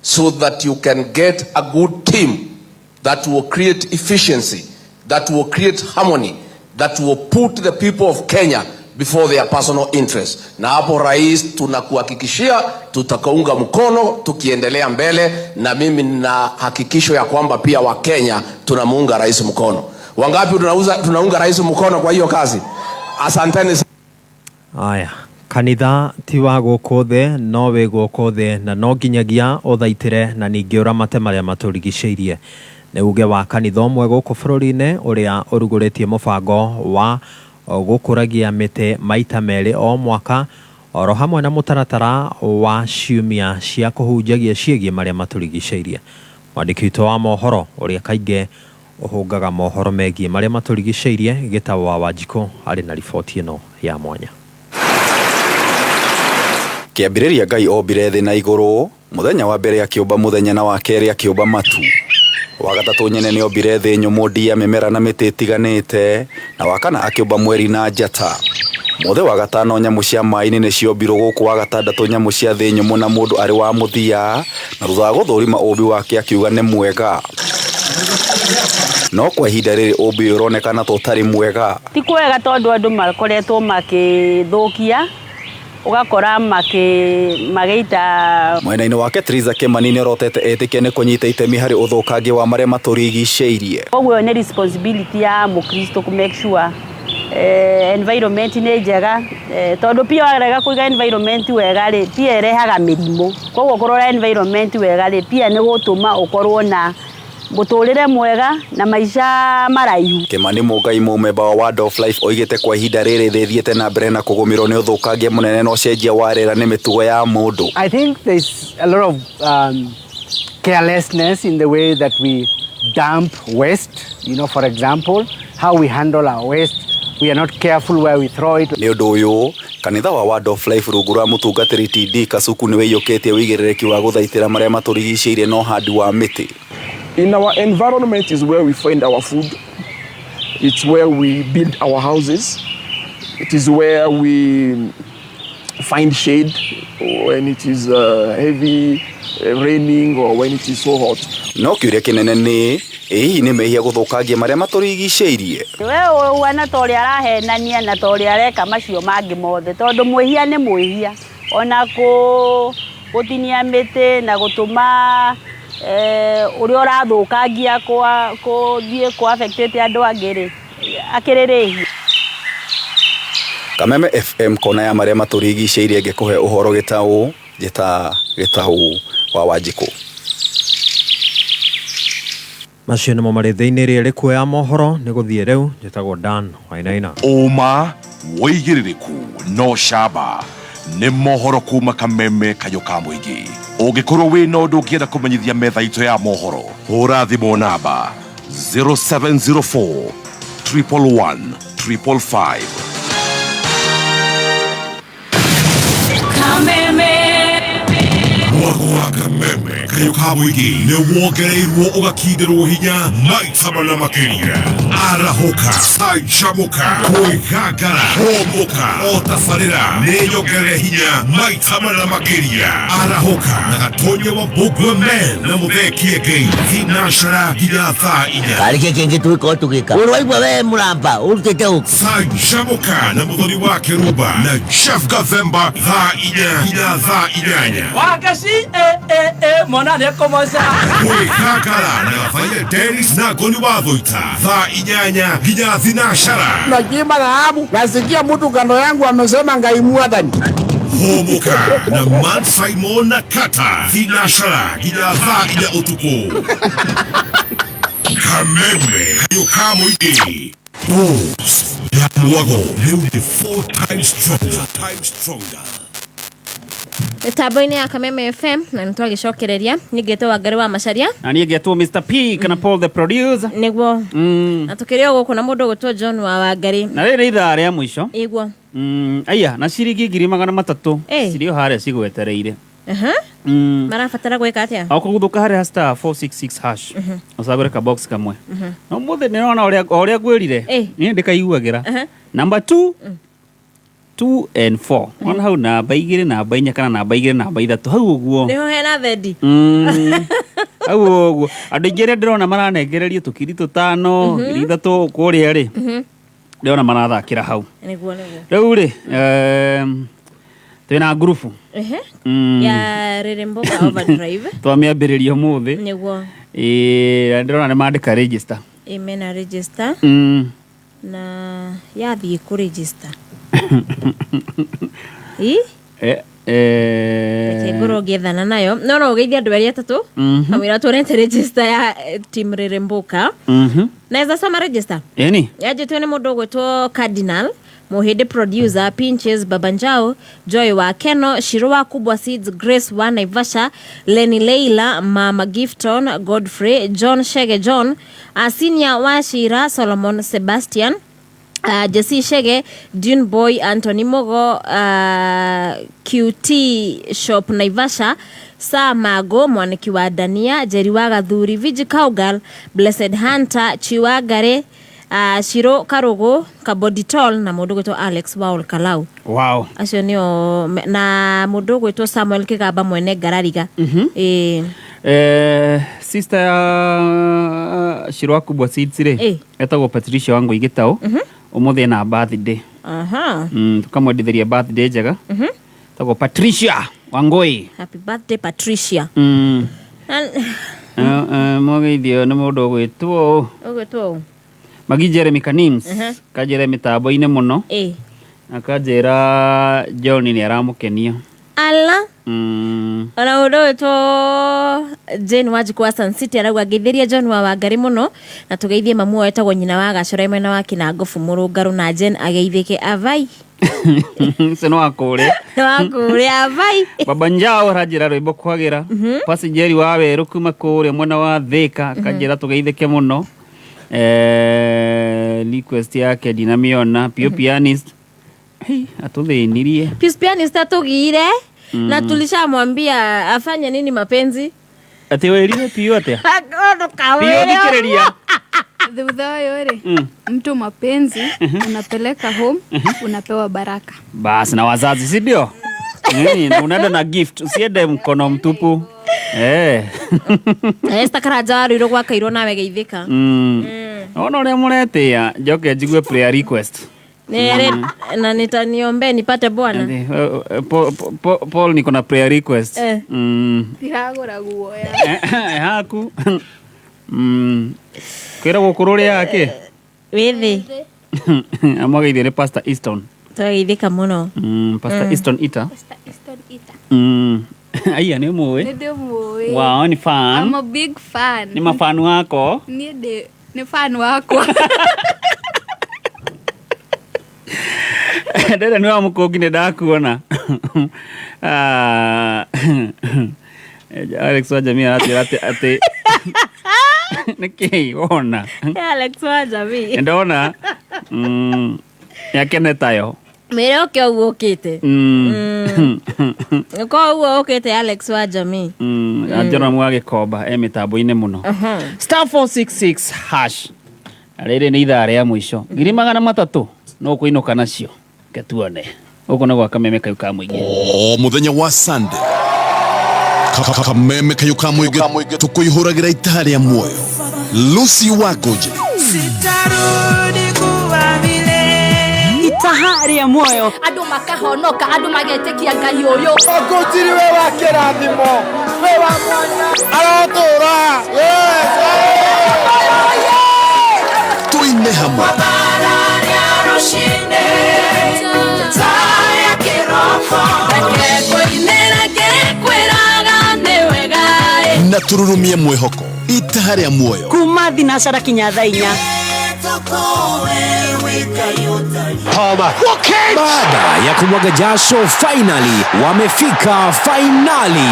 so that you can get a good team that will create efficiency, that will create harmony, that will put the people of Kenya before their personal interests. Na hapo rais, tunakuhakikishia tutakaunga mkono tukiendelea mbele, na mimi nina hakikisho ya kwamba pia wa Kenya tunamuunga rais mkono. Wangapi tunaunga rais mkono kwa hiyo kazi? Asanteni. Aya, kanitha ti wa gũkũ thĩ no wĩ gũkũ thĩ, na no nginyagia ũthaitĩre na ningĩ ũramate marĩa matũrigicĩirie. Nĩ uge wa kanitha ũmwe gũkũ bũrũri-inĩ ũrĩa ũrugũrĩtie mũbango wa gũkũragia mĩtĩ maita merĩ o mwaka, oro hamwe na mũtaratara wa ciumia cia kũhunjagia ciĩgiĩ marĩa matũrigicĩirie. Mwandĩki witũ wa mohoro ũrĩa kaingĩ ũhũngaga mohoro megiĩ marĩa matũrigicĩirie Gĩtaũ wa Wanjikũ arĩ na riboti ĩno ya mwanya. Kĩambĩrĩria Ngai ombire thĩ na igũrũ, mũthenya wa mbere akĩũmba mũthenya na wa kerĩ akĩũmba matu. Wa gatatũ nyene nĩ ombire thĩ nyũmũ, ndia, mĩmera na mĩtĩ ĩtiganĩte, na wa kana akĩũmba mweri na njata. Mũthĩ wa gatano nyamũ cia maĩ-inĩ nĩ ciombirwo gũkũ, wa gatandatũ nyamũ cia thĩ nyũmũ, na mũndũ arĩ wa mũthia, na thutha wa gũthũrima ũmbi wake akiuga nĩ mwega. No kwa ihinda rĩrĩ ũmbi ũronekana tũtarĩ mwega. Ti kwega tondũ andũ makoretwo makĩthũkia, ugakora magĩita. Mwena-inĩ wake Teresa Kimani nĩ orotete etĩkia nĩ kũnyita itemi harĩ ũthũkangia wa marĩa matũrigicĩirie. Koguo nĩ responsibility ya Mũkristo ku make sure environment nĩ njega, tondũ pia warega kũiga environment wega rĩ pia ĩrehaga mĩrimũ. Koguo kũrora environment wega rĩ pia nĩ gũtũma ũkorwo na mũtũrĩre mwega na maica maraihu. Kimani Mũngai, mũmemba wa Word of Life, oigĩte kwa ihinda rĩrĩ thĩ thiĩte na mbere na kũgũmĩrwo nĩ ũthũkangia mũnene na ũcenjia wa rĩera nĩ mĩtugo ya mũndũ. I think there's a lot of carelessness in the way that we dump waste. You know, for example, how we handle our waste. We are not careful where we throw it. Nĩ ũndũ ũyũ, kanitha wa Word of Life rungu rwa mũtungatĩri TD Kasuku nĩ wĩiyũkĩtie wĩigĩrĩrĩki wa gũthaitĩra marĩa matũrigicĩirie na ũhandi wa mĩtĩ. In our environment is where we find our food. It's where we build our houses. It is where we find shade when it is heavy raining or when it is so hot. No kĩũria kĩnene nĩ hihi nĩ mehia gũthũkangia marĩa matũrigicĩirie. Wewe ũwana ta ũrĩa arahenania na ta ũrĩa areka macio mangĩ mothe, tondũ mwĩhia nĩ mwĩhia, ona gũtinia mĩtĩ na gũtũma ũrĩa ũrathũkangia gũthiĩ kũ-affectĩte andũ angĩ rĩ akĩrĩrĩhia. Kameme FM kona ya marĩa matũrigicĩirie ngĩkũhe ũhoro Gĩtaũ, njĩta Gĩtaũ wa Wanjikũ. Macio nĩmo marĩ thĩinĩ rĩrĩ kuoya mohoro nĩ gũthiĩ rĩu, njĩtagwo Dan Wainaina. Ũma, wĩigĩrĩrĩku no camba nĩ mohoro kuma Kameme kayũ ka mũingĩ. Ũngĩkorwo wĩna ũndũ ũngĩenda kũmenyithia metha itũ ya mohoro, hũra thimũ namba 0704 111 555. Mwako wa Kameme kayũ ka mũingĩ nĩ wongereirwo ũgakindĩrwo hinya maita mana makĩria. Arahũka, canjamũka, kwĩgangara, homũka, o tabarĩra nĩ nyongerere hinya maita mana makĩria. Arahũka na Gatonye wa Mbũgua Men na Mũthee Ngai thinacara nginya thaa 4. Karĩkĩ kĩngĩ twĩko tũgĩka. Ũrwaigua we mũramba ũrutĩte ũkũ. Canjamũka na Mũthoni wa Kĩrumba na Chef Gathemba thaa 4 nginya thaa 8. Wakaci mwana nĩekũmoca. Kwĩgangara na Gabaire Dennis na Ngoni wa Thũita thaa 8 nginya thinacara. Najiba dhahabu, nasikia mtu kando yangu amesema Ngai Mwathani. Homuka na Man Simon na Kata thinacara nginya thaa 4 ũtukũ. Kameme kayũ ka mũingĩ. Dose ya mwago rĩu nĩ 4 times stronger. Taboini ya Kameme FM na nitwa gicokereria nigetwo Wangari wa Macharia na nigetwo Mr P kana Paul the producer niguo atukirio guko na mundu gutwo John wa Wangari na riri ithaa ria mwisho iguo aya na ciringi 300 cirio haria cigwetereire marafatara gweka atia akuguthuka haria star 466 hash usagure ka box kamwe no muthe ni ona oria gwirire ni ndikaiguagira number 2 2 and 4 ona hau namba 2 namba 4 kana namba 2 namba 3 hau uguo niho hena thedi hau uguo andu ingire ndirona maranengererio tukiri 5 3 kuria ri ndirona marathakira hau niguo riu ri twina group ya Reremboka Overdrive twamiambiririo muthi niguo ndirona ni mandika register imena register na yathi ku register ngoro gethana nayo no ugeithia andu eri atatu kamwira twarete register ya team Reremboka neza soma register yani yajetwe ni mundu gwetwo Cardinal Mohede producer Pinches Babanjao Joy wa Keno Shirwa Kubwa Seeds Grace wa Naivasha Lenny Leila Mama Gifton Godfrey John Shege John Asinia wa Shira Solomon Sebastian Jesse Shege Dune Boy Anthony Mogo QT Shop Naivasha Sa Mago Mwaniki wa Dania Jerry wa Gathuri Vigi Cowgirl Blessed Hunter Chiwagare Shiro Karogo Kaboditol na mundu gwetwo Alex Waul Kalau wow acio nio na mundu gwetwo Samuel Kigamba mwene Garariga sister ya Shiro Kubwa Seeds ri etagwo Patricia Wangu Igitao umuthi na birthday tukamwendithĩria birthday njega etagwo Patricia Wangui happy birthday Patricia mogeithio nĩ mũndũ gwĩtwo Magi Jeremy Kanims kajere mitambo-inĩ muno akajera John ni aramukenia ala ona mundu to Jane Wajikwa Sun City aragwa ngithiria John wa Wangari muno na tugeithie mamu wetagwo nyina wa Gacora mwena wa Kinangofu Murungaru na Jane ageithike avai seno akore avai Babanjao rajira rwimbo kwagira passenger wa Weru kuma kure mwena wa Thika kajera tugeithike muno request yake dinamiona pio pianist atudhinirie pianist atugire na tulishamwambia afanye nini mapenzi ati wewe pio ate akodo kawele pio dikereria thutha yore mtu mapenzi unapeleka home unapewa baraka basi na wazazi si ndio unaenda na gift usiende mkono mtupu karaja wariro gwa kairo nawe geithika ona ule muretia njoke jigue prayer request nere na nitaniombe nipate bwana Paul niko na prayer request tiragora guoya haku kwira gukururi yake withi amageithio ni Pastor Easton twageithika muno Pastor Easton Ita aya ni muwe wow ni fan I'm a big fan ni mafan wako ni fan wako dada ni wa mukogine dakuona Alex wa jamii ate nikei ona Alex wa jamii ndona yakene tayo mere okyo ukite ko uwo ukite Alex wa jamii ajana mwage koba mitambo-inĩ muno star 466 hash rĩrĩ nĩ ithaa rĩa mwisho 300 no kuinuka nacio ketuone uko na Kameme kayu ka muingi muthenya wa Sunday Kameme kayu ka muingi tukuihuragira itari ya muoyo Lucy Wagoje sitarudi kuwa vile itahari ya muoyo andu makahonoka andu magetekia Ngai uyu ogotiri we wa kirathimo we wa mwanya aratura tuine hamwe na tururumie mwihoko itahari ya muoyo kuma thinacara kinya thainya Baada ya kumwaga jasho, finally wamefika finali.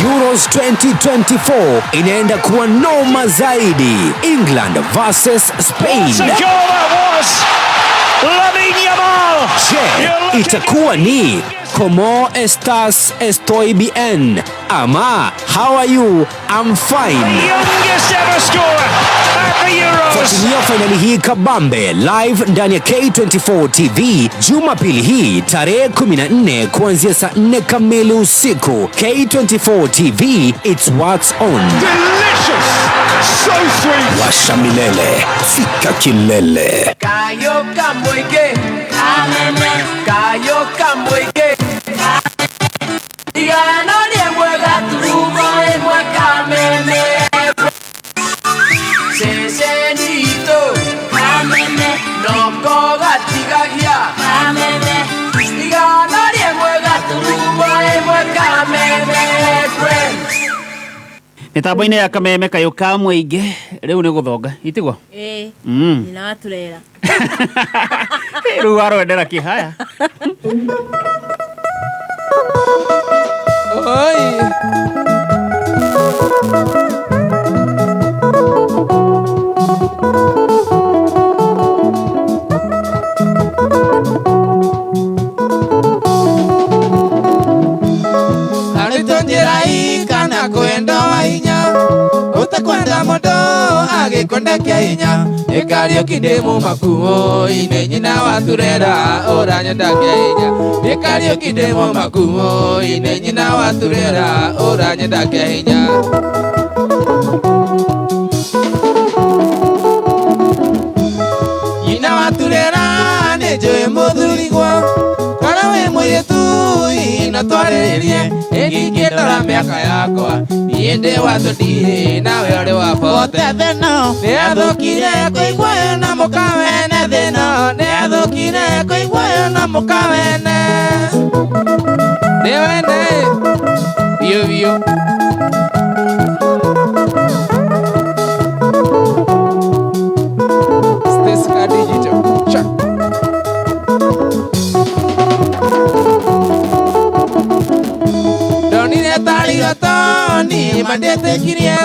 Euros 2024 inaenda kuwa noma zaidi. England versus Spain. Je, itakuwa ni Como estas? Estoy bien. Ama how are you? I'm fine. Fuatilia finali hii kabambe live ndani ya K24 TV Jumapili hii tarehe 14 kuanzia saa 4 kamili usiku. K24 TV, it's what's on. Delicious, so sweet. Washa milele, fika kilele. Kayo kamweke, ameme. Kayo kamweke, igano ni mwega turumo mweka meme. Sesenito, ameme. Noko gatigagia, ameme. Igano ni mwega turumo mweka meme. Mitambo-inĩ ya kameme kayo ka mũingĩ rĩu nĩ gũthonga itigwo nina waturera rĩu warwendera kĩhaya kana kwenda wainya utakwenda mondo agikonda kianya ikario kidemu makuo ine nyina waturera oranyenda kianya ikario kidemu makuo ine nyina waturera oranyenda kianya nyina waturera nejoe muthurigwa kana we mwitu ina twarerie Ikindora miaka yakwa niende watudie nawe uri wapote theno ni athukire kuigwa na mukawene theno ni athukire kuigwa na mukawene ni wende bio bio Steska Digital check Tani mandete kirie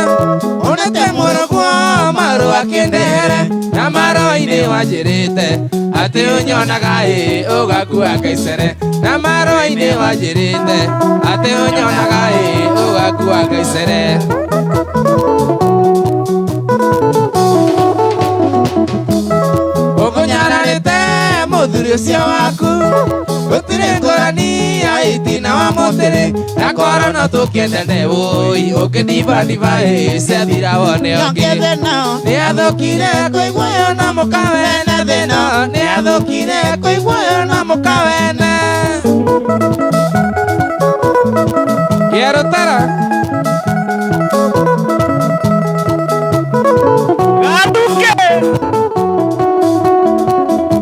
onete morogwo maru akendere na maro ine wajirite ate unyonaga ugakua kaisere na maro ine wajirite ate unyonaga ugakua kaisere ogunyararite muthuri ucio waku gutire ngorani ya itina wa mutere na korona tukiendene woi ukidiva diva sethira wone ongi ni athukire kuigwa na mukawene thina ni athukire kuigwa na mukawene quiero tara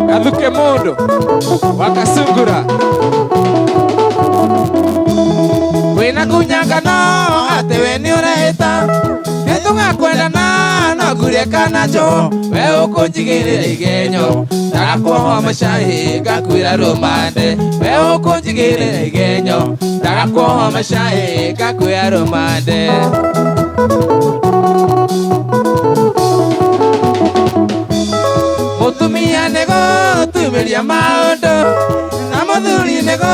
Gaduke modo wakasungura Wina kunyangano atewe ni urehita Netunga kwenda no gurie kana jo We ukunjigirira igenyo Ndagakuohwo mashahi ngakwira rumande We ukunjigirira igenyo Ndagakuohwo mashahi ngakwira rumande Mutumia nego tumiria maundu na muthuri nego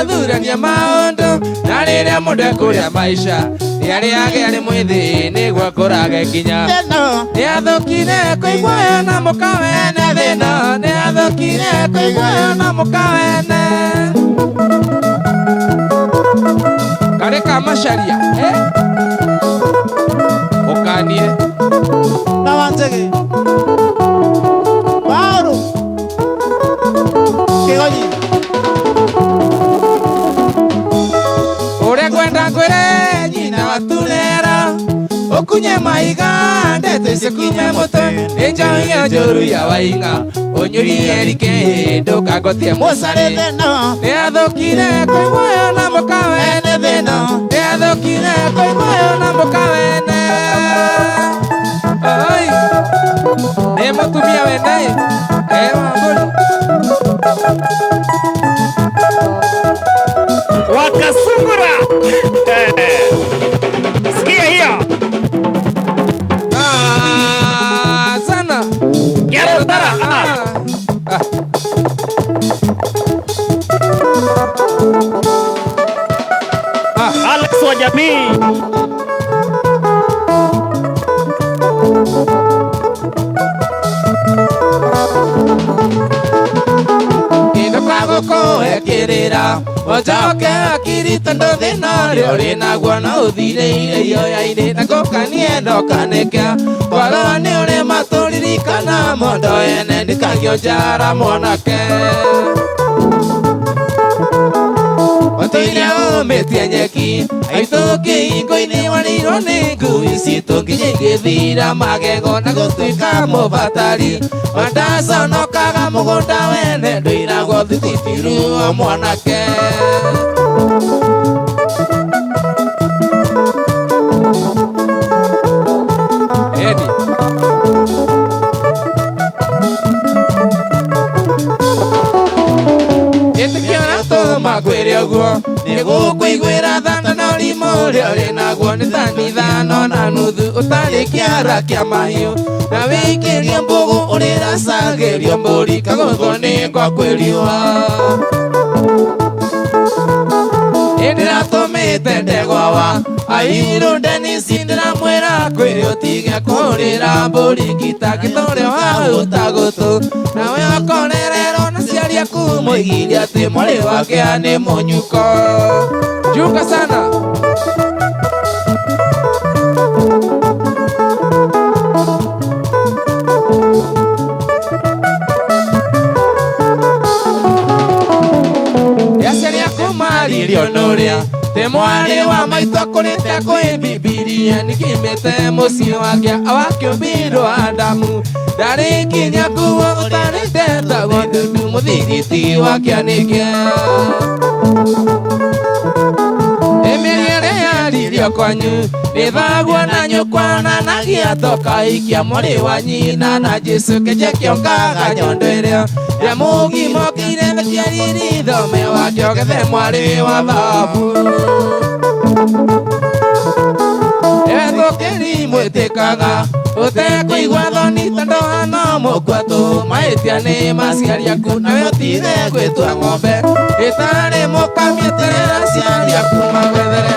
thurania maundu na riria mundu ekuria maisha riaria ari mwithi niguo kurage kinya ni athukire kuigwa na mukawene thina ni athukire kuigwa na mukawene kareka masharia ukanie na wanjege Ure kwenda kwere nyina waturera Okunye maiga ndete se kunye mote Eja joru ya wainga Onyuri erike ndoka gotie musare theno Ni athukire kuigwa na mukawene theno Ni athukire kuigwa na mukawene Ai Ojoke akiri tondo thina ria uri naguo na uthireire ioya-ini na ngũkanie ndokanĩkia ngoro nĩ ũrĩ matũririkana mondo ene ndikagio njara mwanake Otoiria ũmĩtie nyeki aitũ kĩhingo-inĩ wanĩirwo nĩ ngui citũ nginya igĩthira magego na gũtuĩka mũbatari mandaconokaga mũgũnda wene ndũiragwo thititiru o mwanake Edi makwĩre ũguo nĩgũkũiguĩra thata na ũrimũ ũrĩa ũrĩ naguo nĩ tani ithano na nuthu ũtarĩ kĩara kĩa mahiũ na wĩikĩrio mbũgũ ũrĩracagĩrio mbũri kagũthwo nĩ ngwakũ riũa ndĩratũmĩte ndegwa wa airũ Denisi ndĩramwĩra kwĩrĩ ũtige kũrĩra mbũri ngitagĩtorĩa hau tagũtũ nawe akorererwo na ciari aku mũigire atĩ mwarĩ wake nĩ mũnyuko Junga sana Yaciari aku maririo n'ũrĩa te mwarĩ wa maitũ akũrĩte kwĩ Bibilia nĩkĩmĩte mũciĩ wake awakĩũmbirwo Adamu ndarĩkinya nguo ũtarĩte tagwo ndundu mũthigiti wakĩanĩke Emĩrĩre yaririo kwanyu nĩthagwo na nyũkwa na nagĩatoka ikia mwarĩ wa nyina na Jesu kenje kĩongaga nyondo ĩrĩa ya mũgima ũkĩire metiariri thome wake ũgethe mwarĩ wa thahabu Ethũkĩri mwĩtĩkaga ũtekũigua thoni tondũ hana mũkwatũ mahĩtia nĩ maciari aku nawe ũtige gwĩtua ng'ombe ĩtarĩ mũkamie terera ciari aku magwethere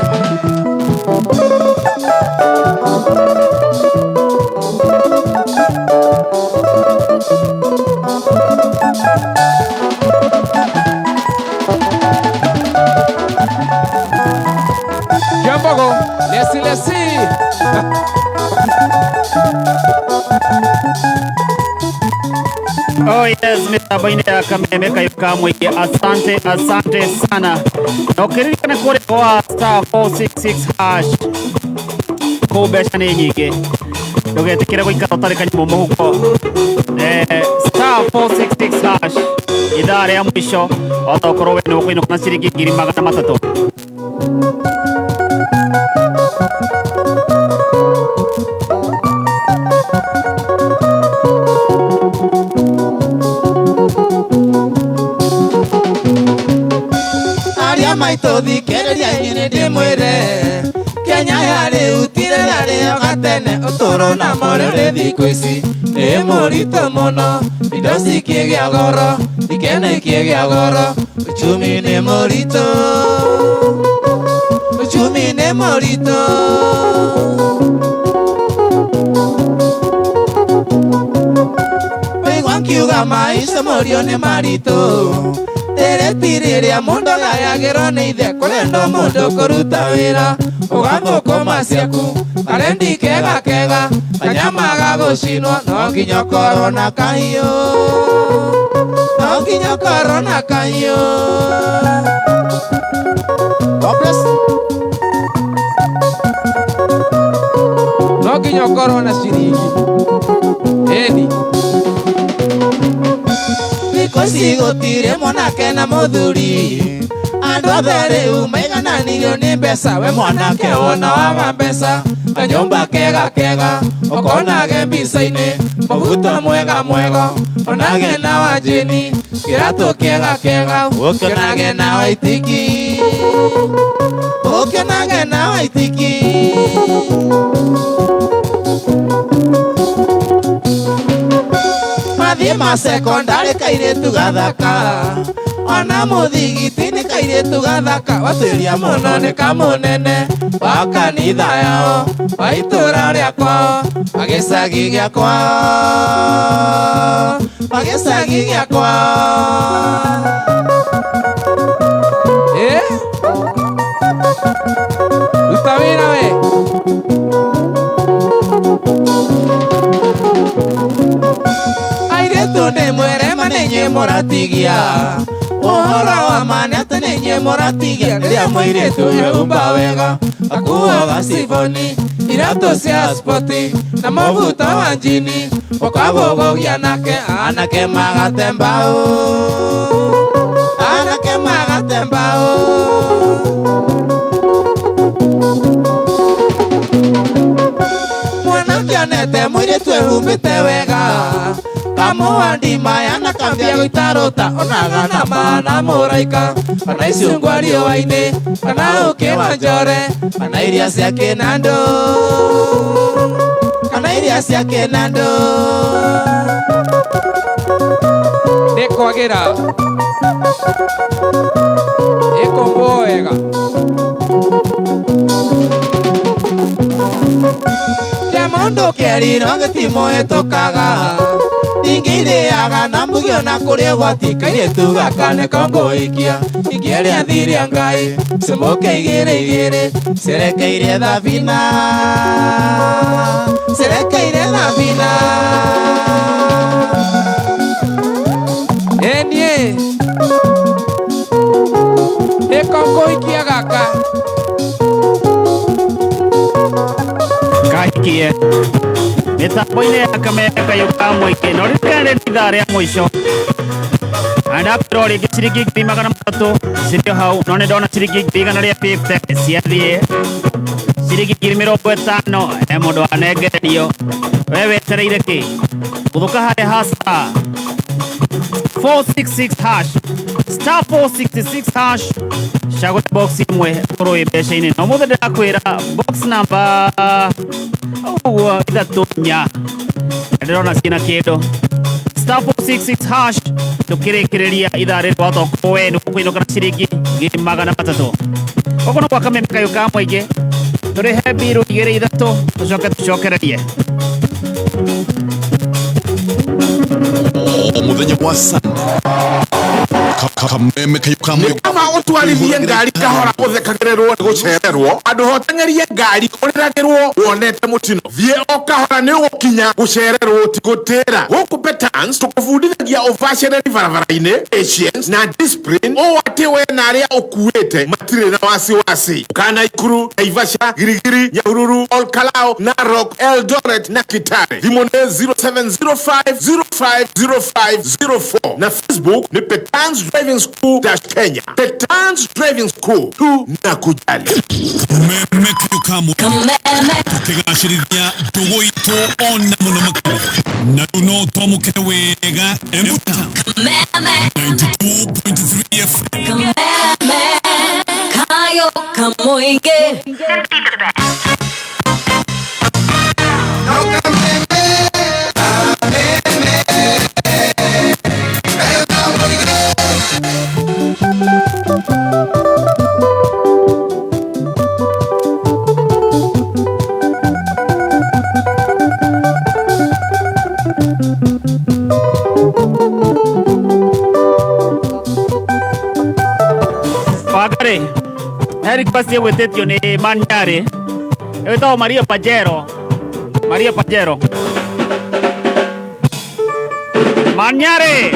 Jambogo, lesi Oh yes, mitambo-inĩ ya Kameme Kayuka Mwĩingĩ, asante sana. Na ũkĩririkana kũrĩ kwa star 466 hash kũu mbeca nĩ nyingĩ, ndũgetĩkĩre gũikara ũtarĩ kanyamũ mũhuko. Star 466 hash ithaa rĩa mũico otokorwo we nĩ ũkũinũka na ciringi 300,000. Maitũ thikĩrĩria inyuĩ ndĩmwĩre Kenya yarĩ utire yarĩ gatene ũtũro na morere thikũ ici nĩ mũritũ mũno indo cikĩgĩa goro ikeno ikĩgĩa goro uchumi nĩ mũritũ Waigua nkiuga maisha morio nĩ maritũ Rĩrĩa mũndũ agayagĩrwo nĩ ithe kũrendwo mũndũ kũruta wĩra ũgathũkũma ciaku karendi kega kanyama ga gũcinwo no nginya ũkorwo na kahiũ no nginya ũkorwo na ciringi eni Kosi gũtirĩ mwanake na mũthuri andũ othe rĩu maigananirio nĩ mbeca we mwanake wona waga mbeca kanyũmba kega ũkonage mbica-inĩ mũbuto mwega onage na wanjini kĩratũ kega ũkĩonage na waitiki Mathiĩ ma secondary kairĩtu gathaka ona mũthigiti nĩ kairĩtu gathaka watuĩria mũno nĩ kamũnene wa kanitha yao wa itũra rĩa kwao agĩcagi gĩakwa Ruta wĩra we. Airĩtu nĩ mwĩre manenye mũratigia. Ũhoro wa mane atĩ nĩnyuĩ mũratigia. Rĩrĩa mũirĩtu eumba wega akuaga ciboni, iratũ cia spoti na maguta wa njini, ũkavogogia nake anake magate mbaũ, anake magate mbaũ. Mwanake onete mũirĩtu ehumbĩte wega, kamũa ndima yana kambia gũitarũta, onaga na mana mũraika, kana icungwa riũa-inĩ, kana ũkĩ wa njore, kana iria cia kĩnandũ, kana iria cia kĩnandũ. Nĩkwagĩra ĩkombwo wega. Kĩa mũndũ kĩeriro gĩtimũhĩtũkaga, ingĩrĩaga na mbugio na kũrĩa gwati kairĩtu gaka nĩkongũikia, ingĩrĩa thirĩa Ngai cimũke igĩrĩ cerekeire thabina, cerekeire thabina. Enie nĩkongũikia gaka kahikie mitambo-inĩ ya Kakamega Kayũka Mũingĩ no rĩrĩ nĩ ithaa rĩa mũico andakorwo rĩngĩ ciringi 300 cirĩ hau no nĩ ndona ciringi 100 rĩa 50 ciathiĩ ciringi 50 mũndũ anengererio we wetereire kĩ gũthũka harĩa hasa 466 hash star 466 hash cagũra box imwe korwo ĩ mbeca-inĩ no mũthĩ ndĩrakwĩra box number ũguo ithatũ nya ndĩrona ciĩna kĩndũ star 466 hash tũkĩrĩkĩrĩria ithaa rĩrĩ watoko we nĩ ũkũinũka na ciringi 300 ũguo no gwa Kakamega Kayũka Mũingĩ tũrĩhe mbiru 2-3 tũcoke tũcokererie mũthenya wa Sunday Kakamega Kayũka Mũingĩ kama ũtwarithie ngari kahora ũthekagĩrĩrwo nĩ gũcererwo andũ hotangerie ngari ũrĩragĩrwo wonete mũtino thiĩ o kahora nĩ ũgũkinya gũcererwo ti gũtĩra gũkũ Petans tũkũbundithagia ũbacĩrĩri barabara-inĩ patience na discipline ũũ atĩ we na arĩa ũkuĩte matirĩ na wasiwasi Nakuru, Naivasha, Girigiri, Nyahururu, Olkalao, Narok, Eldoret na Kitale. Thimũ nĩ 0705050504 na Facebook ni Petans Driving School Kenya. Petans Driving School tunakujali. Kakamega Kayũka Mũingĩ tũkĩgacĩrithia ndũgũ itũ ona mũno makĩria na no twamũkĩre wega Embuta 92.3 FM. Kayũka Mũingĩ. Wagare Eric Basie wetetio nĩ Maniare ewetagwo Maria Pajero Maniare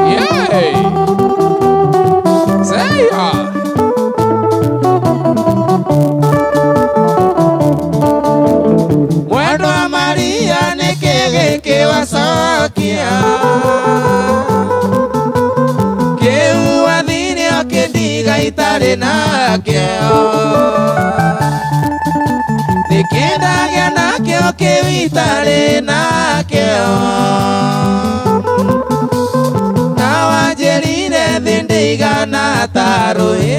Yay! Say ya! Mwendo wa Maria nĩ kĩgĩkĩ wacokia kĩu wathirio kĩndiga itarĩ nakĩo nĩkĩndagĩa nakĩo kĩu itarĩ nakĩo na wanjĩrire thĩ ndĩigana ta rũĩ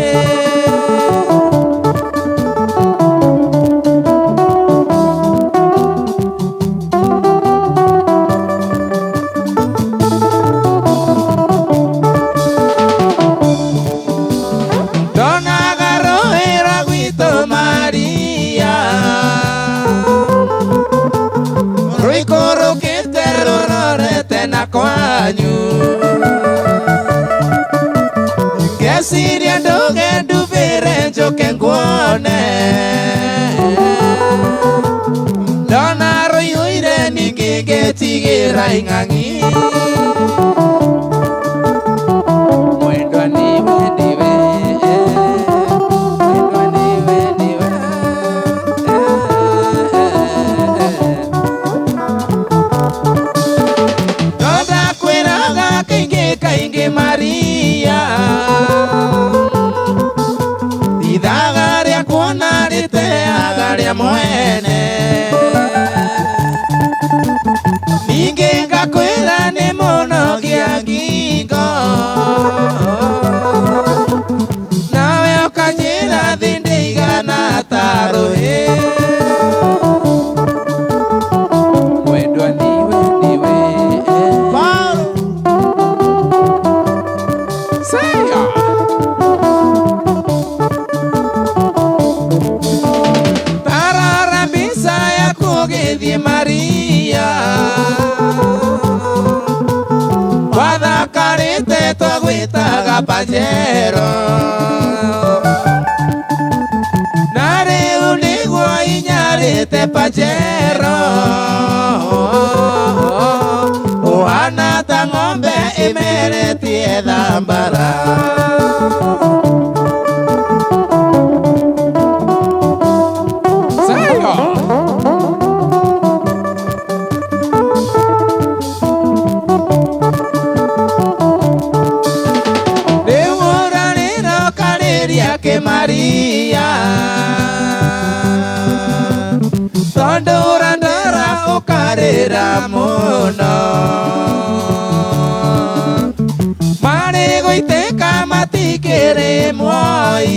ndonaga rũĩ rwa gwitũ Maria rũikũrũkĩte rũrorete na kwanyu njoke nguone ndona rũihũire ningĩ ngĩtigĩra ing'ang'i mwendwa niwe ndiwe mwendwa niwe ndiwe ndonda kwĩraga kaingĩ kaingĩ Maria ithaga rĩa kuona rĩteaga rĩa mwene ningĩ ngakwĩra nĩ mũnogia ngingo nawe ũkanjĩra thĩ ndĩigana ta rũĩ mwendwa niwe ndiwe Saya tarara mbisa ya kũgĩthiĩ Maria wathakarĩte twagwĩtaga Pajero na rĩu nĩguo inyarĩte Pajero ũhana ta ng'ombe ĩmeretie thambara Maria tondũra ndara ũkarĩra mũno marĩ gũitĩka matikĩrĩ mwoi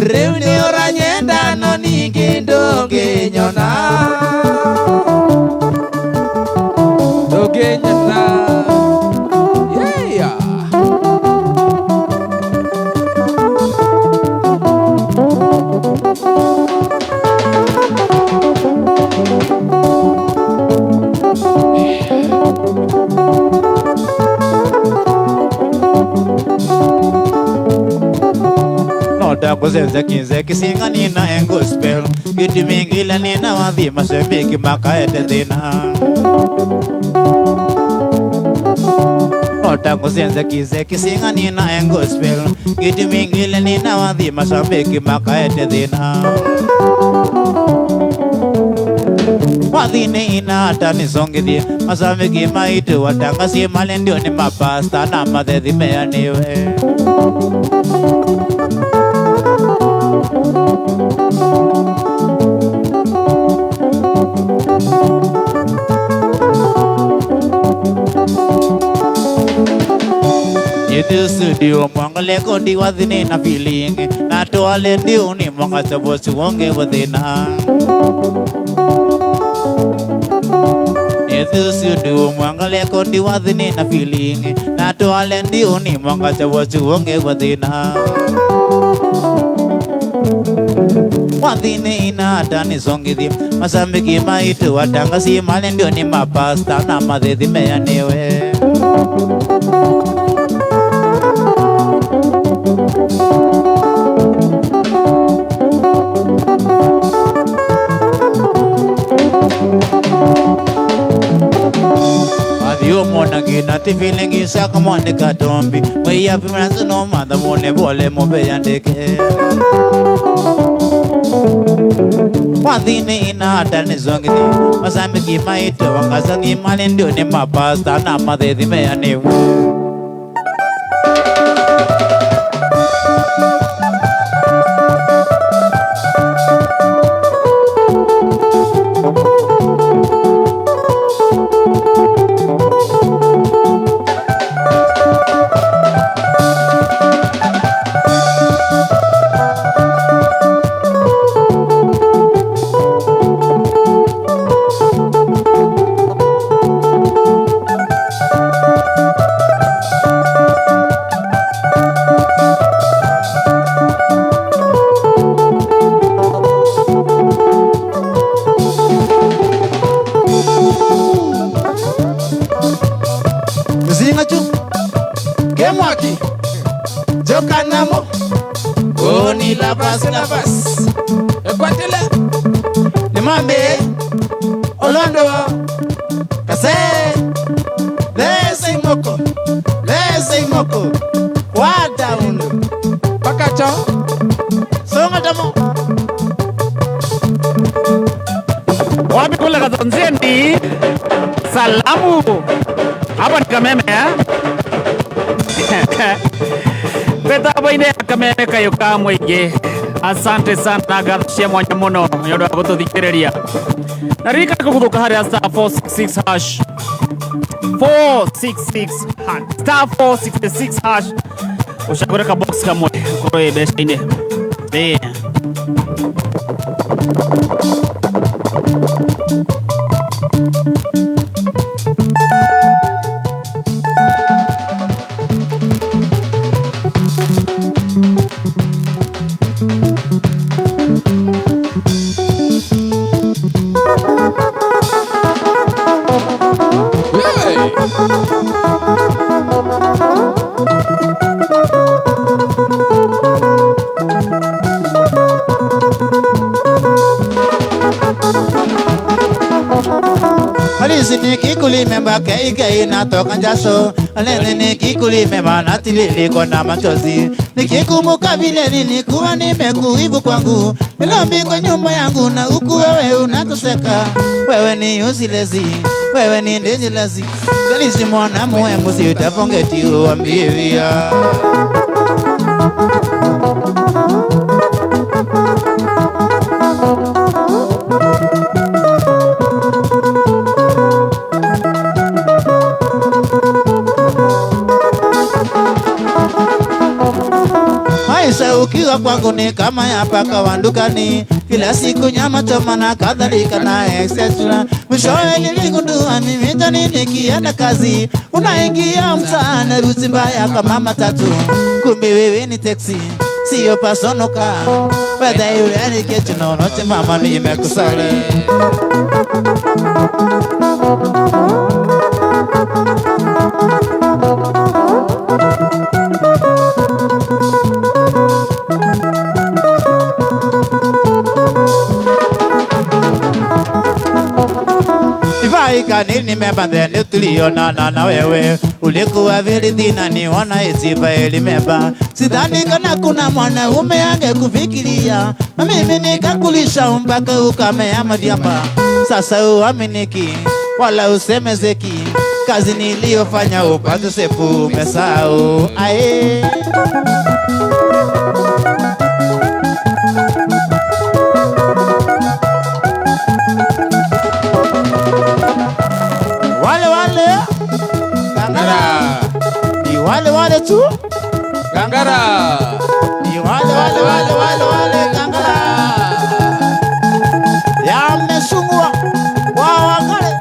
rĩu nĩ ũranyenda no ningĩ ndũngĩnyona kuzenza kinze kisinga nina en gospel giti mingila nina wadhi mashabiki makaete dina Ota kuzenza kinze kisinga nina en gospel giti mingila nina wadhi mashabiki makaete dina Wadhine ina hata nisongithie mashabiki maitu watangasi male ndio ni mapasta na madhethi meaniwe Yedu studio mwangale kodi wadhine na feeling na toale ndio ni mwanga sabosi wonge wadhina Yedu studio mwangale kodi wadhine na feeling na toale ndio ni mwanga sabosi wonge wadhina Wadhine ina hata nisongithie masambiki maitu watangasi male ndio ni mapasta na madhethi meaniwe Adio mona gina ti feeling isa kamone katombi we have friends no mother mone bole mo be yandeke Wadhine ina hata nisongithie masambiki maitu wakazani male ndio ni mapasta na madhethi meaniwe Oni lavas. Ekwatele. Nimambe. Olondo. Kase. Lese moko. Wada uno. Pakacho. Songa tamo. Wapi kule Katonzeni? Salamu. Hapa ni Kameme Beta hapa ine Kameme kayo kamwege. Asante sana gathia mwanya muno nyondo wa gututhikireria. Na rika kuguthuka hari star 466 hash. 466 hash. Star 466 hash. Ushagure ka box kamwe koroe best ine. Alisi nikikulime mbake ike inatoka jasho. Alene nikikulime manatilili na machozi. Nikikumbuka vile nilikuwa nimekuivu kwangu. Nilombi kwa nyumba yangu na huku wewe unatoseka. Wewe ni usilezi, wewe ni ndejilezi. Galisi mwana muhemu si utapongeti uambie via. Maisha ukiwa kwangu ni kama ya paka wa dukani. Kila siku nyama choma na kadhalika na extra. Mwishowe niligundua mimi tani nikienda kazi. Unaingia mtaani rusi mbaya kama matatu. Kumbe wewe ni taxi, sio personal car. Whether you really get to know not mama nimekusale. Ivaika nini mebande tulionana na wewe. Ulikuwa viridhi na niona isiva elimeba. Sidhani kana kuna mwanaume angekufikiria. Mimi nikakulisha mpaka ukamea madiamba. Sasa uaminiki wala usemezeki. Kazi niliyofanya upate sefu umesahau. Ae wale tu Gangara ni wale Gangara yamesungwa wawakale.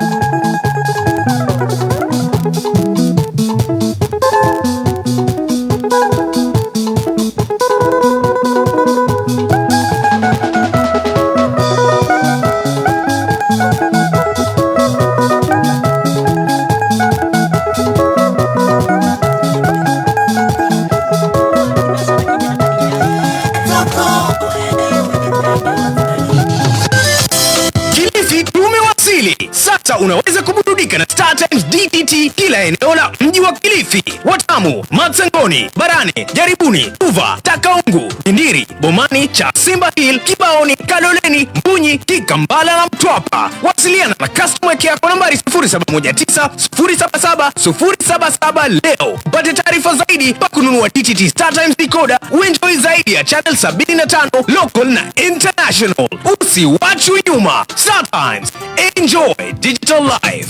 Sasa unaweza kuburudika na Star Times DTT kila eneo la mji wa Kilifi, Watamu, Matsangoni, Barane, Jaribuni, Uva, Takaungu, Ndiri, Bomani, Chasimba Hill, Kibaoni, Kaloleni, Mbunyi, Kikambala na Mtwapa. Wasiliana na customer care kwa nambari 0719 077 077 leo. Pata taarifa zaidi pa kununua DTT Star Times decoder, uenjoy zaidi ya channel 75 local na international. Usiwachwe nyuma. Star Times, enjoy digital life.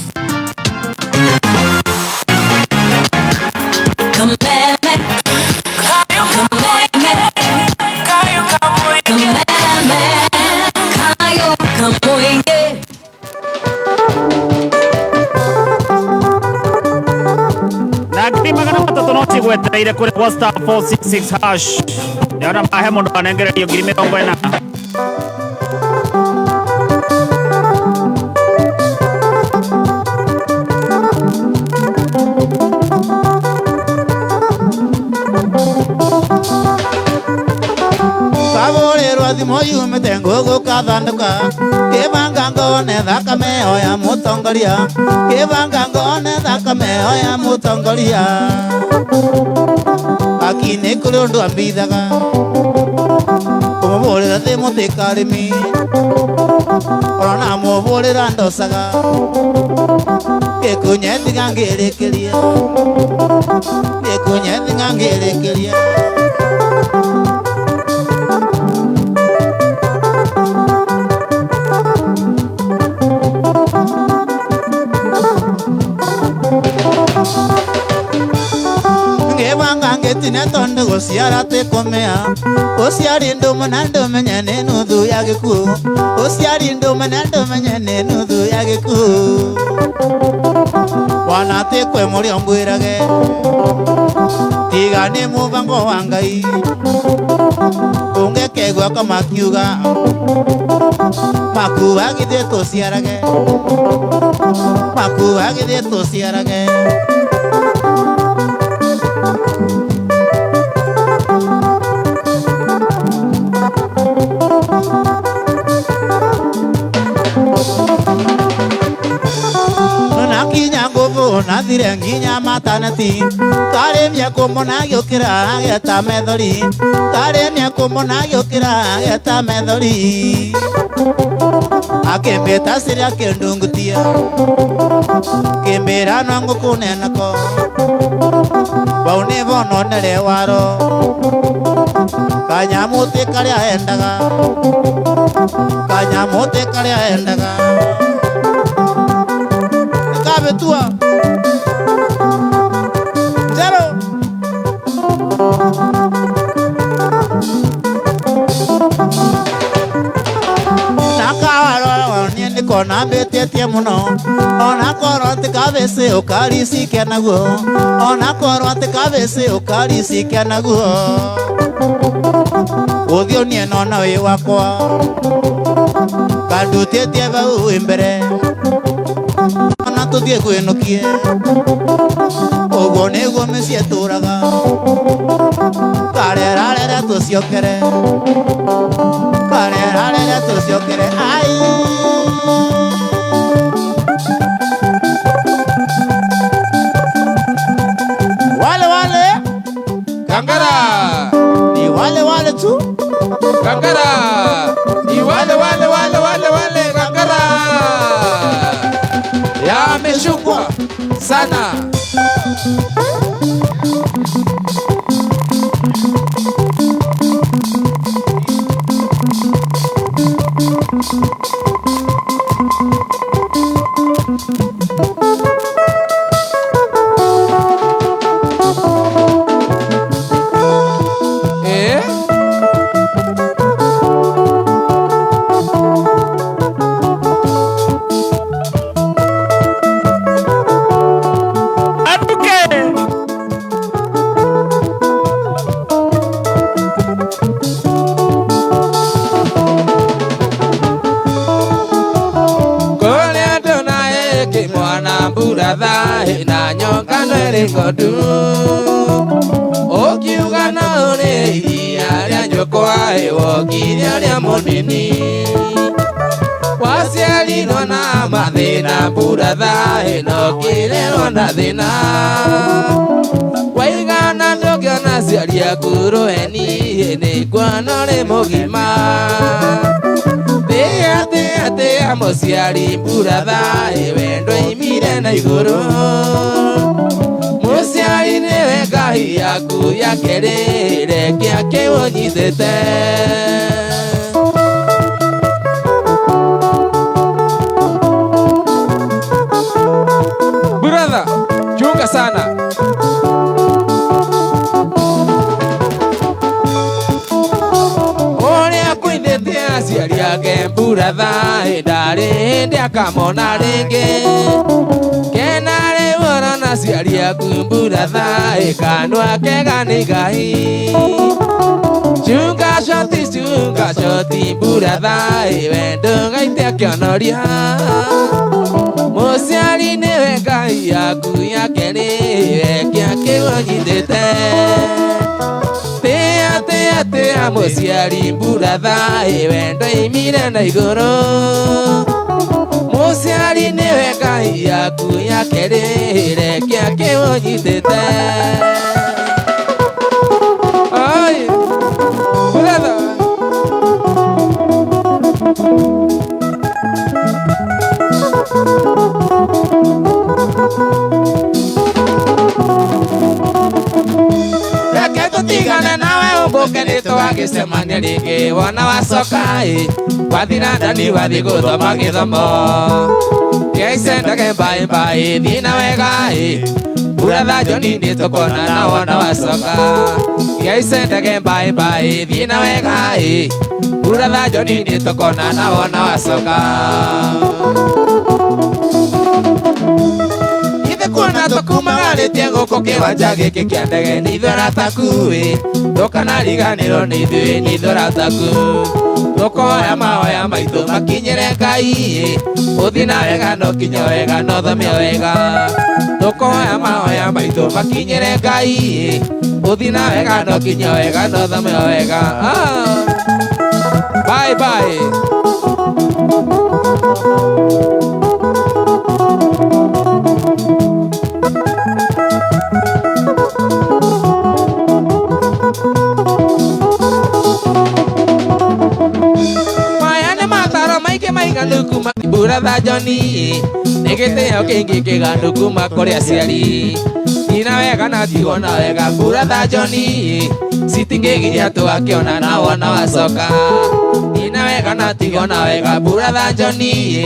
Magana matatu no cigwetereire kuri star 466 hash. Yona mahe mundu anengererio ngiri mirongo ina. irathimo yumite ngugu kathanduka kibanga ngone thakame oya mutongoria kibanga ngone thakame oya mutongoria akine kuri undu ambithaga kumuvurira thi mutikarimi ona muvurira ndosaga gikunyethiga ngirikiria gikunyethiga ngirikiria ngitine tondu guciara tikumea uciari ndumena ndumenye ni nuthu ya gikuo uciari ndumena ndumenye ni nuthu ya gikuo wana tikwe murio mbwirage tiga ni mubango wa Ngai ungekegwa kamakiuga makuwa githie tuciarage makuwa githie tuciarage nakinya nguvu nathire nginya matanati karemia kumona giukira geta methori karemia kumona giukira geta methori akembeta siria kendungutia kembera nangu kunenako baune bono nere waro kanyamuti karia endaga kanyamuti karia endaga kabetua zero nakawaro ni ndikona betetie muno ona korwo tikabese ukarisikia naguo ona korwo tikabese ukarisikia naguo uthio nie nona wi wakwa kandutetie bau imbere ona tuthie kwinukie uguo niguo micie turaga karerarere tuciokere karerarere tuciokere ai wale wale Kangara ni wale wale tu Kangara ni wale wale wale wale wale Kangara yameshukwa sana. Na nyoka nwere ngodu okiuga na ore iria ria njokwa ewokiria ria munini waciarirwo na mathina mburatha ino kirerwo na thina waigana ndũngĩona ciari aku rũheni nĩkuona ũrĩ mũgima thĩa mũciari mburatha wendo imire na igũrũ mũciari nĩwe Ngai yaku ya kerĩ reke akĩũnyitĩte brother chunga sana aciari ake mburatha ndarĩ hĩndĩ akamona rĩngĩ kena rĩu ũrona aciari aku mburatha kanua kega nĩ Ngai chunga shoti mburatha wendo gaite akĩonoria mũciari nĩwe Ngai yaku ya kerĩ weke akĩũnyitĩte tĩa ya mũciari mburatha wendo imire na igũrũ mũciari nĩwe ngai yaku ya kerĩ rekia kĩũnyitĩte ai mburatha tigana nawe umbuke nitwagicemania ringi wona wacoka wathira ndani wathi guthoma githomo kiaicendage mbaimbai thi na wega mburatha Joni nitukuona na wona wacoka kiaicendage mbaimbai thi na wega mburatha Joni nitukuona na wona wacoka kuona tukumagarĩtie gũkũ kĩwanja gĩkĩ kĩa ndege nĩ ithuĩ arataku tũkanariganĩrwo nĩ ithuĩ nĩ ithuĩ arataku tũkoya mahoya maitũ makinyĩre Ngai ũthi na wega no kinya wega no thome wega tũkoya mahoya maitũ makinyĩre Ngai ũthi na wega no kinya wega no thome wega bye bye kuma mburatha Joni nĩgĩtĩo kĩngĩ kĩganu kuma kũrĩ aciari tina wega na tigona wega mburatha Joni citingĩgiria twakĩona na wona wacoka tina wega na tigona wega mburatha Joni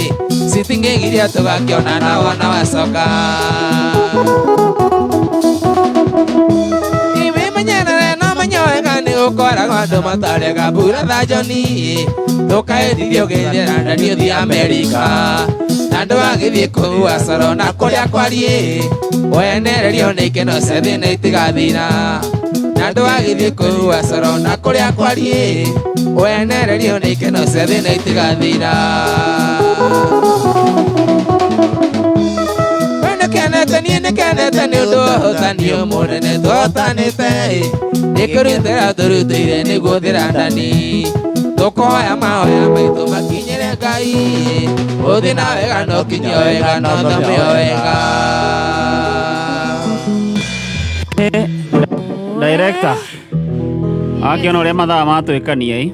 citingĩgiria twakĩona na wona wacoka imenyerere no menyo wega nĩ ũkoragwo andũ matarega mburatha Joni tukaĩrithio gĩthĩra ndani ũthi Amerika na andũ agĩthiĩ kũu acoro na kũrĩa kwariĩ wenererio nĩ ikeno cia thĩna itigathira na andũ agĩthiĩ kũu acoro na kũrĩa kwariĩ wenererio nĩ ikeno cia thĩna itigathira niĩ nĩkenete nĩ ũndũ wa ũhotanio mũnene tũhotanĩte nĩkũrutĩra tũrutĩire nĩguo thĩra ndani tũkoya mahoya maitũ makinyĩre Ngai ũthi na wega no kinya wega no thome wega Director akĩona ũrĩa mathaa matwĩkania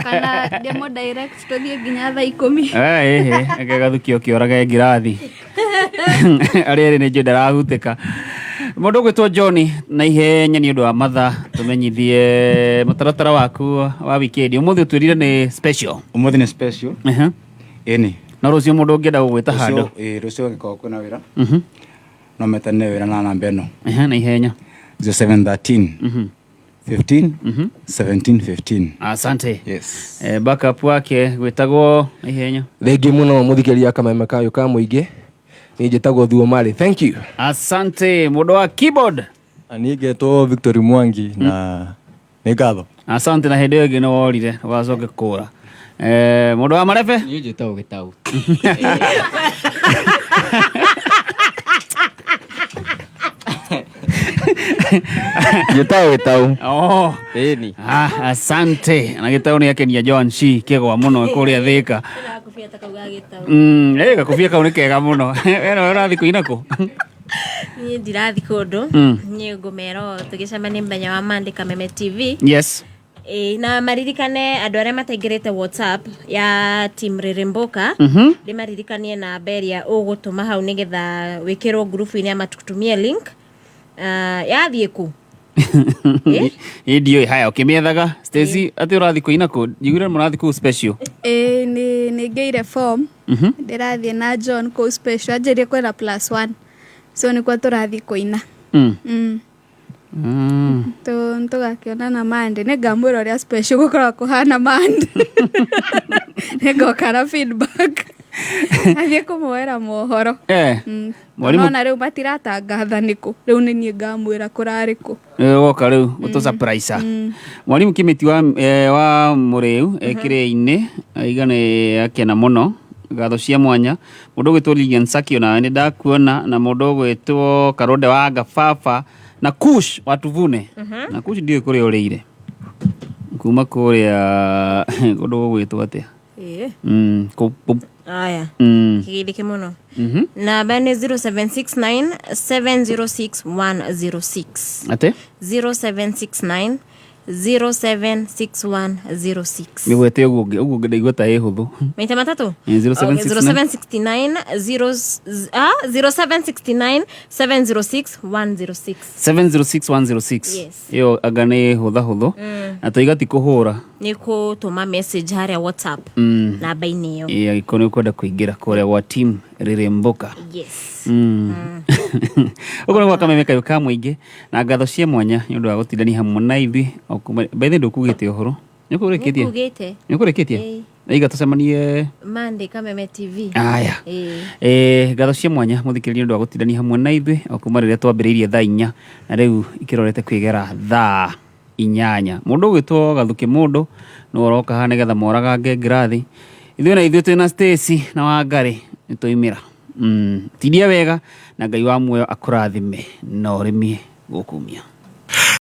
kana demo direct tũthiĩ nginya thaa 10 eke gathukio kĩorage ngirathi arĩa nĩ njĩ ndarahutĩka mũndũ ũgwĩtwo Joni na ihenya nĩ ũndũ wa mathaa tũmenyithie mũtaratara waku wa wikendi ũmũthĩ ũtwĩrire nĩ special ũmũthĩ nĩ special ĩni na rũciũ mũndũ ũngĩenda gũgwĩta handũ rũciũ angĩkorwo kwĩna wĩra no metane wĩra na namba ĩno na ihenya 0713 15 17 15 asante yes backup wake gwĩtagwo ihenya thengi mũno mũthikĩria kameme kayo ka mũingĩ nĩ njĩtagwo Thuomari thank you asante mũndũ wa keyboard ani ngetwo Victory Mwangi na nĩ ngatho asante na hĩndĩ ĩngĩ nĩ worire wacoke kũra mũndũ wa marebe nĩ njĩtagwo Gĩtaũ Gĩtaũ ĩni asante na Gĩtaũ nĩ akenia Joan C kĩgwa mũno kũrĩa Thĩka gakũbia kau nĩ kega mũno wena ũrathi kũina kũ niĩ ndirathi kũndũ niĩ ngũmera tũgĩcemania mũthenya wa Monday Kameme TV yes na maririkane andũ arĩa mataingĩrĩte WhatsApp ya team Ririmboka ndĩmaririkanie na beria ũgũtũma hau nĩgetha wĩkĩrwo group-inĩ ya matutumie link yathiĩ kũ Idio haya ukimiethaga Stacy ati urathi kuina ku njiguire murathi ku special ni ngeire form ndirathi na John ku special ajerie kwenda +1 so ni kwa turathi kuina to gakiona na Monday ne gamwiro ria special gukora kuhana Monday nego kana feedback athie kumwera mohoro mwarimu na riu matiratangatha niko riu ni nie ngamwira kurari ku woka riu uto surprise mwarimu Kimiti wa Muriu ekire-ini igane akena muno gatho cia mwanya mundu gwitwo Lilian Sakio na ni ndakuona na mundu gwitwo Karode wa Gafafa na Kush watuvune na Kush ndio kuri ureire kuma kuria kundu gwitwo atia aya kigidi kimono namba ni 0769 706 106 ate 0769 076106 Migwete uguo ndaigua ta ihuthu maita matatu 0769 0769 706 106 706 106 Yes. Iyo agane huthu na toigati kuhura ni kutuma message haria WhatsApp namba ini yo iya ikoni kwenda kuingira kuria wa team Riremboka yes Uko kwa Kameme kayo ka muingi na ngatho cia mwanya ni undu wa gutindani hamwe na ithi by the ndukugite uhoro nikureketie iga tucemanie Monday Kameme TV aya ngatho cia mwanya muthikiriria undu wa gutindani hamwe na ithi okuma riria twambiriirie thaa 4 na riu ikirorete kwigera thaa 8 mundu gwitwo Gathuki mundu no roka hane getha moragange ngirathi ithuĩ na ithuĩ twina Stacy na Wangari nituimira tidia wega na Ngai wa muoyo akurathime na ũrĩmie gũkumia.